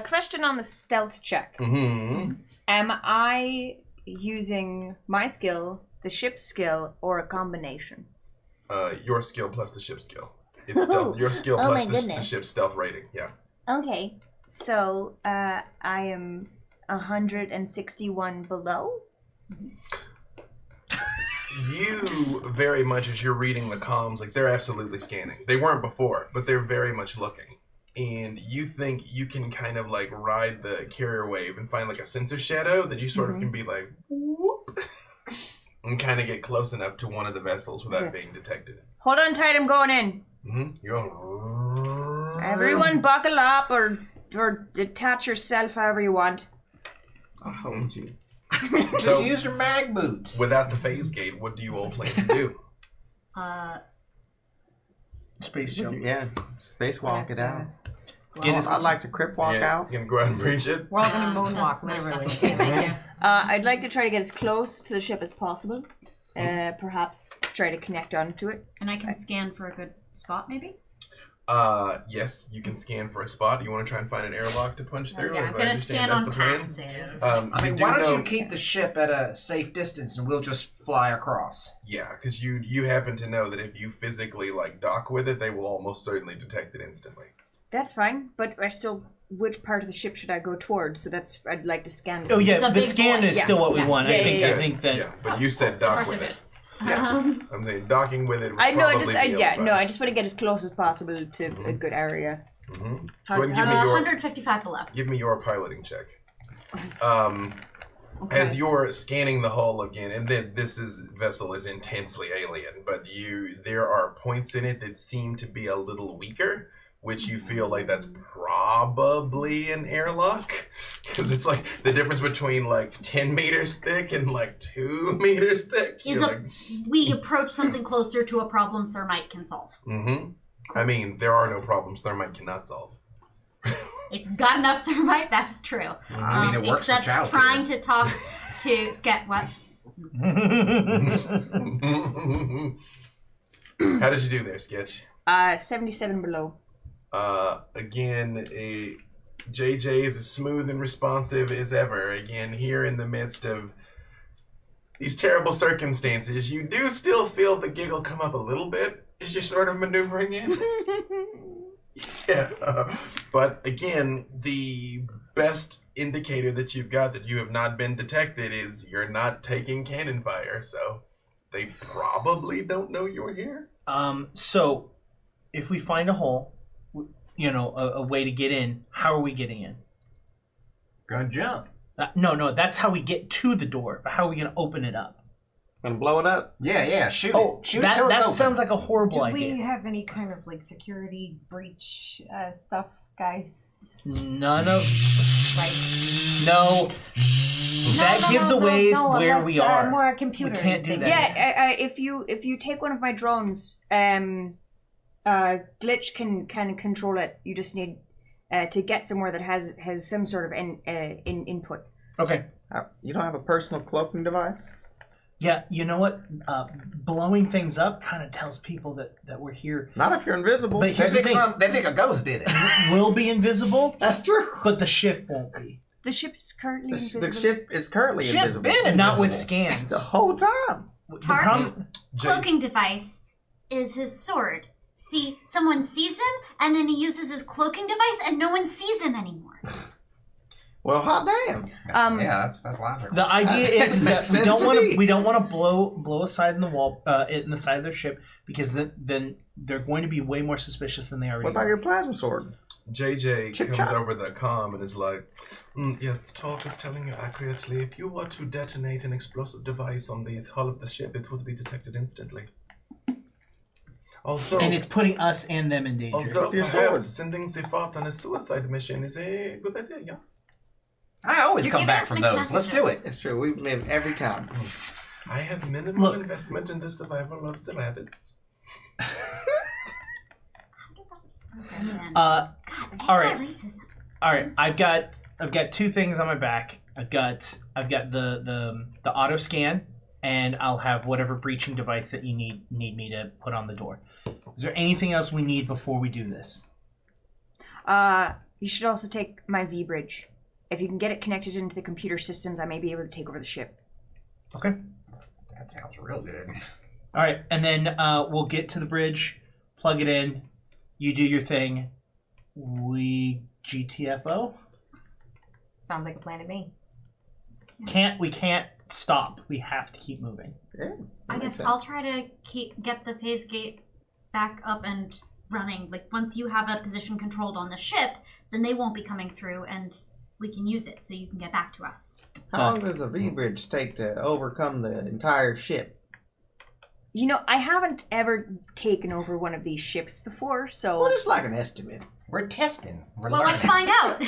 Question on the stealth check. Mm-hmm. Am I using my skill, the ship's skill, or a combination? Your skill plus the ship's skill. It's stealth. Your skill Oh plus my the goodness. ship's stealth rating. Yeah. Okay, so I am 161 below. You very much, as you're reading the comms, like they're absolutely scanning. They weren't before, but they're very much looking. And you think you can kind of like ride the carrier wave and find like a sensor shadow that you sort of can be like, whoop, and kind of get close enough to one of the vessels without being detected. Hold on tight, I'm going in. Mm-hmm. You're on. Everyone buckle up or detach yourself however you want. I'll hold you. Just So, use your mag boots. without the phase gate, what do you all plan to do? Space jump. Yeah, spacewalk it out. Get his- I'd like to crip walk out. You can go ahead and breach it. We're all gonna That's moonwalk, my literally. specialty, thank you. I'd like to try to get as close to the ship as possible. Perhaps try to connect onto it. And I can scan for a good spot, maybe? Yes, you can scan for a spot. You want to try and find an airlock to punch through? Yeah, If I'm I gonna understand scan that's on the plan. passive. I mean, do why don't know- you keep the ship at a safe distance and we'll just fly across? Yeah, because you happen to know that if you physically like dock with it, they will almost certainly detect it instantly. That's fine, but I still. Which part of the ship should I go towards? So that's I'd like to scan. To Oh see. yeah, It's a the big scan boy. is Yeah. still what we Yes. want. Yeah, I think yeah, I think that Yeah, but you said So dock far, so with good. it. Yeah, I'm saying docking with it. Would I know. I probably just. be No. I ill-advised. just want to get as close as possible to a good area. Mhm. Go ahead and give me your 155 below. give me your piloting check. As you're scanning the hull again, and then vessel is intensely alien, but there are points in it that seem to be a little weaker, which you feel like that's probably an airlock, because it's like the difference between like 10 meters thick and like 2 meters thick. We approach something closer to a problem Thermite can solve. Mm-hmm. I mean, there are no problems Thermite cannot solve. If you've got enough Thermite, that's true. I mean, it works for Except child trying care. to talk to Sket. What? How did you do there, Sketch? 77 below. Again, JJ is as smooth and responsive as ever. Again, here in the midst of these terrible circumstances, you do still feel the giggle come up a little bit as you're sort of maneuvering in. Yeah. But again, the best indicator that you've got that you have not been detected is you're not taking cannon fire, so they probably don't know you're here. So if we find a hole, a way to get in, how are we getting in? Gonna jump. No, that's how we get to the door. But how are we going to open it up? Gonna blow it up? Yeah, shoot Oh, it. Shoot that it till it's open. sounds like a horrible Do idea. we have any kind of like security breach stuff Guys. None of. Right. No. That gives away where unless, we are. More a computer. We can't do that. Yeah, if you take one of my drones, Glitch can kind of control it. You just need to get somewhere that has some sort of input. Okay. You don't have a personal cloaking device? Yeah, you know what? Blowing things up kind of tells people that we're here. Not if you're invisible. But here's the thing. They think a ghost did it. We'll be invisible. That's true. But the ship won't be. The ship is currently invisible. The ship is currently invisible. Not with scans. The whole time. Tark's cloaking device is his sword. See, someone sees him, and then he uses his cloaking device, and no one sees him anymore. Well, hot damn. Yeah, that's logical. The idea is that we don't want to blow a side in the wall in the side of their ship, because then they're going to be way more suspicious than they already What about are. your plasma sword? JJ Chip comes chop. over the comm and is like, yes, Talk is telling you accurately. If you were to detonate an explosive device on the hull of the ship, it would be detected instantly. Also, And it's putting us and them in danger. although your perhaps sword. sending Zephat on a suicide mission is a good idea, yeah. I always You're come giving back us from mixed those. Let's do messages. it. It's true. We live every time. I have minimal investment in the survival of the rabbits. All right. Racism. All right, I've got two things on my back. I've got the auto scan, and I'll have whatever breaching device that you need me to put on the door. Is there anything else we need before we do this? You should also take my V-bridge. If you can get it connected into the computer systems, I may be able to take over the ship. Okay. That sounds real good. All right, and then we'll get to the bridge, plug it in, you do your thing. We GTFO. Sounds like a plan to me. We can't stop. We have to keep moving. Yeah, I guess I'll try to get the phase gate back up and running. Like, once you have a position controlled on the ship, then they won't be coming through, and we can use it so you can get back to us. How long does a V-bridge take to overcome the entire ship? You know, I haven't ever taken over one of these ships before, so... Well, it's like an estimate. We're testing. We're Well, learning. let's find out.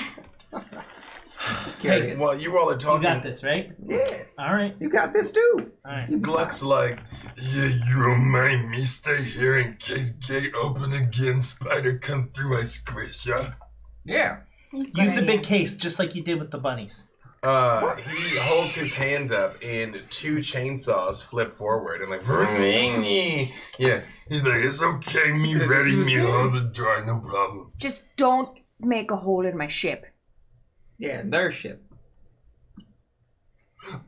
Just curious. While you all are You talking, got this, right? Yeah, All right. you got this too. All right. Gluck's like, Yeah, you remind me, stay here in case gate open again, spider come through, I squish ya. Yeah. Use the big case, just like you did with the bunnies. he holds his hand up and two chainsaws flip forward and like, yeah. He's like, it's okay, me Could've ready, just me used hold the door, no problem. Just don't make a hole in my ship. Yeah, their ship.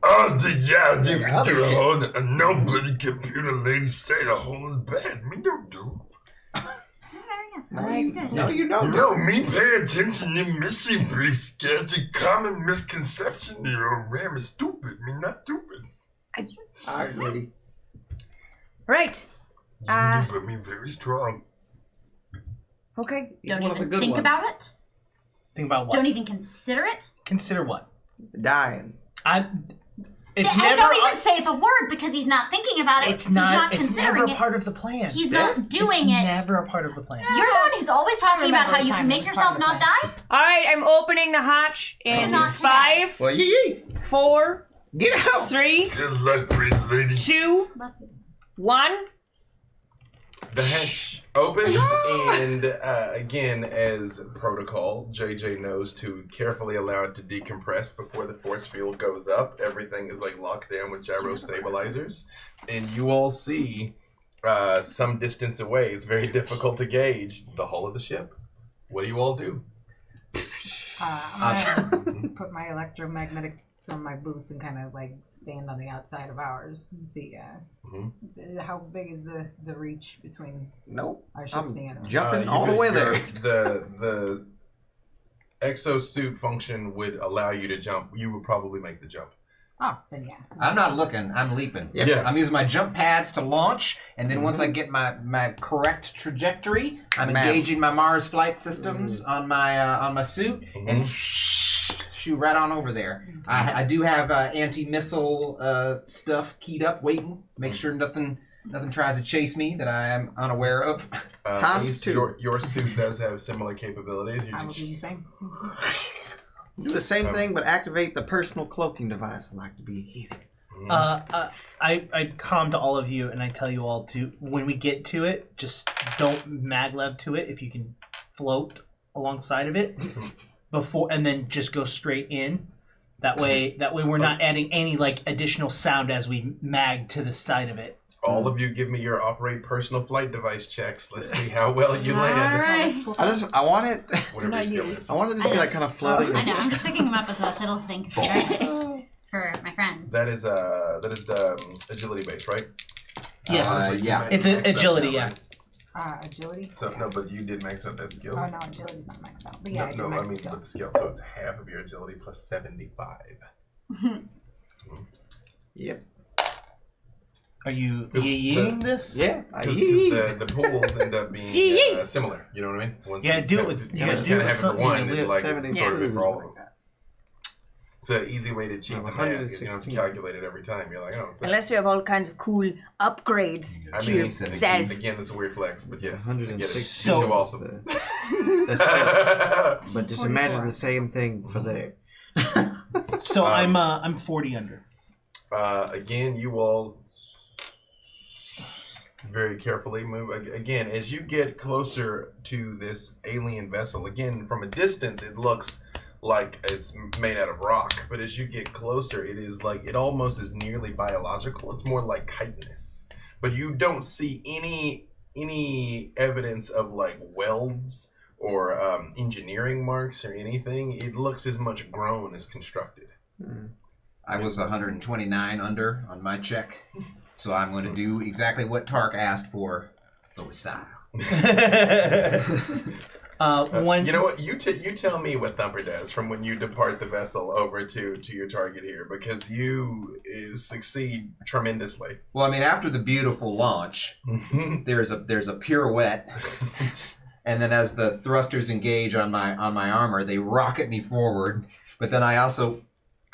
Oh, yeah, Yeah, you other do a shit. hole. Nobody computer lady say the hole is bad. Me don't do. No, you don't. No, me pay attention to mission brief sketch. A common misconception there. Ram is stupid. Me not stupid. I agree. Right. But me very strong. Okay. He's Don't one of the even good think ones. about it. Think about what? Don't even consider it. Consider what? Dying. It's and never. don't even say the word because he's not thinking about it. It's not. He's It's not never considering a it. part of the plan. He's not doing it's it. Never a part of the plan. You're the one who's always talking about remember how the you time can it make was yourself part of not the die. All right, I'm opening the hatch in Not today. 5, Well, yee. 4, Get out. 3, Good luck, pretty lady. 2, 1. The hatch opens, and again, as protocol, JJ knows to carefully allow it to decompress before the force field goes up. Everything is like locked down with gyro stabilizers, and you all see some distance away. It's very difficult to gauge the hull of the ship. What do you all do? I'm gonna put my electromagnetics on my boots and kind of like stand on the outside of ours and see how big is the reach between Nope. our ship and the I'm enemy. jumping all the way there. The exosuit function would allow you to jump. You would probably make the jump. Oh, then yeah. I'm not looking. I'm leaping. Yeah. I'm using my jump pads to launch, and then once I get my correct trajectory, I'm engaging my Mars flight systems on my suit and shoot right on over there. I do have anti-missile stuff keyed up, waiting. Make sure nothing Nothing tries to chase me that I am unaware of. Times Ace, two. your suit does have similar capabilities. I will do the same. Do the same thing, but activate the personal cloaking device. I like to be heated. I calm to all of you, and I tell you all to, when we get to it, just don't maglev to it. If you can float alongside of it before, and then just go straight in. That way we're not adding any like additional sound as we mag to the side of it. All of you give me your operate personal flight device checks. Let's see how well you land. Alright. I want it. Whatever your skill is. I want it to just be like kind of floating. I know, I'm just picking them up as a fiddle thing for my friends. That is the agility base, right? Yes. Yeah. It's an agility, yeah. Agility? So no, but you did max out that skill. Oh, no, agility's not maxed out. But yeah, no, I I mean skill. with the skill, so it's half of your agility plus 75. Yep. Are you Because eating this? Yeah. Because the pools end up being similar. You know what I mean? Once Yeah, you do it kinda- with- you yeah, kind of do it with have it for something one, you and live like it's 70 sort of it for all of like them. It's an easy way to cheat the math. You don't have to 116. calculate it every time. You're like, oh, it's that. Unless you have all kinds of cool upgrades I to mean, yourself. again, that's a weird flex, but yes, I get it. 160. You're too awesome. But just imagine the same thing for there. So I'm 40 under. Again, you all very carefully move. Again, as you get closer to this alien vessel, again, from a distance, it looks like it's made out of rock. But as you get closer, it is like, it almost is nearly biological. It's more like chitinous. But you don't see any evidence of like welds or engineering marks or anything. It looks as much grown as constructed. I was 129 under on my check, so I'm going to do exactly what Tark asked for, but with style. One. You know what? You tell me what Thumper does from when you depart the vessel over to your target here, because you succeed tremendously. Well, I mean, after the beautiful launch, there's a pirouette, and then as the thrusters engage on my armor, they rocket me forward. But then I also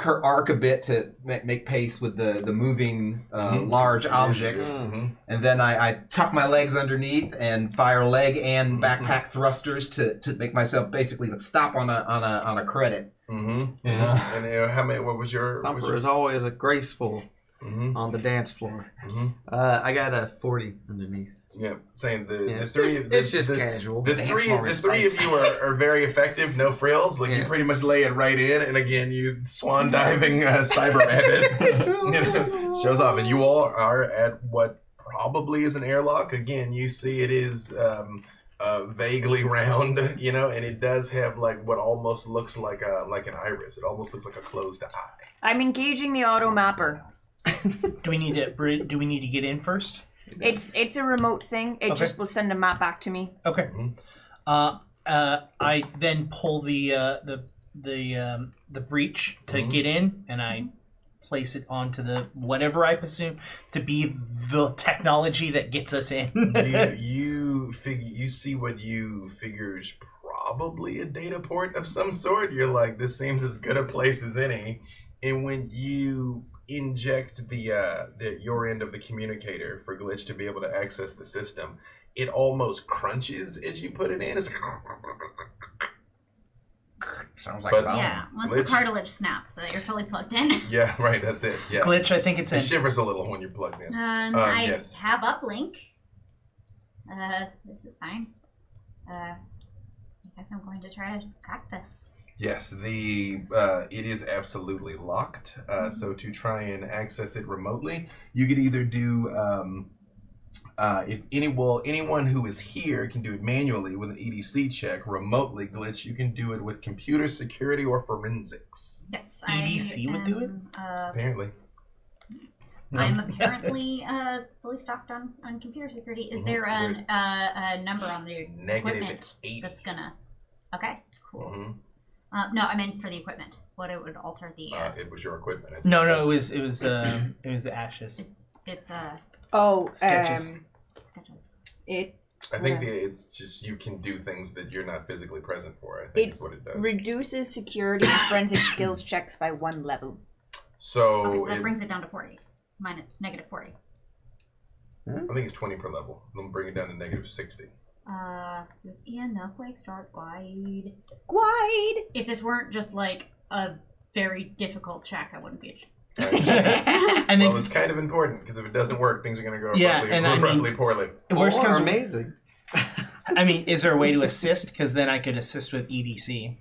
arc a bit to make pace with the moving large objects, and then I tuck my legs underneath and fire leg and backpack thrusters to make myself basically stop on a credit. Yeah. And how many? What was your? Thumper is always a graceful on the dance floor. I got a 40 underneath. Yeah, saying the Yeah, three. it's just casual. The three of you are very effective. No frills. Like you pretty much lay it right in, and again, you swan diving cyber rabbit shows off, and you all are at what probably is an airlock. Again, you see it is vaguely round, and it does have like what almost looks like an iris. It almost looks like a closed eye. I'm engaging the auto mapper. Do we need to get in first? It's a remote thing. It just will send a map back to me. Okay. I then pull the breach to get in, and I place it onto the whatever I presume to be the technology that gets us in. you see what you figure is probably a data port of some sort. You're like, this seems as good a place as any. And when you inject your end of the communicator for Glitch to be able to access the system, it almost crunches as you put it in. It's like, sounds like Yeah, once the cartilage snaps, so you're fully plugged in. Yeah, right, that's it. Yeah. Glitch, I think it's It in. shivers a little when you're plugged in. I yes. have uplink. This is fine. I guess I'm going to try to crack this. Yes, it is absolutely locked. So to try and access it remotely, you could either do if anyone who is here can do it manually with an EDC check. Remotely, Glitch, you can do it with computer security or forensics. Yes, EDC would do it? Apparently. I'm apparently fully stocked on computer security. Is there a number on the equipment -8. that's gonna? Okay, cool. No, I meant for the equipment. What it would alter the. It was your equipment. No, it was ashes. It's Sketches. sketches. I think it's just you can do things that you're not physically present for. I think is what it does. Reduces security and forensic skills checks by 1 level. So Okay, so that brings it down to 40. Minus -40. I think it's 20 per level. They'll bring it down to negative 60. Does enough start glide? Glide! If this weren't just like a very difficult check, I wouldn't be. And then Well, it's kind of important because if it doesn't work, things are going to go Yeah, abruptly, and I mean- abruptly poorly. worst comes amazing. I mean, is there a way to assist? Because then I could assist with EDC.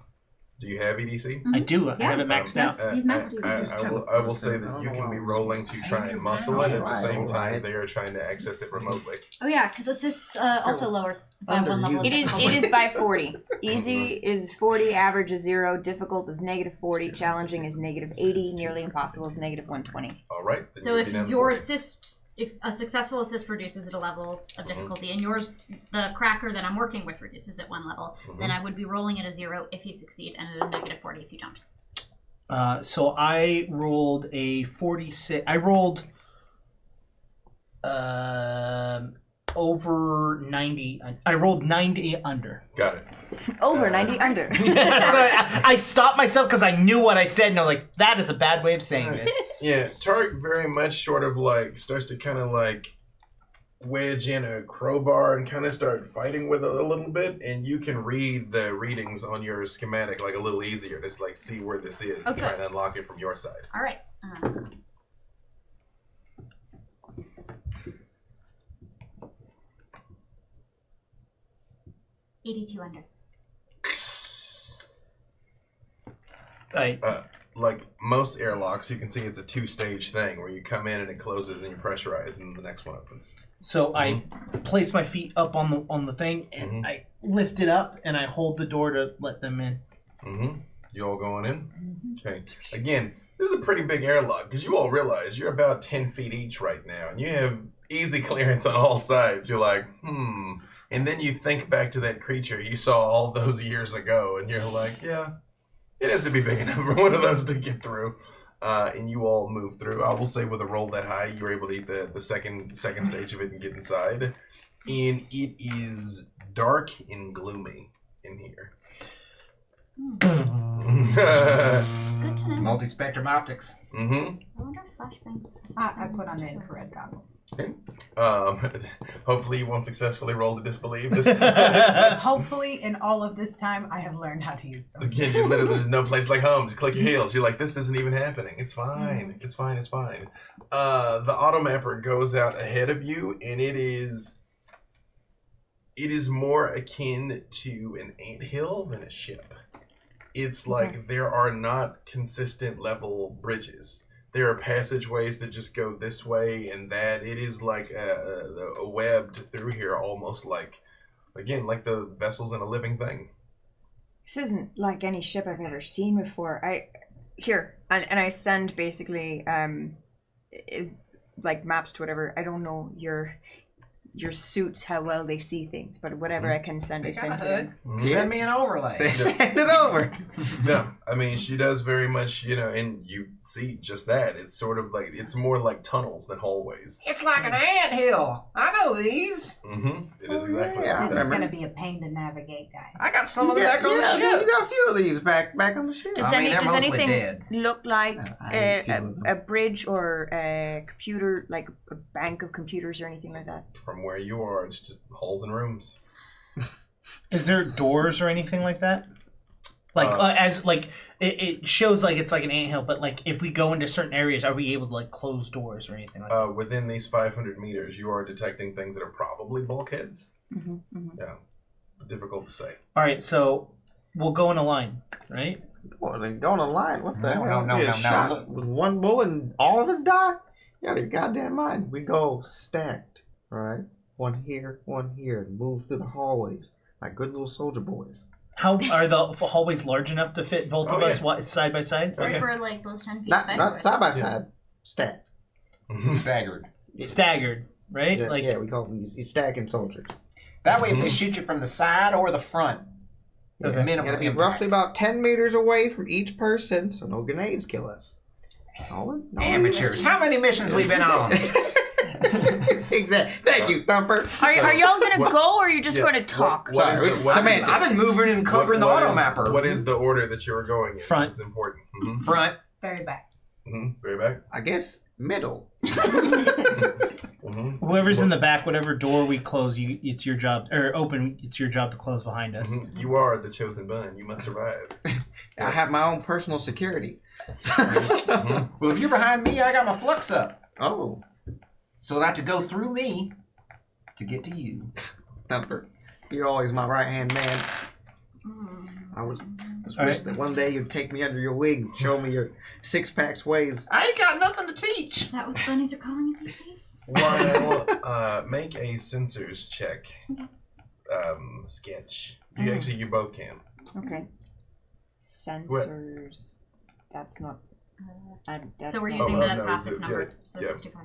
Do you have EDC? I do. I have it maxed out. He's maxed I will say that you can be rolling to try and muscle it at the same time they are trying to access it remotely. Oh yeah, because assists also lower by Under one level. you. It is by 40. Easy is 40, average is 0, difficult is negative 40, challenging is negative 80, nearly impossible is negative 120. All right. Then So you'll if be down to your 40. assist, if a successful assist reduces at a level of difficulty, and yours, the cracker that I'm working with, reduces at one level, then I would be rolling at a 0 if you succeed, and at a negative 40 if you don't. So I rolled a 46. I rolled over 90. I rolled 90 under. Got it. Over 90 under. So I stopped myself because I knew what I said, and I was like, that is a bad way of saying this. Yeah, Tarek very much sort of like starts to kind of like wedge in a crowbar and kind of start fighting with it a little bit, and you can read the readings on your schematic like a little easier. Just like see where this is and Okay. try and unlock it from your side. All right. 82 under. Like most airlocks, you can see it's a 2-stage thing where you come in and it closes and you pressurize and the next one opens. So I place my feet up on the thing, and I lift it up, and I hold the door to let them in. You all going in? Okay. Again, this is a pretty big airlock because you all realize you're about 10 feet each right now, and you have easy clearance on all sides. You're like, and then you think back to that creature you saw all those years ago, and you're like, yeah, it has to be big enough for one of those to get through. And you all move through. I will say with a roll that high, you're able to eat the second stage of it and get inside. And it is dark and gloomy in here. Good to know. Multi-spectrum optics. I wonder if flashbangs. I put on the infrared goggle. Okay. Hopefully you won't successfully roll to disbelieve this. Hopefully, in all of this time, I have learned how to use them. Again, you literally, there's no place like home. Just click your heels. You're like, this isn't even happening. It's fine. It's fine. It's fine. The automapper goes out ahead of you, and it is more akin to an anthill than a ship. It's like there are not consistent level bridges. There are passageways that just go this way and that. It is like a webbed through here, almost like, again, like the vessels in a living thing. This isn't like any ship I've ever seen before. I send basically is like maps to whatever. I don't know your suits, how well they see things, but whatever I can send, I send to them. Send me an overlay. Send it over. No, I mean, she does very much, and you see just that. It's sort of like, it's more like tunnels than hallways. It's like an anthill. I know these. It is exactly like This that. is going to be a pain to navigate, guys. I got some of them back on the ship. You got a few of these back on the ship. Does, I mean, they're does mostly anything dead. look like I have a few of them. a bridge or a computer, like a bank of computers or anything like that? From where you are, it's just holes in rooms. Is there doors or anything like that? Like as like it shows like it's like an anthill, but like if we go into certain areas, are we able to like close doors or anything like that? Within these 500 meters, you are detecting things that are probably bulkheads. Yeah, difficult to say. All right, so we'll go in a line, right? Well, then go on a line. What the No, hell? no, You no, get no, shot no. with one bullet and all of us die? You out of your goddamn mind. We go stacked, all right? One here, and move through the hallways like good little soldier boys. How are the hallways large enough to fit both of Oh, us side by side? Or Okay. for like those 10 feet Not side by side, stacked. Staggered. Staggered, right? Yeah, like yeah, we call them stacking soldiers. That way, if they shoot you from the side or the front, Okay. minimum Gotta be impact. roughly about 10 meters away from each person, so no grenades kill us. No Amateurs. How many missions we been on? Exactly. Thank you, Thumper. Are y'all gonna what- go, or are you just yeah, going to talk? what is the- what- Samantha, I've been moving and covering the what auto is- mapper. What is the order that you were going in? Front. This is important. Front. Very back. Very back. I guess middle. Whoever's in the back, whatever door we close, it's your job, or open, it's your job to close behind us. You are the chosen bun. You must survive. I have my own personal security. Well, if you're behind me, I got my flux up. Oh. So it'll have to go through me to get to you. Thumper, you're always my right-hand man. I was wish that one day you'd take me under your wing and show me your six-packs ways. I ain't got nothing to teach. Is that what bunnies are calling it these days? Well, make a sensors check. Sketch. Actually, you both can. Okay. Sensors. That's not. That's So we're not- using Oh, the no, passive so- number. yeah, So yeah. 65.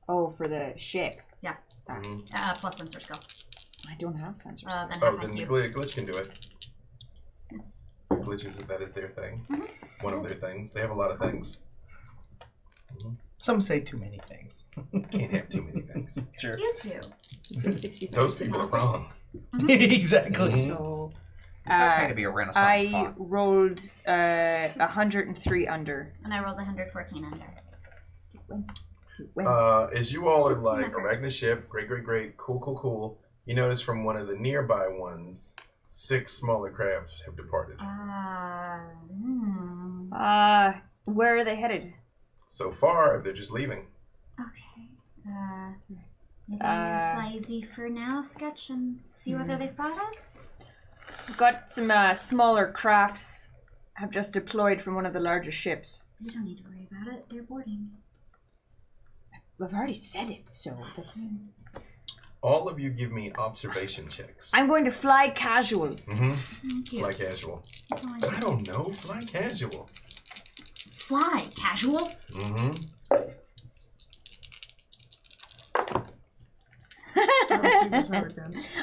Oh, for the ship. Yeah. That. Plus sensor skill. I don't have sensors. Then Oh, half then IQ. Glitch can do it. Glitch that is their thing. One of their things. They have a lot of things. Some say too many things. Can't have too many things. Sure. Excuse you. This is 65. Those people are wrong. Exactly. So. It's okay to be a Renaissance I font. rolled 103 under. And I rolled 114 under. As you all are like, Arachna ship, great, cool. You notice from one of the nearby ones, 6 smaller crafts have departed. Where are they headed? So far, they're just leaving. Okay. Maybe fly easy for now, sketch, and see whether they spot us? We've got some smaller crafts have just deployed from one of the larger ships. You don't need to worry about it. They're boarding. We've already said it, so that's... All of you give me observation checks. I'm going to fly casual. Thank you. Fly casual. That's all I I need. don't know. Fly casual. Fly casual?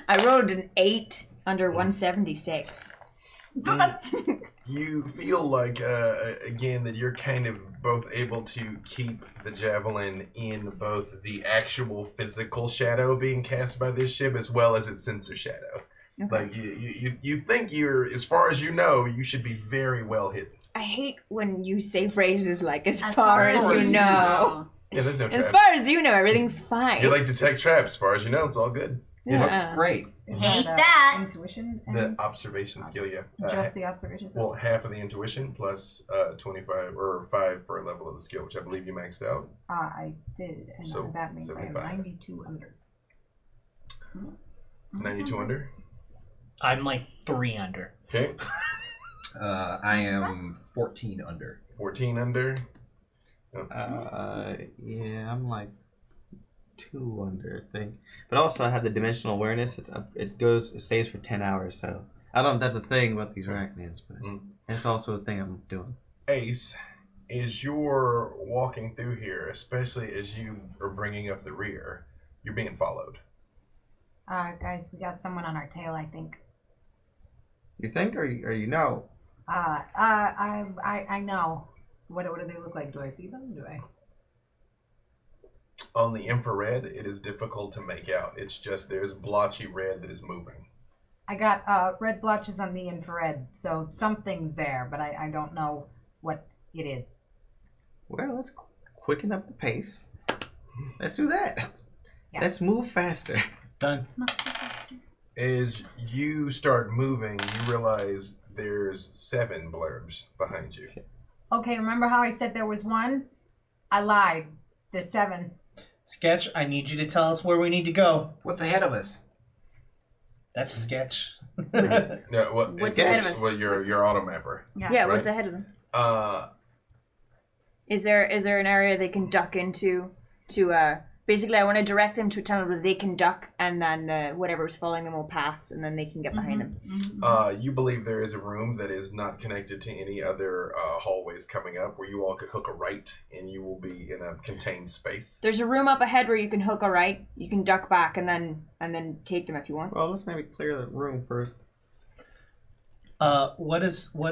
I rolled an 8 under 176. You feel like, again, that you're kind of both able to keep the javelin in both the actual physical shadow being cast by this ship as well as its sensor shadow. Okay. Like, you think you're, as far as you know, you should be very well hidden. I hate when you say phrases like, as far as you know. Yeah, there's no traps. As far as you know, everything's fine. You like detect traps. As far as you know, it's all good. It looks great. Hate that. Intuition? The observation skill, yeah. Just the observation skill? Well, half of the intuition plus 25 or 5 for a level of the skill, which I believe you maxed out. I did, and So, that means I have 75. 92 under. 92 under. I'm like 3 under. Okay. I am 14 under. 14 under. Yeah, I'm like 2 under, I think. But also, I have the dimensional awareness. It stays for 10 hours. So I don't know if that's a thing about these arachnids, but it's also a thing I'm doing. Ace, as you're walking through here, especially as you are bringing up the rear, you're being followed. Guys, we got someone on our tail, I think. You think, or you know? I know. What do they look like? Do I see them? Do I? On the infrared, it is difficult to make out. It's just there's blotchy red that is moving. I got red blotches on the infrared, so something's there, but I don't know what it is. Well, let's quicken up the pace. Let's do that. Yeah. Let's move faster. Done. Must be faster. As you start moving, you realize there's 7 blurbs behind you. Okay, remember how I said there was 1? I lied. There's 7. Sketch, I need you to tell us where we need to go. What's ahead of us? That's Sketch. No, What's ahead of us? Well, your auto mapper. Yeah, what's Right. ahead of them? Is Is there an area they can duck into? Basically, I want to direct them to a tunnel where they can duck, and then whatever's following them will pass, and then they can get behind them. You believe there is a room that is not connected to any other hallways coming up where you all could hook a right and you will be in a contained space. There's a room up ahead where you can hook a right. You can duck back and then take them if you want. Well, let's maybe clear the room first. What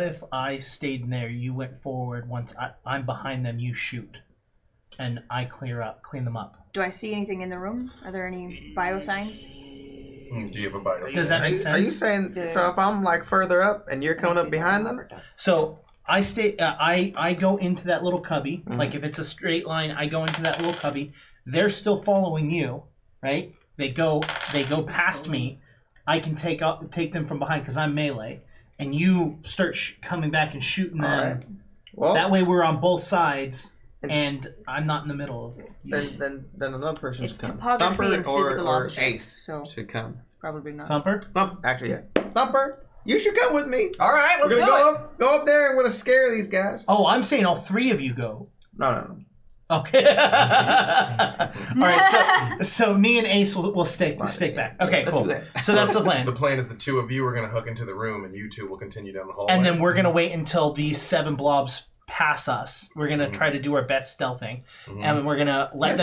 if I stayed in there? You went forward. Once I'm behind them, you shoot, and I clean them up. Do I see anything in the room? Are there any biosigns? Do you have a bio? Does that make sense? Are you saying so? If I'm like further up and you're coming up behind them, So I stay. I go into that little cubby. Like if it's a straight line, I go into that little cubby. They're still following you, right? They go past me. I can take them from behind because I'm melee, and you start coming back and shooting them. All right. Well, that way we're on both sides, and I'm not in the middle of. Then another person It's should come. topography Thumper and physical or objects, Ace so should come. probably not. Thumper. Actually, yeah. Thumper, you should come with me. All right, let's We're do gonna it. go up there and we're gonna scare these guys. Oh, I'm saying all three of you go. No. Okay. All right. So me and Ace will stick back. Okay, Let's cool. do that. So that's the plan. The plan is the two of you are going to hook into the room, and you two will continue down the hallway. And then we're gonna wait until these 7 blobs pass us. We're gonna try to do our best stealthing, and we're gonna let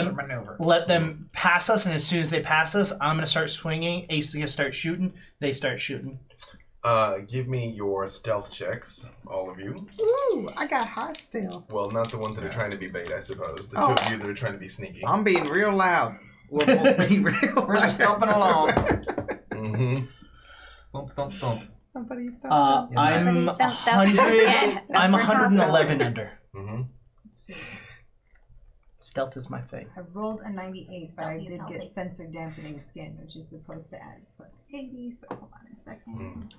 them pass us. And as soon as they pass us, I'm gonna start swinging. Ace is gonna start shooting. They start shooting. Give me your stealth checks, all of you. Ooh, I got high stealth. Well, not the ones that are trying to be bait, I suppose. The two of you that are trying to be sneaky. I'm being real loud. We're both being real loud. We're just thumping along. Mm-hmm. Thump, thump, thump. I'm 100. I'm 111 under. Mm-hmm. Stealth is my thing. I rolled a 98, but I Stealthy, did stealthy. get sensor dampening skin, which is supposed to add plus 80. So hold on a second.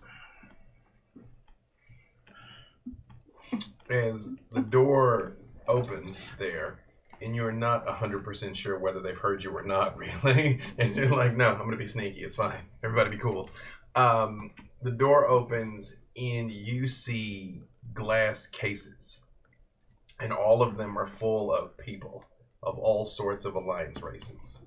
As the door opens there, and you're not 100% sure whether they've heard you or not, really, and you're like, no, I'm going to be sneaky. It's fine. Everybody be cool. The door opens, and you see glass cases, and all of them are full of people of all sorts of alliance races.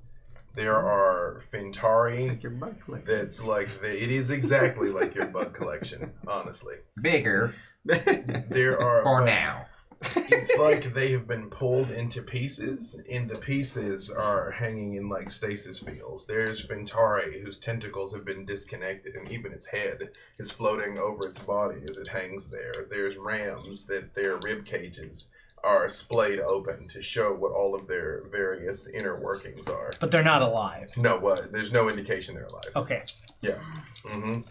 There are Fintari. Your bug collection. That's like it is exactly like your bug collection, honestly. Bigger There are for but now. It's like they have been pulled into pieces, and the pieces are hanging in like stasis fields. There's Fintari, whose tentacles have been disconnected, and even its head is floating over its body as it hangs there. There's rams that their rib cages are splayed open to show what all of their various inner workings are. But they're not alive. No, what? There's no indication they're alive. Okay. Yeah.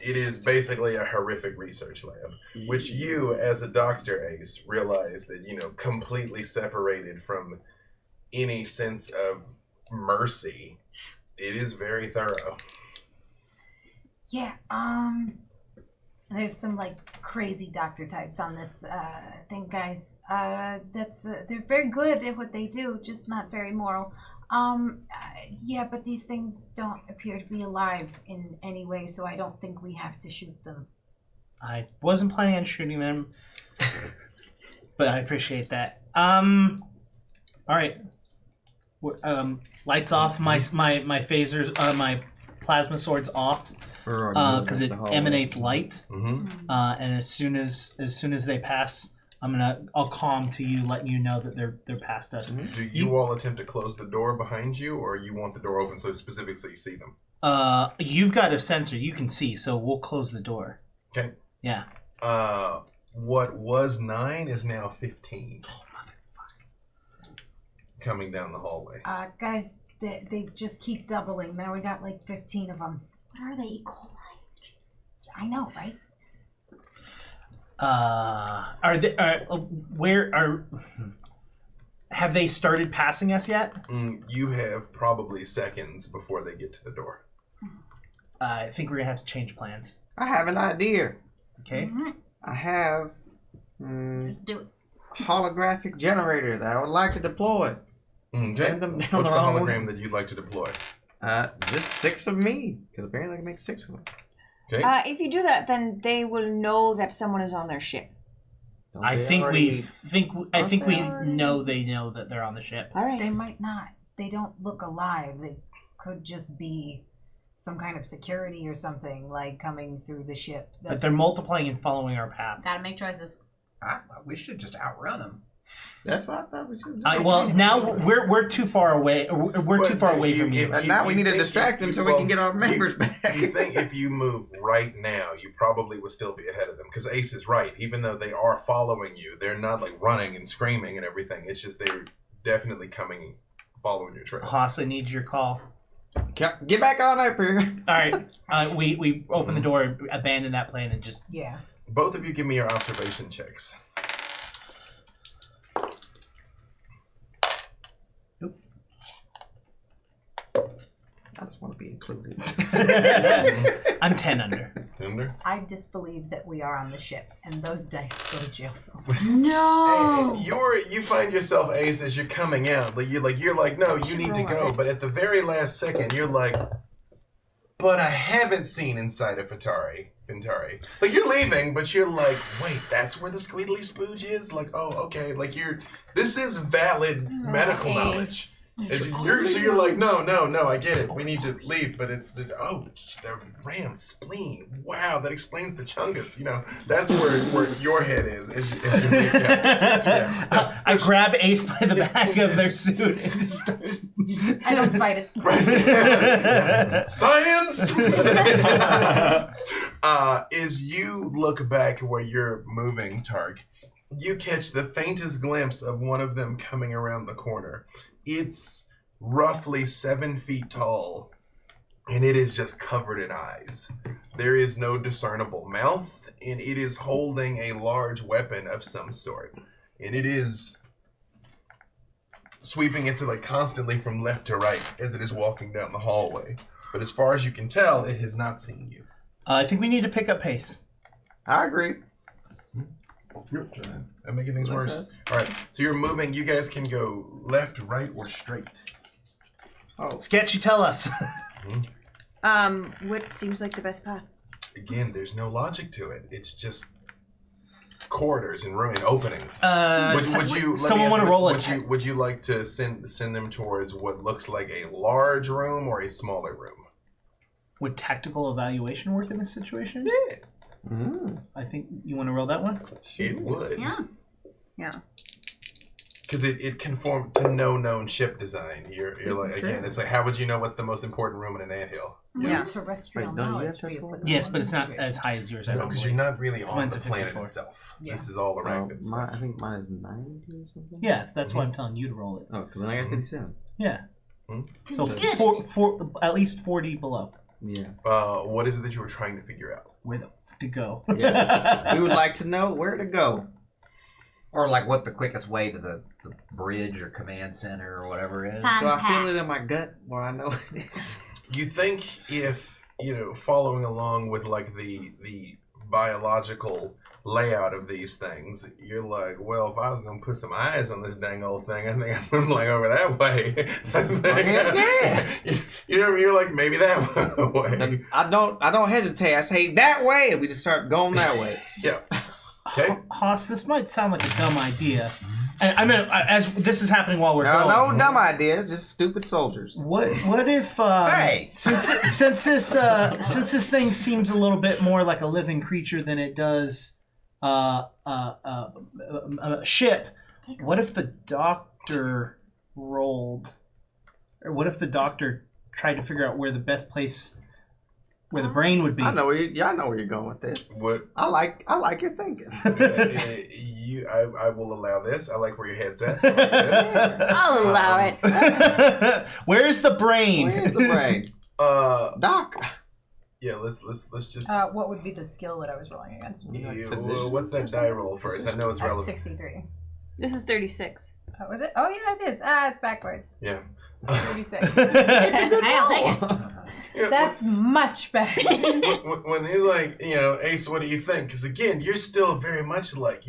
It is basically a horrific research lab, which you, as a doctor, Ace, realize that, completely separated from any sense of mercy. It is very thorough. Yeah, there's some crazy doctor types on this thing, guys. They're very good at what they do, just not very moral. Yeah, but these things don't appear to be alive in any way, so I don't think we have to shoot them. I wasn't planning on shooting them, but I appreciate that. All right. Lights off. My phasers. My plasma sword's off. Because it emanates light, and as soon as they pass, I'll calm to you, letting you know that they're past us. Do you all attempt to close the door behind you, or you want the door open so specific so you see them? You've got a sensor, you can see, so we'll close the door. Okay. Yeah. What was 9 is now 15. Oh, motherfucker! Coming down the hallway. Guys, they just keep doubling. Now we got 15 of them. What are they, E. coli? I know, right? Have they started passing us yet? You have probably seconds before they get to the door. I think we're gonna have to change plans. I have an idea. Okay. I have Do it. holographic generator that I would like to deploy. Okay. Send them down What's the the wrong hologram way. that you'd like to deploy? Just 6 of me, because apparently I can make 6 of them. Okay. If you do that, then they will know that someone is on their ship. Don't I they think already- we know they know that they're on the ship. All right. They might not. They don't look alive. They could just be some kind of security or something, coming through the ship. But they're multiplying and following our path. Gotta make choices. We should just outrun them. That's what I thought we should do. Well, now we're too far away. We're too far away from you. And now we need to distract them so we can get our members back. You think if you moved right now, you probably would still be ahead of them. Because Ace is right. Even though they are following you, they're not running and screaming and everything. It's just they're definitely following your trail. Haas, I need your call. Get back on up here. All right. We open the door, abandon that plan, and just... Yeah. Both of you give me your observation checks. I just want to be included. I'm 10 under. Under? I disbelieve that we are on the ship, and those dice go to jail for No. You find yourself, Ace, as you're coming out. You're like, no, you need to go. But at the very last second, you're like, but I haven't seen inside of Ventari. Like, you're leaving, but you're like, wait, that's where the Squeedly Spooge is? Like, oh, okay. Like, this is valid medical knowledge. You're like, no, I get it. We need to leave, but it's the ram spleen. Wow, that explains the chungus. You know, that's where your head is. As you leave. Yeah. I grab Ace by the back of their suit and just start... I don't fight it. Right. Science! As you look back where you're moving, Targ, you catch the faintest glimpse of one of them coming around the corner. It's roughly 7 feet tall, and it is just covered in eyes. There is no discernible mouth, and it is holding a large weapon of some sort. And it is sweeping it constantly from left to right as it is walking down the hallway. But as far as you can tell, it has not seen you. I think we need to pick up pace. I agree. I'm making things worse. All right, so you're moving. You guys can go left, right, or straight. Oh, Sketch, you tell us. What seems like the best path? Again, there's no logic to it. It's just corridors and ruin openings. Would you? Someone want to roll it? Would you like to send them towards what looks like a large room or a smaller room? Would tactical evaluation work in this situation? Yeah. I think you want to roll that one? It would. Yeah. Because it conformed to no known ship design. You're like, again, it's like, how would you know what's the most important room in an anthill? Yeah. Terrestrial Wait, don't you knowledge. have to- Yes, but it's not as high as yours. I No, don't because believe. you're not really on Mine's the a planet 54. itself. Yeah. This is all arachnid stuff. I think mine is 90 or something. Yeah, that's why I'm telling you to roll it. Oh, because then I got 57. Yeah. So Good. four, at least 40 below. Yeah. What is it that you were trying to figure out? Where to go? Yeah. We would like to know where to go. Or like what the quickest way to the bridge or command center or whatever is. Fun So I feel pack. it in my gut where I know it is. You think if, following along with the biological layout of these things, you're like, well, if I was going to put some eyes on this dang old thing, I think I'm like over that way. You're like, maybe that way. I don't hesitate. I say that way, and we just start going that way. Yeah. Okay. Haas, this might sound like a dumb idea. I mean, as this is happening while we're No, going. no dumb ideas, just stupid soldiers. What if Hey! since this thing seems a little bit more like a living creature than it does a ship, what if the doctor rolled, or what if the doctor tried to figure out where the best place where the brain would be? I know where you're going with this. What? I like your thinking. I will allow this. I like where your head's at. I like this. I'll allow it. Where's the brain? Where's the brain? Doc. Yeah, let's just. What would be the skill that I was rolling against? What's that die roll first? I know it's relevant. 63. This is 36. Oh, is it? Oh, yeah, it is. It's backwards. Yeah. 36. It's a good I'll roll. take it. Yeah, That's much better. when he's like, Ace, what do you think? Because again, you're still very much like,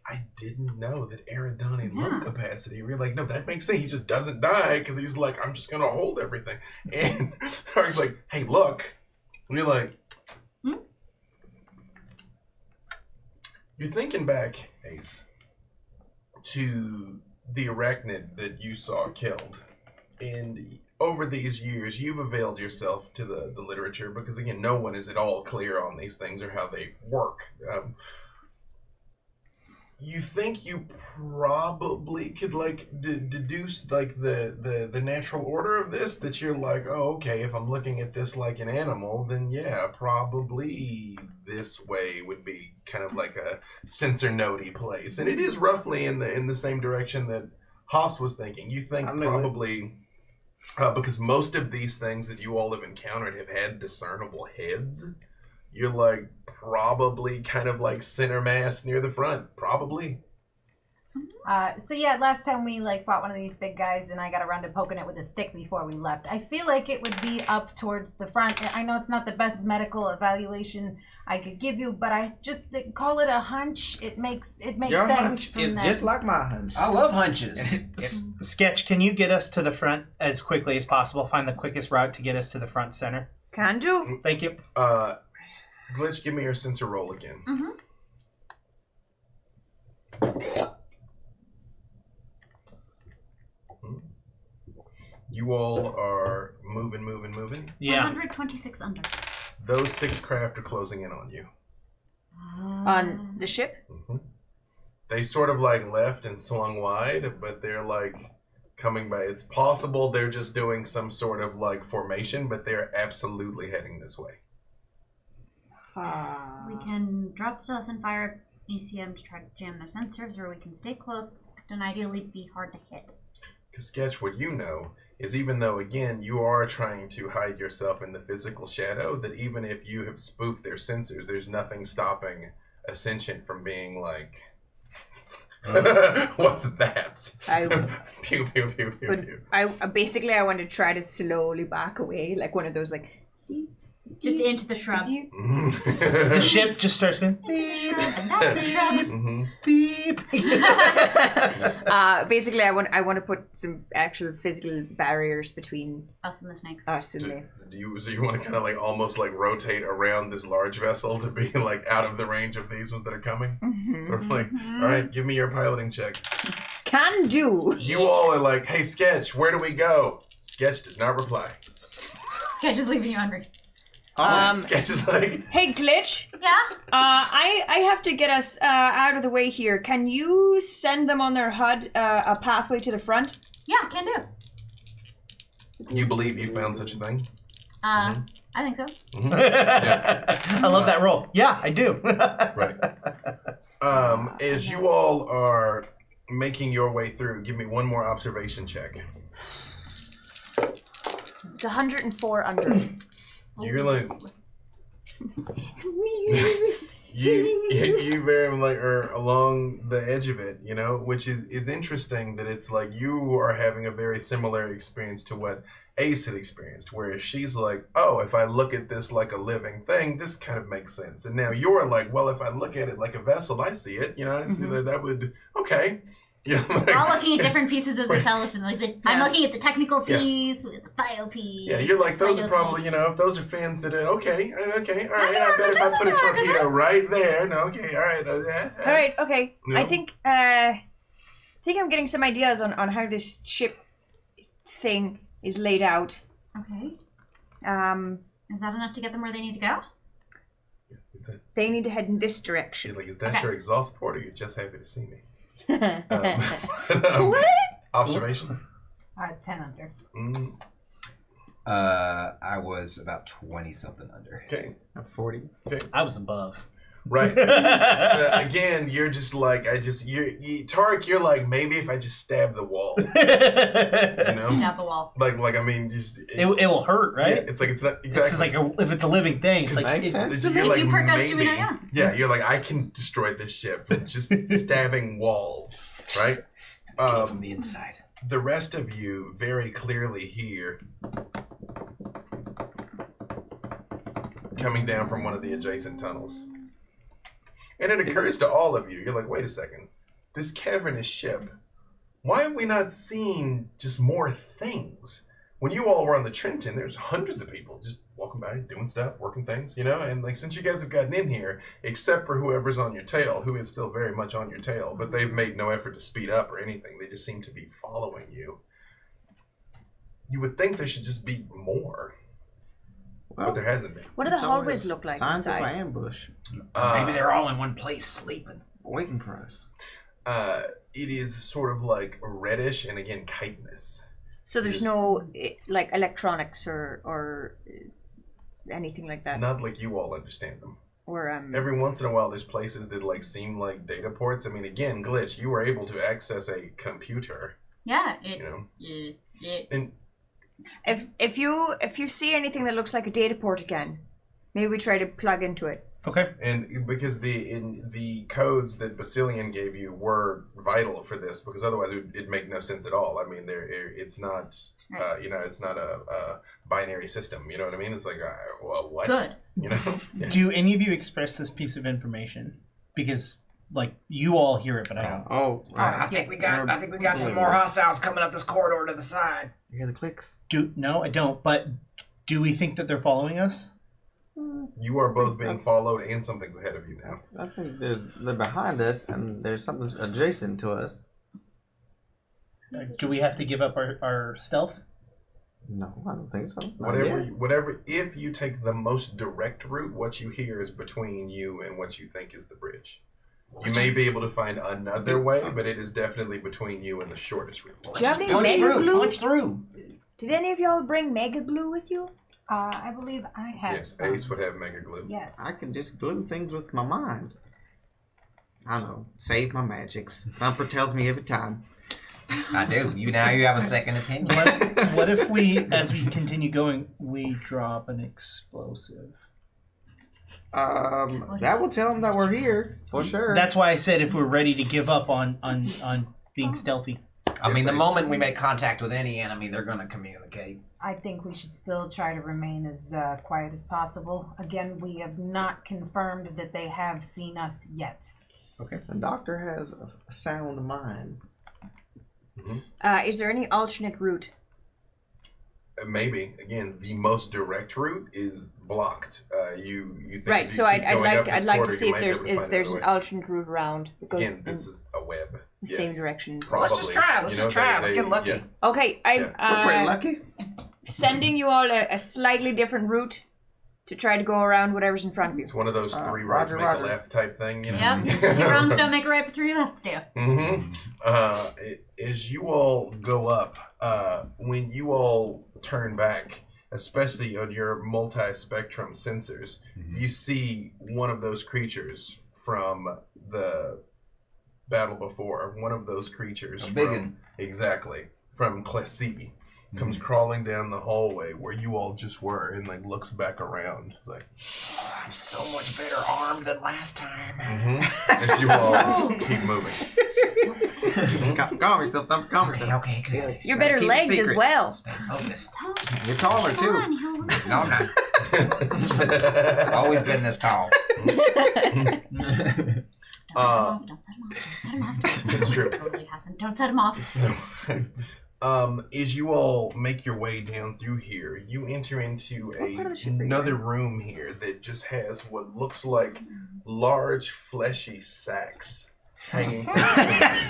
I didn't know that Eridani lung capacity. You're like, no, that makes sense. He just doesn't die because he's like, I'm just gonna hold everything. And Tark's like, hey, look. And you're like, You're thinking back, Ace, to the arachnid that you saw killed. And over these years, you've availed yourself to the literature because, again, no one is at all clear on these things or how they work. You think you probably could, deduce, the natural order of this? That you're like, oh, okay, if I'm looking at this like an animal, then yeah, probably this way would be kind of like a sensor nodey place. And it is roughly in the same direction that Haas was thinking. You think probably... because most of these things that you all have encountered have had discernible heads. You're like probably kind of like center mass near the front. Probably. So yeah, last time we fought one of these big guys, and I got around to poking it with a stick before we left. I feel like it would be up towards the front. I know it's not the best medical evaluation I could give you, but I just call it a hunch. It makes Your sense. hunch from is that. just like my hunch. I love hunches. Sketch, can you get us to the front as quickly as possible? Find the quickest route to get us to the front center. Can do. Thank you. Glitch, give me your sensor roll again. You all are moving. Yeah. 126 under. Those 6 craft are closing in on you. On the ship? They sort of left and swung wide, but they're coming by. It's possible they're just doing some sort of formation, but they're absolutely heading this way. We can drop stealth and fire ECM to try to jam their sensors, or we can stay close and ideally be hard to hit. Because Sketch, what you know is even though, again, you are trying to hide yourself in the physical shadow, that even if you have spoofed their sensors, there's nothing stopping Ascension from being what's that? Pew, pew, pew, pew, But pew. I want to try to slowly back away, like one of those Just into the shrub. The ship just starts going Into the shrub and back to the shrub. beep. basically, I want to put some actual physical barriers between Us and the snakes. us and the. So you want to kind of almost rotate around this large vessel to be out of the range of these ones that are coming? Sort of all right, give me your piloting check. Can do. You all are hey, Sketch, where do we go? Sketch does not reply. Sketch is leaving you hungry. Sketch is Hey, Glitch. Yeah? I have to get us out of the way here. Can you send them on their HUD a pathway to the front? Yeah, can do. You believe you found such a thing? I think so. I love that roll. Yeah, I do. Right. As you all are making your way through, give me one more observation check. It's 104 under. You're you very are along the edge of it, which is interesting that it's you are having a very similar experience to what Ace had experienced, whereas she's oh, if I look at this like a living thing, this kind of makes sense. And now you're well, if I look at it like a vessel, I see it, I see that would, okay. We're all looking at different pieces of this elephant. I'm looking at the technical piece with the bio piece. Yeah, you're those are probably, if those are fins that are, okay, all right, I bet if I put a torpedo right there, no, okay, all right. All right, okay. No. I think I'm getting some ideas on how this ship thing is laid out. Okay. Is that enough to get them where they need to go? They need to head in this direction. Is that your exhaust port, or you're just happy to see me? What? Observation? 10 under. I was about 20-something under. Okay. 40. Okay. I was above. Right. Again, you're just Tarek, you're maybe if I just stab the wall. Stab the wall. I mean, just... It will hurt, right? Yeah, it's it's not... Exactly. It's if it's a living thing. It's Makes sense. You're You perk us to maybe... me now, Yeah, you're I can destroy this ship with just stabbing walls, right? From the inside. The rest of you very clearly hear coming down from one of the adjacent tunnels. And it occurs to all of you, you're wait a second, this cavernous ship, why have we not seen just more things? When you all were on the Trenton, there's hundreds of people just walking by, doing stuff, working things, and since you guys have gotten in here, except for whoever's on your tail, who is still very much on your tail, but they've made no effort to speed up or anything, they just seem to be following you. You would think there should just be more. But there hasn't been. What do the hallways look like Signs of inside? ambush. Maybe they're all in one place sleeping. Waiting for us. It is sort of reddish and again chitinous. So there's no electronics or anything like that. Not like you all understand them. Or Every once in a while, there's places that seem like data ports. I mean, again, Glitch, you were able to access a computer. Yeah, And if you see anything that looks like a data port again, maybe we try to plug into it. Okay. And because the codes that Basilian gave you were vital for this, because otherwise it'd make no sense at all. I mean, it's not, it's not a binary system. You know what I mean? It's like, well, what? Good. You know? Yeah. Do any of you express this piece of information? Because like you all hear it, but I don't. Oh, I think we got some more hostiles coming up this corridor to the side. You hear the clicks? No, I don't. But do we think that they're following us? You are both being followed, and something's ahead of you now. I think they're behind us, and there's something adjacent to us. Do we have to give up our stealth? No, I don't think so. Whatever. If you take the most direct route, what you hear is between you and what you think is the bridge. You may be able to find another way, but it is definitely between you and the shortest route. Do you have any mega glue? Punch through. Did any of y'all bring mega glue with you? I believe I have Yes, some. Ace would have mega glue. Yes. I can just glue things with my mind. I know. Save my magics. Thumper tells me every time. I do. You have a second opinion. What if we, as we continue going, we drop an explosive? That will tell them that we're here for sure. That's why I said if we're ready to give up on being stealthy. I mean, the moment we make contact with any enemy, they're going to communicate. I think we should still try to remain as quiet as possible. Again, we have not confirmed that they have seen us yet. Okay. The doctor has a sound mind. Is there any alternate route? Maybe. Again, the most direct route is blocked. You think Right. if So you keep I'd going up like this to corridor, see you if might there's be able to find an another way. alternate route around that goes Again, this is a web. the same directions. Probably. Let's just try. Let's just try. Let's get lucky. Yeah. Okay, I'm We're pretty lucky. sending you all a slightly different route to try to go around whatever's in front of you. It's one of those three rights make a left type thing, you know? Yep. 2 wrongs don't make a right, but 3 lefts do. As you all go up, when you all turn back, especially on your multi-spectrum sensors, you see one of those creatures from the battle before. One of those creatures A big one. Exactly. From Clesi. Comes crawling down the hallway where you all just were and like looks back around. It's like, I'm so much better armed than last time. as you all keep moving. Calm yourself, Thumper. Calm yourself. Okay. You're better Keep it legged as secret. well. Stay focused. You're taller Come too. on, he'll listen. No, I'm not. Always been this tall. Don't set him off. Don't set him off. It's true. Totally hasn't. Don't set him off. As you all make your way down through here, you enter into another room here that just has what looks like large fleshy sacks hanging from the ceiling.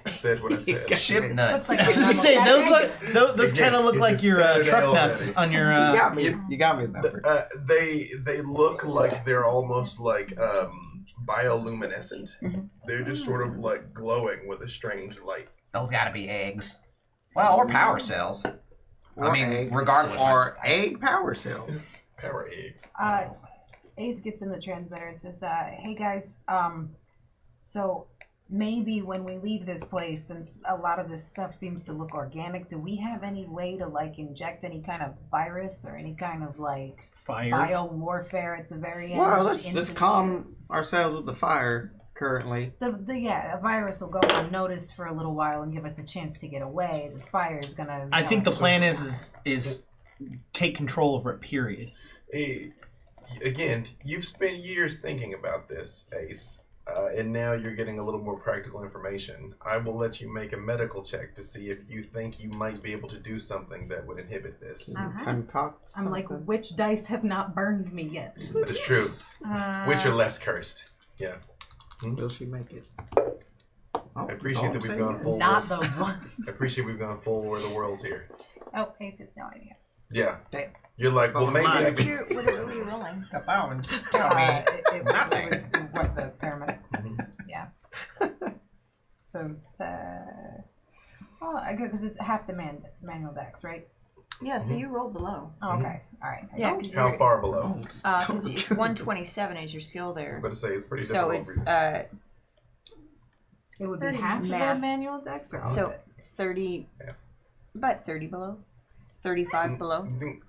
I said what I said. Ship nuts. Looks like I was just saying, those Again, kind of look it's like a your Saturday truck already. nuts on your. You got me. You got me, Thumper. They look like they're almost like bioluminescent. They're just sort of like glowing with a strange light. Those gotta be eggs. Well, or power cells. I mean, egg, regardless. Or egg power cells. Power eggs. Ace gets in the transmitter and says, hey guys, so maybe when we leave this place, since a lot of this stuff seems to look organic, do we have any way to like inject any kind of virus or any kind of like Fire. bio warfare at the very end? Well, let's into just the calm ourselves with the fire currently. a virus will go unnoticed for a little while and give us a chance to get away. The fire is gonna. I think the plan is take control over it. Period. Again, you've spent years thinking about this, Ace, and now you're getting a little more practical information. I will let you make a medical check to see if you think you might be able to do something that would inhibit this. Concoct I'm like, something. which dice have not burned me yet? That is true. Which are less cursed. Yeah. Will she make it? I appreciate that we've gone full. Not those ones. I appreciate we've gone full where the world's here. Oh, Ace has no idea. Yeah. Damn. You're like, well, maybe I could. What are you rolling? The bones tell me It nothing. was what the paramedic. Mhm. Yeah. So it's I go because it's half the manual dex, right? Yeah, so you roll below. Oh, okay. All right. Yeah, because How far below? it's 127 is your skill I was there. about to say it's pretty So difficult. it's for you. It would be 30 half of math. the manual dex, or all So of it? 30, Yeah. about 30 below, 35 below. I think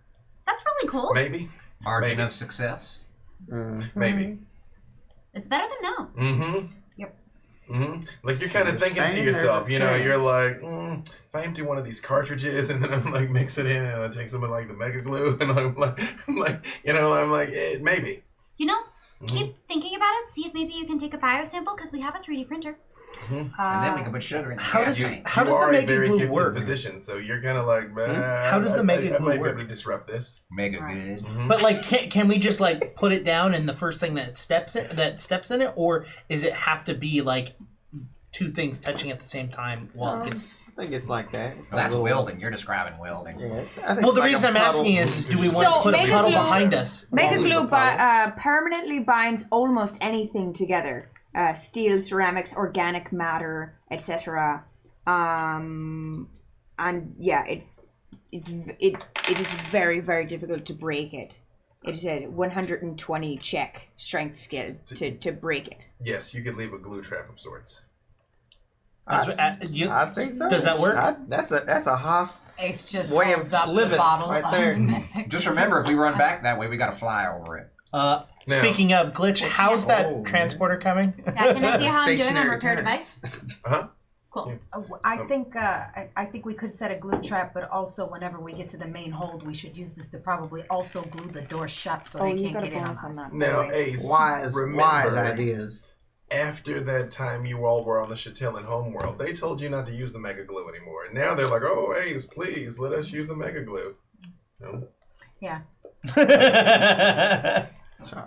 That's really cool. maybe. Margin Maybe. of success. Maybe. It's better than no. Mm-hmm. Yep. Mm-hmm. Like you're kind of You're thinking to saying yourself, there's a chance. you're like, if I empty one of these cartridges and then I'm like mix it in and I take some of like the mega glue and I'm like, maybe. You know, keep thinking about it. See if maybe you can take a biosample because we have a 3D printer. And then we can put sugar in the How does gas the tank. how you does the are a mega very glue gifted work? physician, so you're kind of like, How does the mega I glue might work? be able to disrupt this. Mega good. But like, can we just like put it down and the first thing that steps in it, or is it have to be like two things touching at the same time while it gets? I think it's like that. It's Well, that's a little- welding. You're describing welding. Yeah, I think Well, it's the like reason a I'm puddle. asking is do we want So to put a mega puddle glue- behind us? Mega Well, glue the puddle. permanently binds almost anything together. Steel, ceramics, organic matter, etc. And yeah, it is very, very difficult to break it. It is a 120 check strength skill to break it. Yes, you could leave a glue trap of sorts. I think so. Does that work? That's a Haas Ace just way holds of up the living bottle right of there. Mega Just remember, if we run back that way, we got to fly over it. Now- Speaking of glitch, how's that Oh, transporter coming? Yeah, can I see how I'm doing on Stationary repair turret. device? Uh-huh. Cool. I think we could set a glue trap, but also whenever we get to the main hold, we should use this to probably also glue the door shut so they you can't got a get in on bonus us. on that. Now, Ace, wise remember, ideas. after that time you all were on the Chatillon homeworld, they told you not to use the mega glue anymore. And now they're like, oh, Ace, please, let us use the mega glue. No? Yeah. Sorry.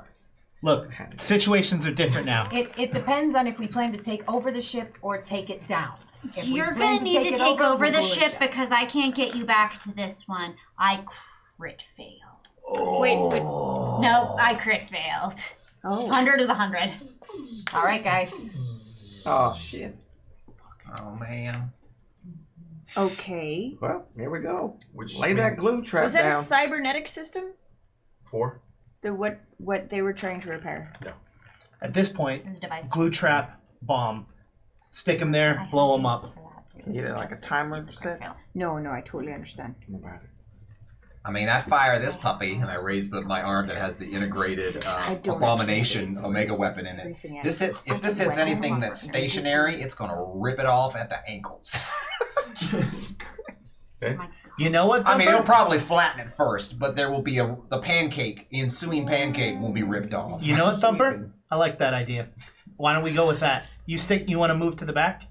Look, situations are different now. It depends on if we plan to take over the ship or take it down. If we You're plan gonna need to it take over we'll the glue ship shut. because I can't get you back to this one. I crit failed. Wait, No, I crit failed. Oh. 100 is 100. All right, guys. Oh shit. Oh, man. okay. Well, here we go. Which Lay that means- glue trap Was that down. a cybernetic system? 4? The what they were trying to repair? At this point, There's a device. glue trap, bomb. Stick them there, blow them up. Can you get like a timer set? No, I totally understand. About it. I mean, I fire this puppy, and I raise my arm that has the integrated I don't abomination actually- Omega weapon in it. Everything If this else. hits anything that's stationary, it's gonna rip it off at the ankles. Okay. You know what? I mean, Thumper? it'll probably flatten it first, but there will be the pancake, the ensuing pancake will be ripped off. You know what, Thumper? I like that idea. Why don't we go with that? You want to move to the back?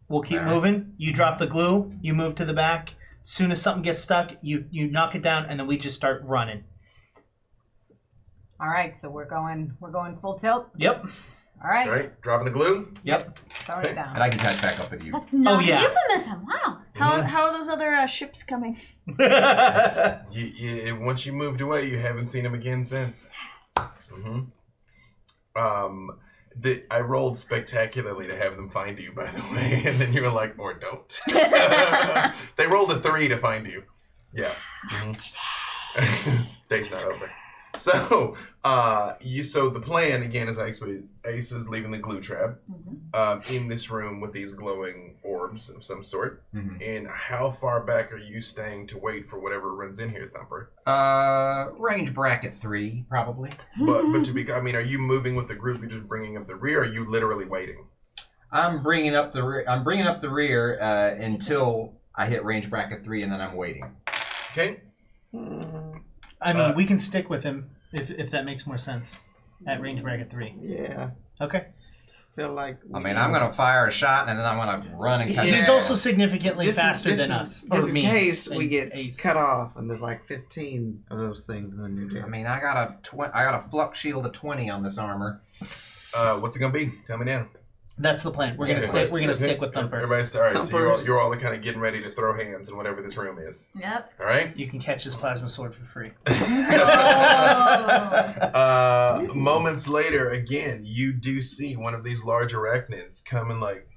We'll keep All right. moving. You drop the glue. You move to the back. Soon as something gets stuck, you knock it down, and then we just start running. All right, so we're going full tilt. Yep. All right, All right, dropping the glue. Yep. throwing it down. And I can catch back up with you. That's not Oh, yeah. a euphemism. Wow. How are those other ships coming? Once you moved away, you haven't seen him again since. I rolled spectacularly to have them find you, by the way, and then you were like, or don't. They rolled a 3 to find you. Yeah. Day's not over. So, so the plan again, as I explained, Ace is leaving the glue trap in this room with these glowing orbs of some sort. And how far back are you staying to wait for whatever runs in here, Thumper? Range bracket 3, probably. But to be, I mean, are you moving with the group? You're just bringing up the rear. Or are you literally waiting? I'm bringing up the rear. I'm bringing up the rear until I hit range bracket 3, and then I'm waiting. Okay. I mean, we can stick with him if that makes more sense at range bracket 3. Yeah. Okay. Feel like. I mean, I'm gonna fire a shot, and then I'm gonna run and catch. He's it. also significantly faster just than in- us. Just or in me. case we and get Ace. cut off, and there's like 15 of those things, and then you're dead. I mean, I got a flux shield of 20 on this armor. What's it gonna be? Tell me now. That's the plan. We're gonna stick with Thumper. Everybody's all right. So Thumpers. you're all kind of getting ready to throw hands in whatever this room is. Yep. All right. You can catch his plasma sword for free. Moments later, again, you do see one of these large arachnids coming like,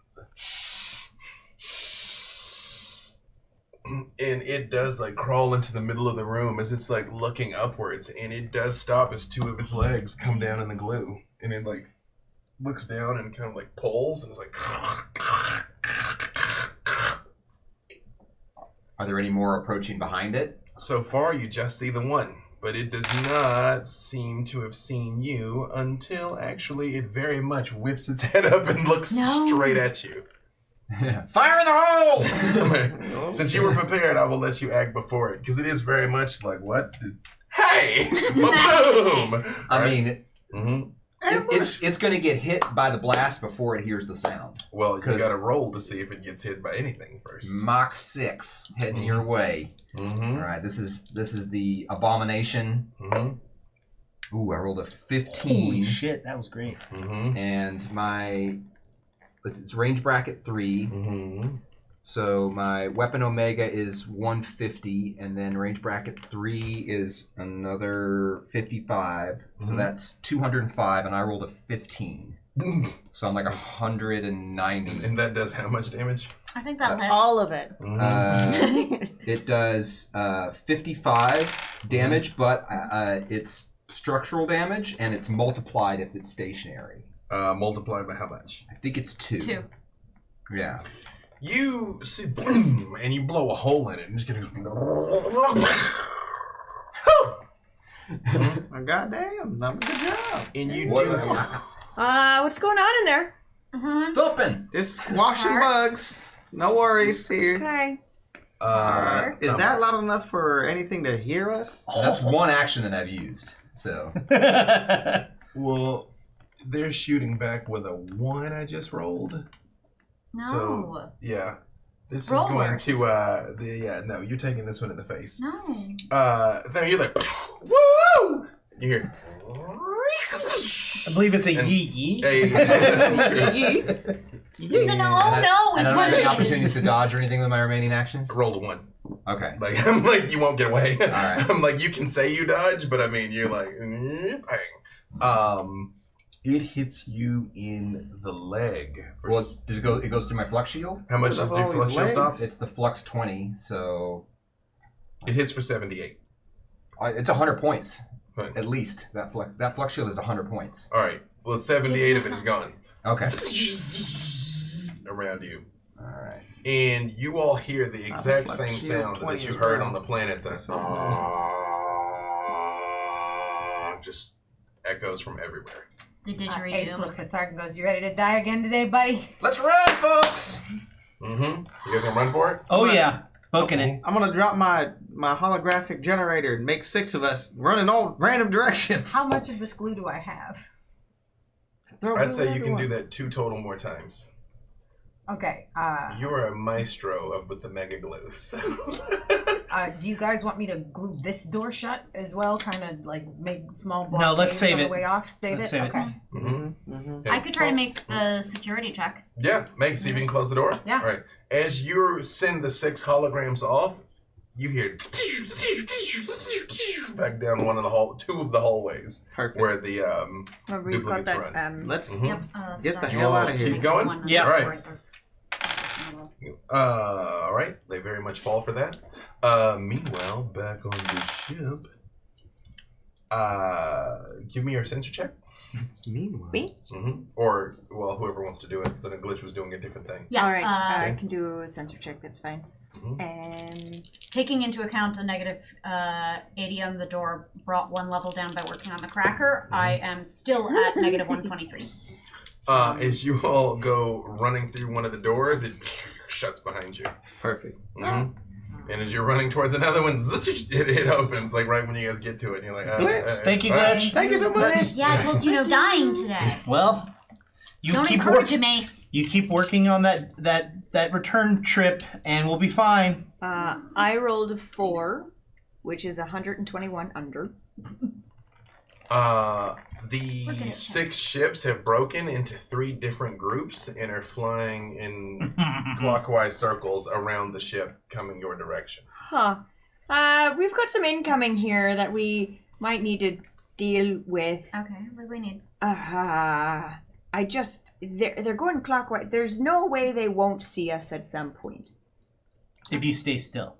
and it does like crawl into the middle of the room as it's like looking upwards, and it does stop as 2 of its legs come down in the glue, and it like looks down and kind of like pulls, and it's like. Are there any more approaching behind it? So far, you just see the one, but it does not seem to have seen you until actually it very much whips its head up and looks straight at you. Fire in the hole! Since you were prepared, I will let you act before it, because it is very much like, what? Hey! Boom! I mean, it's going to get hit by the blast before it hears the sound. Well, you got to roll to see if it gets hit by anything first. Mach 6 heading your way. Mm-hmm. All right, this is the abomination. Mm-hmm. Ooh, I rolled a 15. Holy shit, that was great. Mm-hmm. And my it's range bracket 3. Mm-hmm. So my weapon omega is 150, and then range bracket 3 is another 55. So that's 205, and I rolled a 15. So I'm like 190. And that does how much damage? I think that'll hit. All of it. It does 55 damage, but it's structural damage, and it's multiplied if it's stationary. Multiplied by how much? I think it's 2. 2. Yeah. You see, boom, and you blow a hole in it, and just get Goddamn, that was a good job. and you What? do. What's going on in there? Thumping. Just squashing bugs. No worries here. Okay. Is that loud enough for anything to hear us? That's one action that I've used. So Well, they're shooting back with a 1 I just rolled. No. So, yeah. This Rollers. is going to, no, you're taking this one in the face. No. Then you're like, woo! You hear, I believe it's a yee. It's an oh and no I is don't what have any it opportunities is. to dodge or anything with my remaining actions. roll a 1. Okay. Like, I'm like, you won't get away. All right. I'm like, you can say you dodge, but I mean, you're like, bang. It hits you in the leg. Well, does it go? It goes through my flux shield. How much does do flux shield stop? It's the flux 20, so It hits for 78. it's 100 points Right. at least. That flux shield is 100 points. All right. Well, 78 of it is gone. Okay. Around you. All right. And you all hear the exact flux same shield sound 20 that you as heard well. on the planet. Just echoes from everywhere. The didgeridoo. Ace looks at Tark and goes, "You ready to die again today, buddy?" Let's run, folks. Mm-hmm. You guys gonna run for it? Oh yeah, booking it. I'm gonna drop my holographic generator and make 6 of us running all random directions. How much of this glue do I have? Throw I'd glue say you can do everywhere. that 2 total more times. Okay. You're a maestro with the mega glue. So. Do you guys want me to glue this door shut as well? Kind of like make small No, let's blockades save on it. the way off. Save Let's it. save it. Okay. Mm-hmm. I could try to make the security check. Yeah, see if you can close the door. Yeah. All right. As you send the 6 holograms off, you hear back down 2 of the hallways Perfect. where the Well, we've got duplicates that. run. Let's Mhm. Yep. Get so the that hell is out of here. Keep going? one Yeah. of the All fours are- all right. They very much fall for that. Meanwhile, back on the ship. Give me your sensor check. Meanwhile. Me? Mm-hmm. Or, well, whoever wants to do it, because then Glitch was doing a different thing. Yeah. All right. I can do a sensor check. That's fine. Mhm. And Taking into account a negative 80 on the door brought 1 level down by working on the cracker. I am still at negative 123. As you all go running through one of the doors, it shuts behind you. Perfect. Mm-hmm. And as you're running towards another one, it opens like right when you guys get to it. And you're like, Glitch. Thank you, Glitch. Thank you so much. Yeah, I told you no dying today. Well, you Don't keep encourage working. him, Ace. You keep working on that return trip, and we'll be fine. I rolled a 4, which is 121 under. The 6 ships have broken into 3 different groups and are flying in clockwise circles around the ship, coming your direction. Huh. We've got some incoming here that we might need to deal with. Okay, what do we need? They're going clockwise. There's no way they won't see us at some point. If you stay still.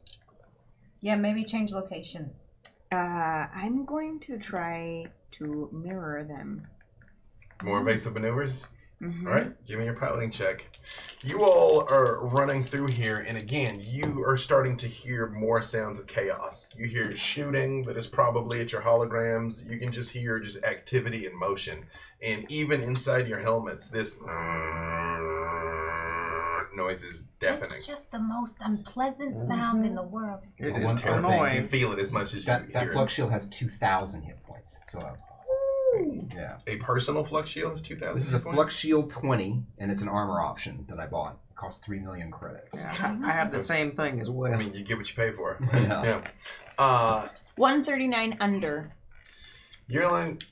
Yeah, maybe change locations. I'm going to try to mirror them. More evasive maneuvers? Mm-hmm. All right, give me your piloting check. You all are running through here, and again, you are starting to hear more sounds of chaos. You hear shooting that is probably at your holograms. You can just hear just activity and motion. And even inside your helmets, this noise is deafening. It's just the most unpleasant sound in the world. It is terrifying. You feel it as much as you hear That it. flux shield has 2,000 hit points. So, yeah. A personal flux shield is 2,000 This is a points? flux shield 20, and it's an armor option that I bought. It costs 3 million credits. Yeah, I have the same thing as well. I mean, you get what you pay for. Yeah. 139 under. You're like...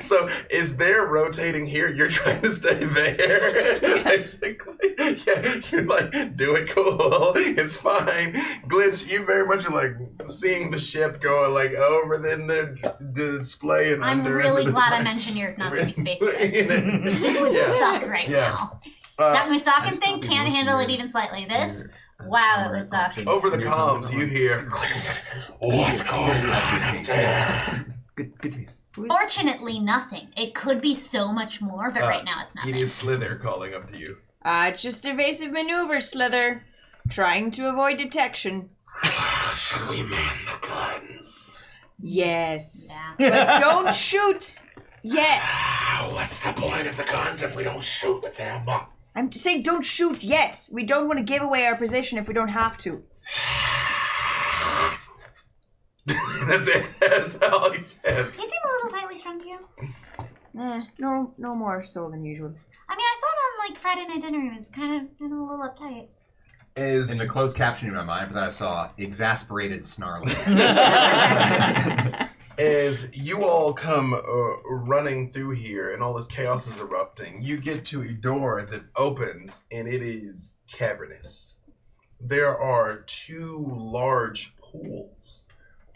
So is there rotating here? You're trying to stay there, basically. Yeah, you're like, do it cool. It's fine. Glitch, you very much are like seeing the ship going like over the display and I'm under. really glad I mentioned your not to be space sick. This would suck right now. That Musakin thing can't handle it even slightly. This, wow, it would suck. Over the comms, you hear, what's going on up there? Good taste. Fortunately, nothing. It could be so much more, but right now it's nothing. It is Slither calling up to you. Just evasive maneuver, Slither. Trying to avoid detection. Shall we man the guns? Yes. Yeah. But don't shoot yet. What's the point of the guns if we don't shoot with them? I'm just saying don't shoot yet. We don't want to give away our position if we don't have to. That's it. That's all he says. He seem a little tightly strung to you. No more so than usual. I mean, I thought on like Friday night dinner he was kind of a little uptight. Is In the closed caption in my mind, for that I saw exasperated snarling. As you all come running through here and all this chaos is erupting, you get to a door that opens and it is cavernous. There are 2 large pools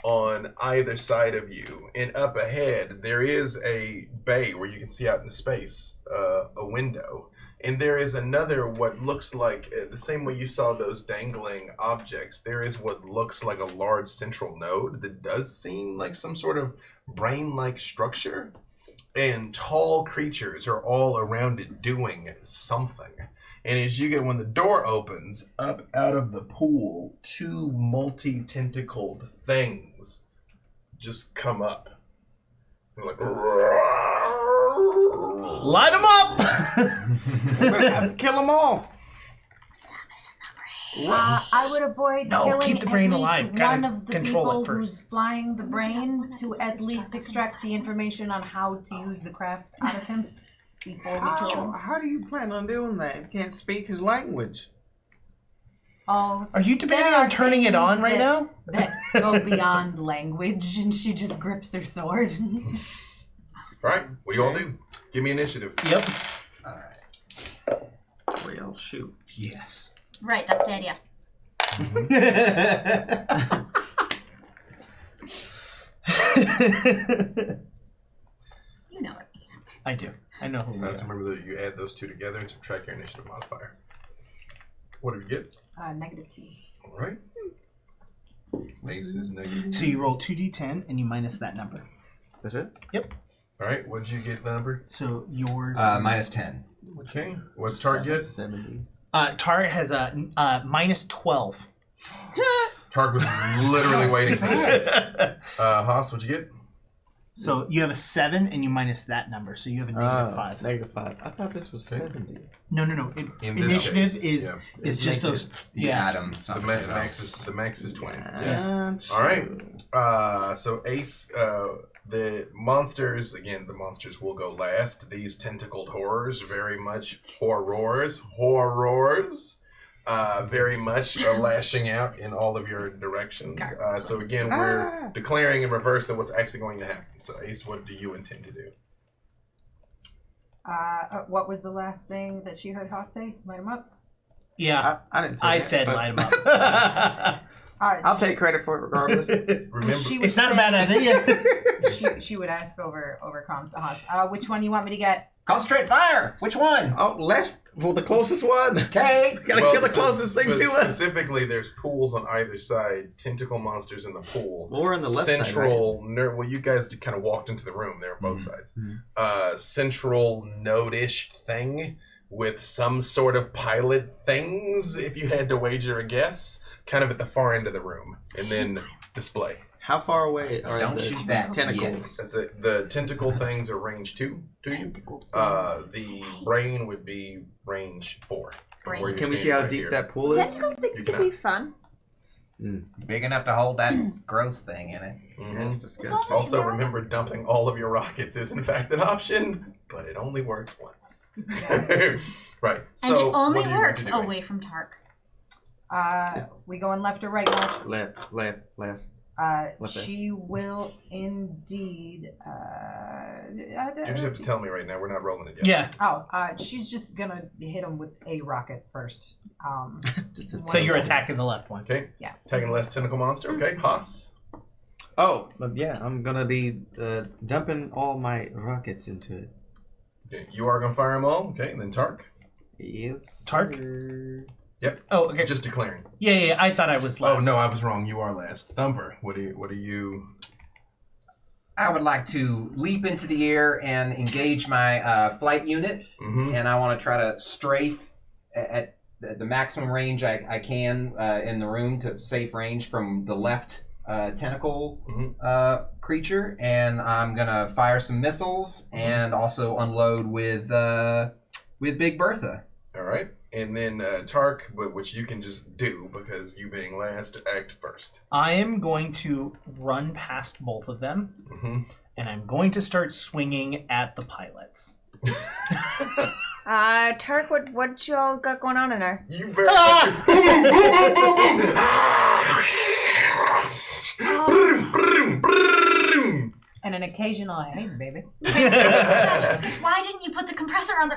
on either side of you, and up ahead there is a bay where you can see out into space, a window, and there is another what looks like the same way you saw those dangling objects. There is what looks like a large central node that does seem like some sort of brain-like structure, and tall creatures are all around it doing something. And as you get, when the door opens, up out of the pool, 2 multi-tentacled things just come up. They're like, Light them up! We're gonna have to kill them all. I would avoid No, killing keep the brain at least alive. Gotta one of the control it people first. who's flying the brain to at least extract the information on how to use the craft out of him before we kill him. How do you plan on doing that? You can't speak his language. Oh, Are you debating there on are turning it on right things now? that go beyond language, and she just grips her sword. Alright, what do you all do? Give me initiative. Yep. Well, shoot. Yes. Right, that's the idea. You know it. I do. I know who we So are. remember that you add those 2 together and subtract your initiative modifier. What do you get? -2. Alright. Ace is negative. So you roll 2d10 and you minus that number. That's it? Alright, what did you get the number? So yours. Minus 10. Okay. What's Target get? 70. Target has a minus 12. Target was literally waiting for this. Haas, what'd you get? So you have a 7 and you minus that number. So you have a -5. -5. I thought this was 70. No. In this Initiative case, is yeah. is just those. The Yeah. atoms. The max is 20. Yes. Yes. All right. So Ace, the monsters again. The monsters will go last. These tentacled horrors, very much horrors, very much lashing out in all of your directions. So again, we're declaring in reverse of what's actually going to happen. So Ace, what do you intend to do? What was the last thing that she heard Haas say? Light him up? Yeah. I didn't say I that, said but light him up. I'll take credit for it regardless. Remember, She would It's not a say- bad idea. she would ask over comms to Haas. Which one do you want me to get? Concentrate fire! Which one? Oh, left. Well, the closest one. Okay. Gotta kill the closest thing to us. Specifically, there's pools on either side. Tentacle monsters in the pool. Well, we're on the left Central well, you guys kind of walked into the room. There on both sides. Central node-ish thing with some sort of pilot things, if you had to wager a guess, kind of at the far end of the room, and then display. How far away are Don't the shoot that tentacles? That's it. The tentacle things are range 2 to you. The brain would be range 4. from where you're Can we see standing how right deep here. that pool is? Tentacle things You could cannot. be fun. Big enough to hold that gross thing in it. Mhm. That's disgusting. Also, remember, dumping all of your rockets is in fact an option, but it only works once. Right. And So, it only what do you want works to do, Ace? away from Tark. We going left or right, guys? Left. She will indeed. You just have to tell me right now. We're not rolling it yet. Yeah. She's just gonna hit him with a rocket first. So you're attacking the left one. Okay. Yeah. Attacking the last tentacle monster. Okay. Haas. Oh, yeah, I'm gonna be dumping all my rockets into it. Okay. You are gonna fire them all. Okay. And then Tark. Yes. Tark? sir. Yep. Oh, okay. Just declaring. Yeah. I thought I was last. Oh no, I was wrong. You are last. Thumper. What are you? I would like to leap into the air and engage my flight unit, Mm-hmm. and I want to try to strafe at the maximum range I can in the room to safe range from the left tentacle creature, and I'm gonna fire some missiles and also unload with Big Bertha. All right. And then Tark, which you can just do because you being last, act first. I am going to run past both of them, Mm-hmm. and I'm going to start swinging at the pilots. Tark, what y'all got going on in there? You very much. Boom, boom, boom, boom, boom. Brum, brum, brum. And an occasional aim, baby. Why didn't you put the compressor on the...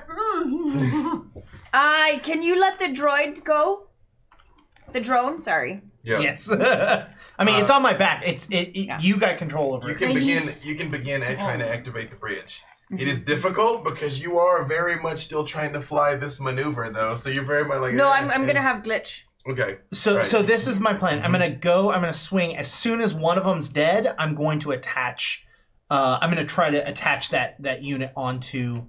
Can you let the droid go? The drone, sorry. Yeah. Yes. I mean, it's on my back. You got control over You it. can And begin. you You can begin at trying to activate the bridge. It is difficult because you are very much still trying to fly this maneuver, though. So you're very much like. No, I'm gonna have glitch. Okay. So Right. so this is my plan. I'm gonna swing. As soon as one of them's dead, I'm going to attach. I'm gonna try to attach that unit onto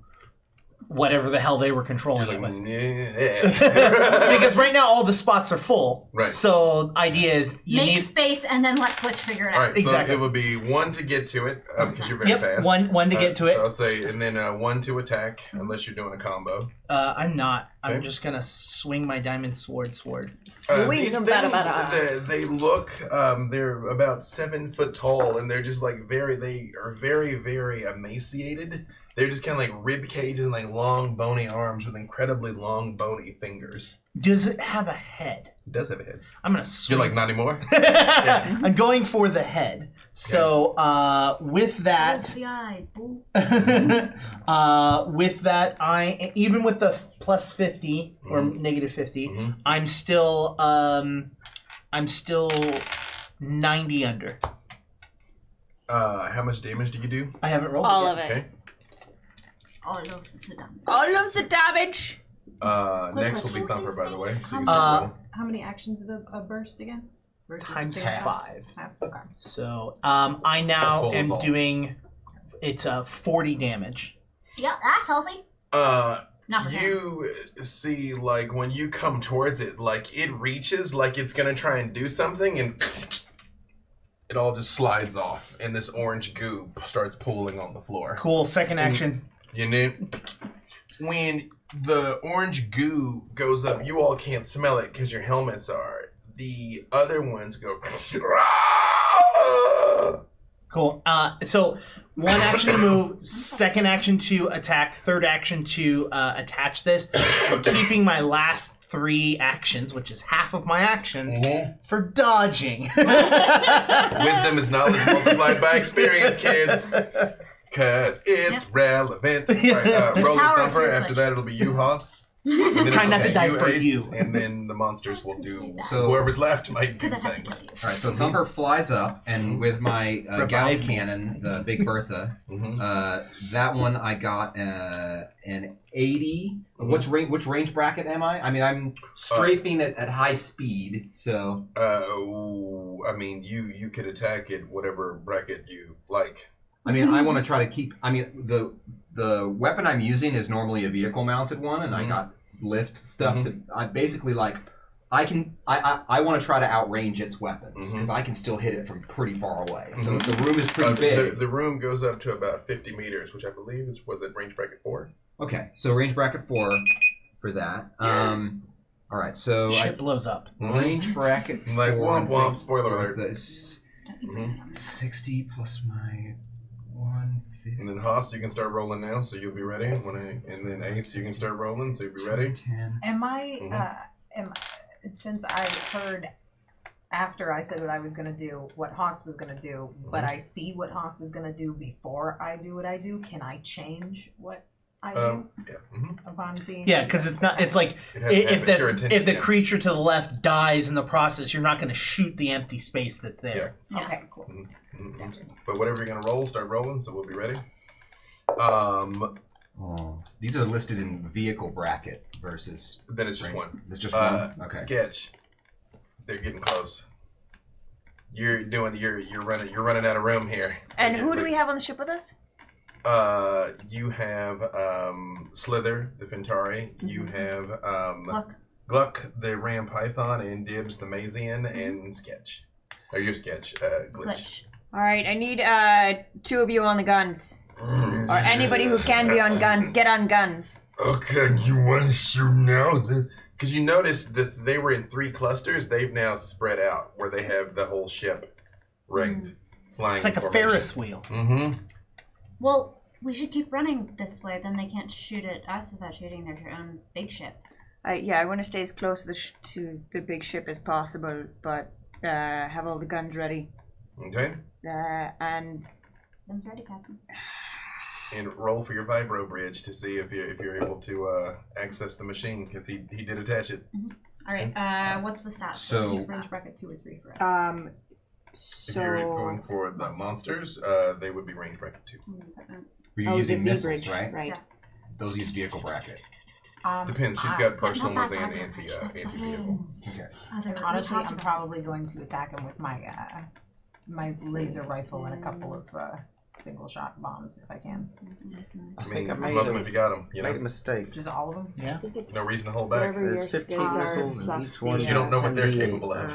whatever the hell they were controlling it with. Yeah. Because right now all the spots are full. Right. So idea is you Make need. space and then let Glitch figure it All out. right. Exactly. So it would be 1 to get to it because you're very Yep. fast. One to get to it. So I'll say, and then 1 to attack, unless you're doing a combo. I'm not. I'm Okay. just gonna swing my diamond sword. Swing These them, things, bada. they look, they're about 7 foot tall, and they're just like they are very, very emaciated. They're just kind of like rib cages and like long bony arms with incredibly long bony fingers. Does it have a head? It does have a head. I'm gonna swing. You're like, not anymore? I'm going for the head. So with that, Close the eyes, boo. with that, I even with the plus 50 or negative 50, Mhm. I'm still 90 under. How much damage do you do? I haven't rolled All it of yet. it. Okay. All of the damage. All of the damage. Next will be Thumper, by the way. So you Uh, roll. How many actions is a burst again? Versus Times the same 5. Half. Okay. So I now Full is am all. doing. It's 40 damage. Yeah, that's healthy. Not for him. You see, like, when you come towards it, like, it reaches like it's gonna try and do something, and it all just slides off, and this orange goo starts pooling on the floor. Cool. Second action. You know, when the orange goo goes up, you all can't smell it because your helmets are. The other ones go. Cool. So one action to move, second action to attack, third action to attach this. Keeping my last 3 actions, which is half of my actions, for dodging. Wisdom is knowledge multiplied by experience, kids. Cause it's relevant. All right, roll the Power of Thumper. your After that, it'll be you, Haas. And then Try it'll not to be die for Ace, you. And then the monsters will do. So- Whoever's left might do Because I have to things. kill you. All right, so Thumper flies up, and with my Gauss Revive me. cannon, the Big Bertha, Mhm. that one I got an 80. Which range bracket am I? I mean, I'm strafing at high speed, so I mean, you could attack it whatever bracket you like. I mean, I want to try to keep. I mean, the the weapon I'm using is normally a vehicle mounted one, and I got lift stuff to. I basically like. I want to try to outrange its weapons because I can still hit it from pretty far away. So if the room is pretty big. The room goes up to about 50 meters, which I believe was it range bracket 4? Okay, so range bracket 4 for that. All right, so Shit blows up. Range bracket 4. Like womp womp. Spoiler alert. This 60 plus my 150. And then Haas, you can start rolling now, so you'll be ready. And then Ace, you can start rolling, so you'll be ready. 10. Am I? Since I heard after I said what I was going to do, what Haas was going to do, but I see what Haas is going to do before I do what I do, can I change what I do upon seeing? Yeah, because it's not. It's like if the creature to the left dies in the process, you're not going to shoot the empty space that's there. Yeah. Okay, cool. But whatever you're going to roll, start rolling, so we'll be ready. These are listed in vehicle bracket versus. Then it's just one. It's just one. Okay. Sketch. They're getting close. You're running out of room here. And who do we have on the ship with us? You have Slither, the Fentari. You have Gluck, the Ram Python, and Dibs, the Mazian, and Sketch. Or your Sketch, Glitch. All right, I need 2 of you on the guns. Or anybody who can be on guns, get on guns. Okay, you want to shoot now? Because you noticed that they were in 3 clusters. They've now spread out where they have the whole ship ringed, flying. It's like a formation. Ferris wheel. Well, we should keep running this way. Then they can't shoot at us without shooting their own big ship. I want to stay as close to the big ship as possible, but have all the guns ready. Okay. And Guns ready, Captain. And roll for your vibro bridge to see if you're able to access the machine, because he did attach it. All right. What's the stat? So Use range bracket 2 or 3 for it. If you're going for the monsters, they would be range bracket 2. Were you using the missiles, V-bridge, right? Right. Yeah. Those use vehicle bracket. Depends. She's got personal not ones that and bad, anti-vehicle. Okay. And honestly, I'm probably going to attack him with my my laser rifle and a couple of single shot bombs if I can. I I think mean, I smoke them if you got them. You made a know, mistake. Just all of them? Yeah. I think it's no reason to hold back. whatever your There's 15 skills are missiles and plus each one the, You don't know what they're 10d8. capable of.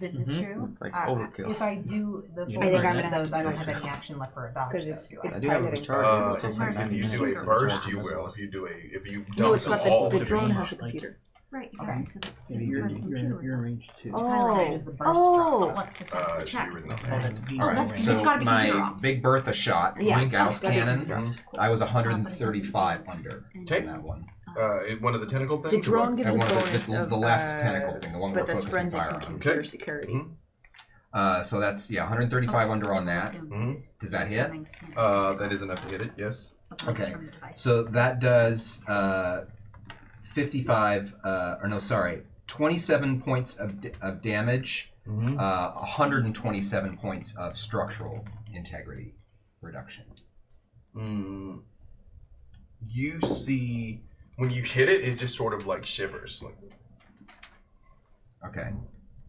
This is true. It's like overkill. If I do the You full know, burst I'm of gonna those, I have don't to have do any action left for a dodge. because though, it's do I? I do have a piloting. charge. It takes like If 90 you do minutes a to burst, charge you missiles. will. If you No, dump it's them got all, the drone has the like- computer. Right. Exactly. So the You're first computer. in range 2. Oh, Is the burst drop. What's the stat? it should be written on Oh, there. that's V. All right. that's- So it's gotta be computer my ops. Big Bertha shot, Yeah, my it's Gauss gotta be cannon, computer ops. I was 135 under Okay. on that one. One of the tentacle The things. or drone what? gives a one of the- bonus the of left tentacle thing, the one but we're that's focusing forensics fire and on. computer Okay. security. So that's 135 under on that. Does that hit? That is enough to hit it. Yes. Okay. So that does 55. 27 points of damage. 127 points of structural integrity reduction. You see when you hit it, it just sort of like shivers, Okay.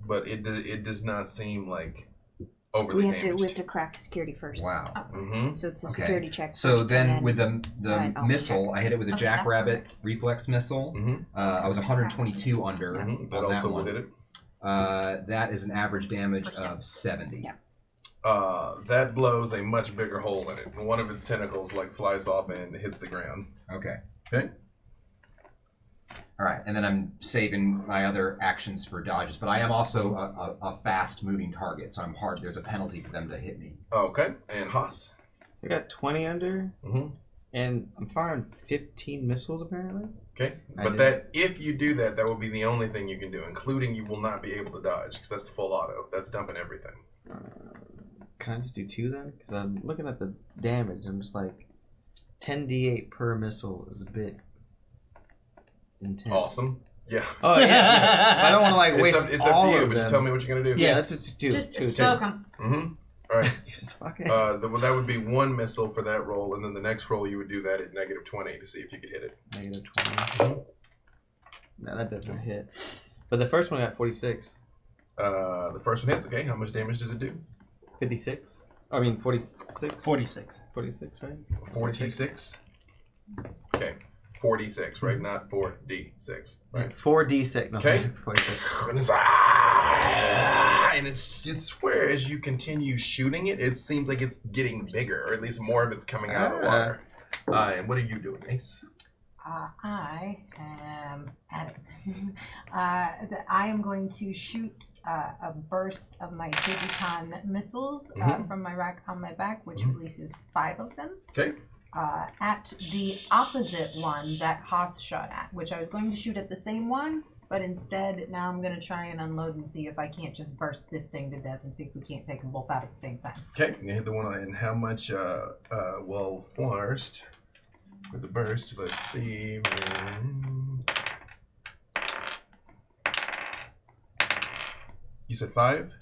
but it does not seem like overly We have damaged. to crack security first. Wow. So it's a Okay. security check. So first, then and with the Alright, I'll missile, I hit it with a Okay, jackrabbit that's reflex missile. I was 122 under on That that also one. hit it. That is an average damage of 70. Yeah. That blows a much bigger hole in it. One of its tentacles like flies off and hits the ground. Okay. Okay. All right, and then I'm saving my other actions for dodges, but I am also a fast-moving target, so I'm hard. There's a penalty for them to hit me. Okay. And Haas. I got 20 under, Mhm. and I'm firing 15 missiles apparently. Okay. I But did. that if you do that, that will be the only thing you can do, including you will not be able to dodge because that's full auto. That's dumping everything. Can I just do 2 then? Because I'm looking at the damage. I'm just like 10d8 per missile is a bit intense. Awesome. Yeah. Oh yeah. I don't want to like waste It's up all to you, of but them. just tell me what you're gonna do. Yeah, let's just do Just 2. smoke them. All right. You just fuck it. Well, that would be 1 missile for that roll, and then the next roll you would do that at -20 to see if you could hit it. Negative 20. No, that doesn't hit. But the first one got 46. The first one hits. Okay. How much damage does it do? 56. I mean, 46? 46. 46, right? 46. Okay. 46, right? Not 4d6, right? 4d6. No, Okay. 46. And it's you swear as you continue shooting it, it seems like it's getting bigger, or at least more of it's coming out of the water. And what are you doing, Ace? I am at it. I am going to shoot a burst of my Digiton missiles from my rack on my back, which releases 5 of them. Okay. At the opposite one that Haas shot at, which I was going to shoot at the same one, but instead now I'm going to try and unload and see if I can't just burst this thing to death and see if we can't take them both out at the same time. Okay, you hit the one, and how much, well, first, with the burst, let's see. You said 5?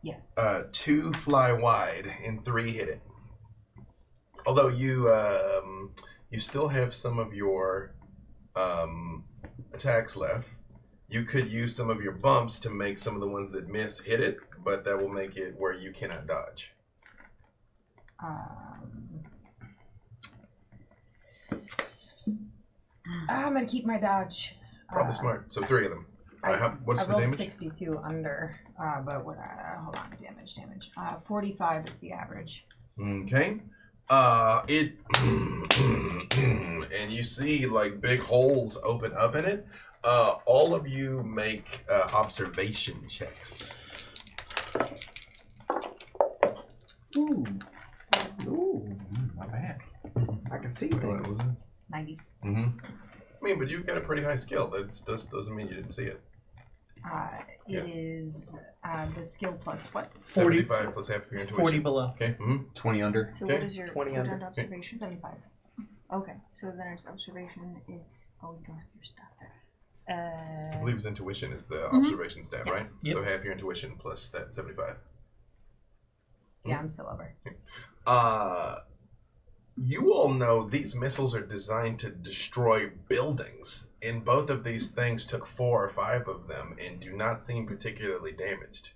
Yes. 2 fly wide, and 3 hit it. Although you still have some of your attacks left. You could use some of your bumps to make some of the ones that miss hit it, but that will make it where you cannot dodge. I'm going to keep my dodge. Probably smart. So 3 of them. What's the rolled damage? 62 under, but what? Hold on, damage. 45 is the average. Okay. And you see like big holes open up in it. All of you make observation checks. Ooh, Not bad. I can see things. 90. I mean, but you've got a pretty high skill. That doesn't mean you didn't see it. It is the skill plus what? 75 plus half of your intuition. 40 below. Okay. 20 under. So Okay. what is your 20 put under. under observation? 75. Okay, so then there's observation is you don't have your stuff there. I believe his intuition is the observation stat, Yes. right? Yep. So half your intuition plus that 75. Yeah, I'm still over. You all know these missiles are designed to destroy buildings, and both of these things took 4 or 5 of them and do not seem particularly damaged.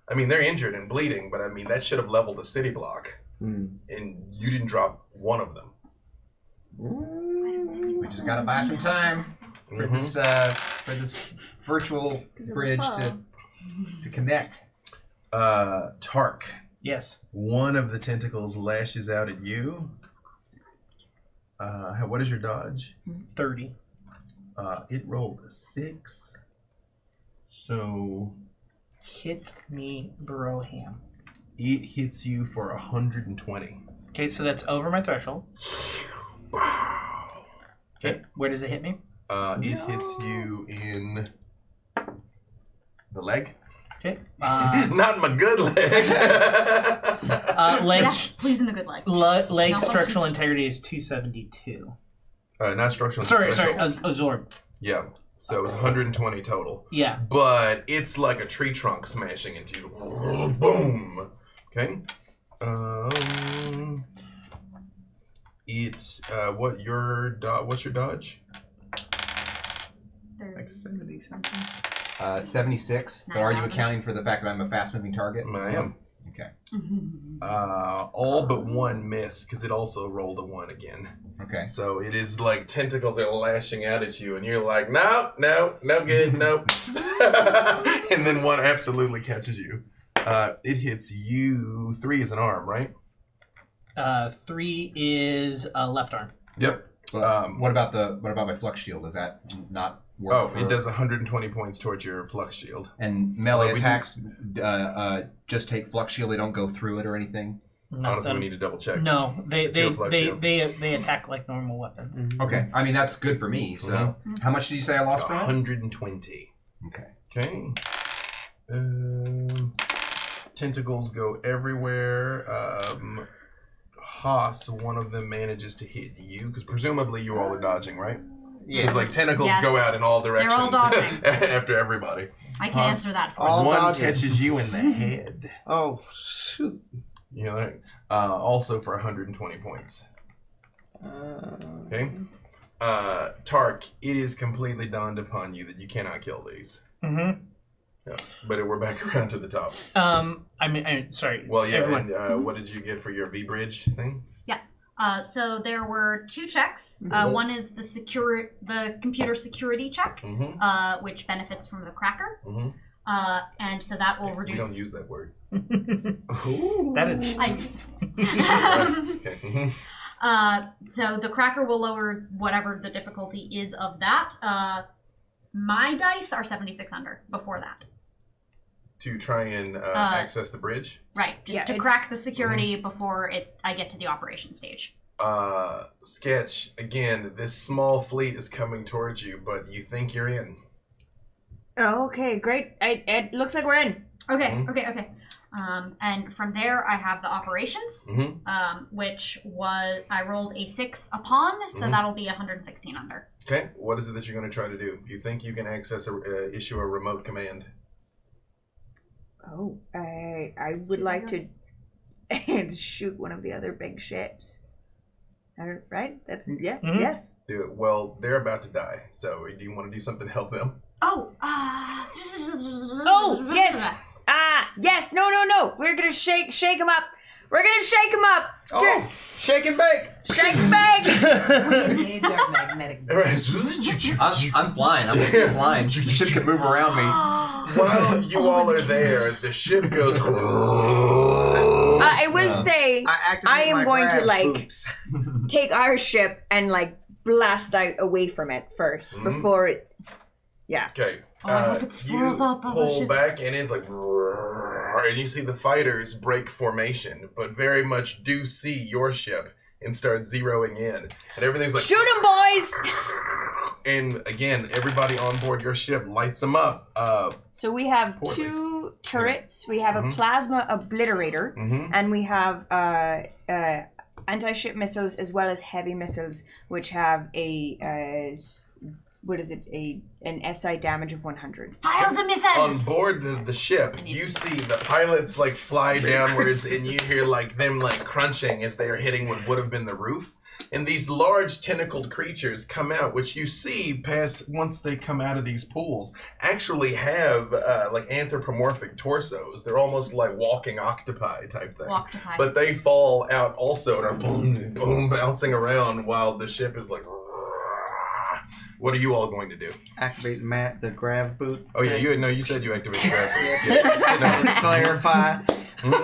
I mean, they're injured and bleeding, but I mean, that should have leveled a city block, and you didn't drop 1 of them. We just gotta buy some time for this virtual bridge to connect. Tark, Yes. one of the tentacles lashes out at you. What is your dodge? 30. It rolled a 6. So Hit me, Broham. it hits you for 120. Okay, so that's over my threshold. Okay, where does it hit me? It hits you in the leg. Okay. Not my good leg. Leg, Yes, please in the good leg. leg No, structural fuck. integrity is 272. Not structural. Sorry, threshold. absorb. Yeah. So it was 120 total. Yeah. But it's like a tree trunk smashing into you. Boom. Okay. It's what's your dodge? Like 70 something. 76. But are you accounting for the fact that I'm a fast-moving target? I am. Okay. All but 1 miss because it also rolled a 1 again. Okay. So it is like tentacles are lashing out at you, and you're like, no good, nope. And then 1 absolutely catches you. It hits you. 3 is an arm, right? 3 is left arm. Yep. But what about my flux shield? Does that not work? It does 120 points towards your flux shield. And melee Well, we attacks just take flux shield. They don't go through it or anything. Honestly, we need to double check. No, they It's your flux shield. they attack like normal weapons. Okay. I mean that's good for me. So how much did you say I lost for that? 120. Okay. Okay. Tentacles go everywhere. Haas, one of them manages to hit you because presumably you all are dodging, right? Yeah. Because like tentacles Yes. go out in all directions all dodging. after everybody. I can answer that for All you. One dodging. catches you in the head. Oh, shoot. You know, also for 120 points. Okay. Tark, it is completely dawned upon you that you cannot kill these. Mm-hmm. Yeah. But we're back around to the top. Sorry. Well, yeah. Everyone. And what did you get for your V-bridge thing? Yes. So there were 2 checks. One is the computer security check, which benefits from the cracker. And so that will reduce. We don't use that word. Ooh. That is. Okay. So the cracker will lower whatever the difficulty is of that. My dice are 76 under before that. To try and access the bridge? Right, just to crack the security before I get to the operation stage. Sketch, again, this small fleet is coming towards you, but you think you're in. Oh, okay, great. It looks like we're in. Okay. And from there, I have the operations, which was, I rolled a 6 upon, so that'll be 116 under. Okay, what is it that you're going to try to do? You think you can access issue a remote command? Oh, I would like to shoot one of the other big ships. Right? That's yes. Do it. Well, they're about to die, so do you want to do something to help them? Oh, yes. Yes. No. We're gonna shake him up. We're gonna shake him up. Oh, shake and bake. Shake and bake. We need our magnetic. I'm flying. I'm still flying. The ship can move around me. While you all are there, the ship goes. I will say, I am going to take our ship and blast out away from it first before it. Yeah. Okay. I hope it swirls you up other pull ships. back and it's like, and you see the fighters break formation, but very much do see your ship and start zeroing in, and everything's like, shoot them, boys! And again, everybody on board your ship lights them up. So we have 2 turrets. We have a plasma obliterator, and we have anti-ship missiles as well as heavy missiles, which have an SI damage of 100. Files and missiles! On board the ship, you see the pilots fly downwards, and you hear them crunching as they are hitting what would have been the roof. And these large tentacled creatures come out, which you see once they come out of these pools, actually have anthropomorphic torsos. They're almost like walking octopi type thing. Walktopi. But they fall out also and are boom, boom, bouncing around while the ship is like. What are you all going to do? Activate the grav boot. Oh yeah, you said you activated the grav boots. Yeah. Clarify.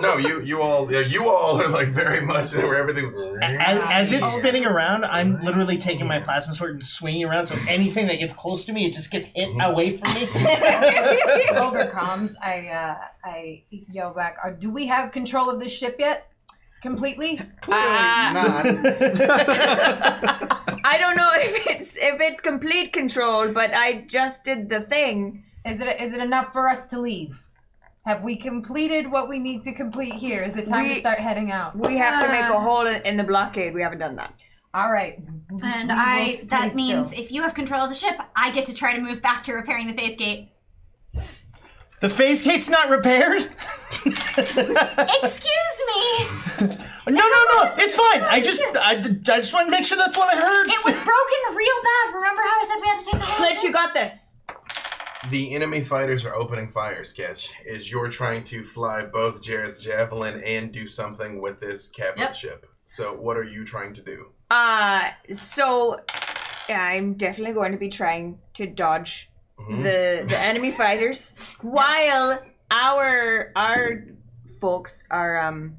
No, you all are very much where everything's. As it's spinning around, I'm literally taking my plasma sword and swinging around, so anything that gets close to me, it just gets hit away from me. Over comms, I yell back, do we have control of this ship yet? Completely? Not. I don't know if it's complete control, but I just did the thing. Is it enough for us to leave? Have we completed what we need to complete here? Is it time to start heading out? We have to make a hole in the blockade. We haven't done that. All right. And that means if you have control of the ship, I get to try to move back to repairing the phase gate. The phase gate's not repaired? Excuse me! No, it's fine. I just want to make sure that's what I heard. It was broken real bad. Remember how I said we had to take the whole Glitch, you got this. The enemy fighters are opening fire, Sketch, as you're trying to fly both Jarrett's Javelin and do something with this cabinet ship. So what are you trying to do? So I'm definitely going to be trying to dodge the enemy fighters while our folks are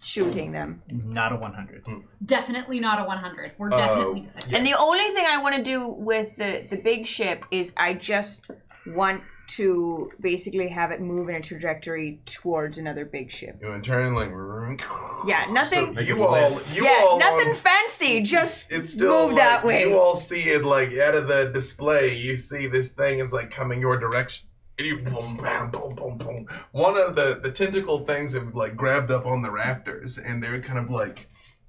shooting them. Not a 100. Definitely not a 100. We're definitely good. Yes. And the only thing I want to do with the big ship is I just want to basically have it move in a trajectory towards another big ship. You want to turn Yeah, nothing. So nothing fancy. Just it's still move that way. You all see it out of the display. You see this thing is coming your direction. And you boom, bam, boom, boom, boom. One of the tentacle things have grabbed up on the rafters, and they're kind of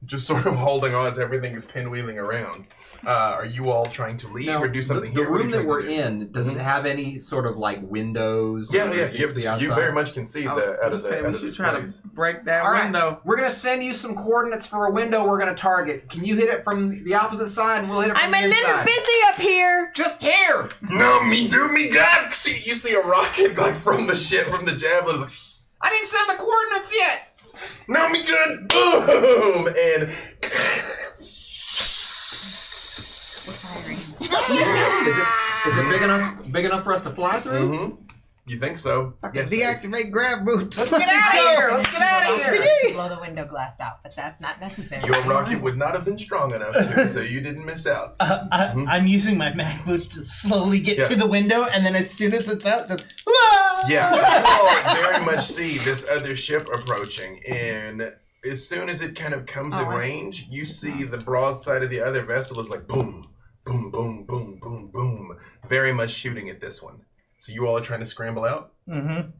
just sort of holding on as everything is pinwheeling around. Are you all trying to leave or do something the here? What are room you that trying we're to do? in, does it have any sort of like windows? Yeah, or yeah. is the You outside? very much can see the out of we this should try place. to break that All right, window. we're gonna send you some coordinates for a window we're gonna target. Can you hit it from the opposite side, and we'll hit it from I'm the a inside? little busy up here. Just here. No, me do me God. You see a rocket like from the ship, from the javelin. It's like, I didn't send the coordinates yet. No, me good. boom, and Is it big enough for us to fly through? You think so? Yes. Deactivate grab boots. Let's get out of here. Let's get out of here. To blow the window glass out, but that's not necessary. Your rocket would not have been strong enough to, so you didn't miss out. I'm using my mag boots to slowly get Yeah. to the window, and then as soon as it's out, just Yeah, you all very much see this other ship approaching, and as soon as it kind of comes in range, you see the broadside of the other vessel is like boom, boom, boom, boom, boom, boom, very much shooting at this one. So you all are trying to scramble out? Mm-hmm.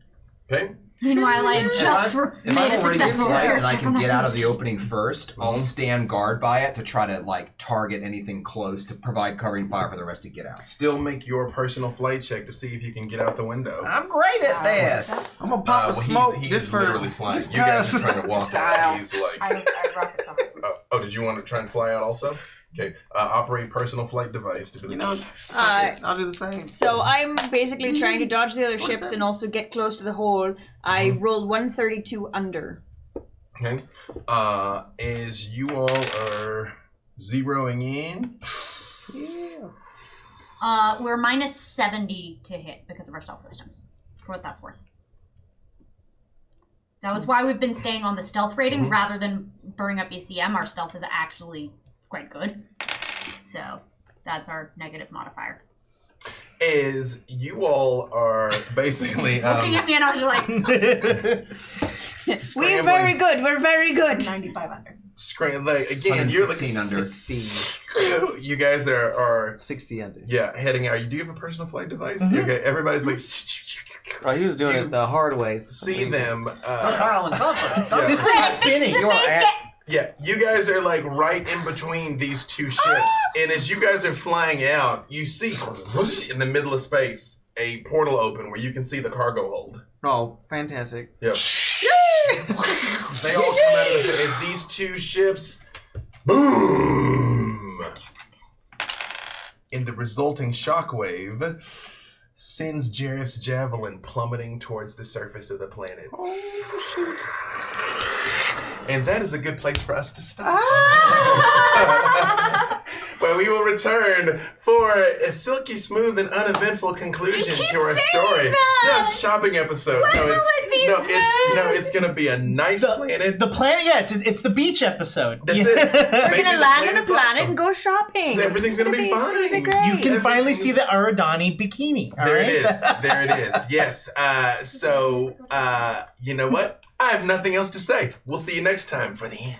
Okay. Meanwhile, I've just If made I'm a already in successful flight air and I check can on get that out of piece. the opening first, I'll stand guard by it to try to like target anything close to provide covering fire for the rest to get out. Still make your personal flight check to see if you can get out the window. I'm great at this. I'm gonna pop a smoke he's just for literally flying. just You guys are cause. trying to walk Style. out. He's like, I rockets on my boots. oh, did you want to try and fly out also? Okay. Operate personal flight device to be. You know, I'll do the same. So I'm basically trying to dodge the other ships and also get close to the hole. I rolled 132 under. Okay. As you all are zeroing in. We're minus 70 to hit because of our stealth systems, for what that's worth. That was why we've been staying on the stealth rating rather than burning up ECM. Our stealth is actually quite good. So that's our negative modifier. As you all are basically Looking at me and I was like, We're very good. We're very good. 95 under. like, again, you're like 16 under. You guys are 60 under. heading out. You do have a personal flight device? Okay, everybody's like Oh, he was doing it the hard way. see them. This thing's spinning. Yeah, you guys are like right in between these two ships, and as you guys are flying out, you see in the middle of space a portal open where you can see the cargo hold. Oh, fantastic. Yep. They all come out of the as these two ships boom, and the resulting shockwave sends Jareth's javelin plummeting towards the surface of the planet. Oh, shoot. And that is a good place for us to stop. Where we will return for a silky smooth and uneventful conclusion to our story. No, it's a shopping episode. It's gonna be a nice planet. The planet, yeah, it's the beach episode. That's it. We're Maybe gonna the land on a planet's planet awesome. and go shopping. So everything's gonna be fine. It's gonna be You great. can finally see the Aradani bikini. All There right? it is. There it is. Yes. So you know what? I have nothing else to say. We'll see you next time for the end.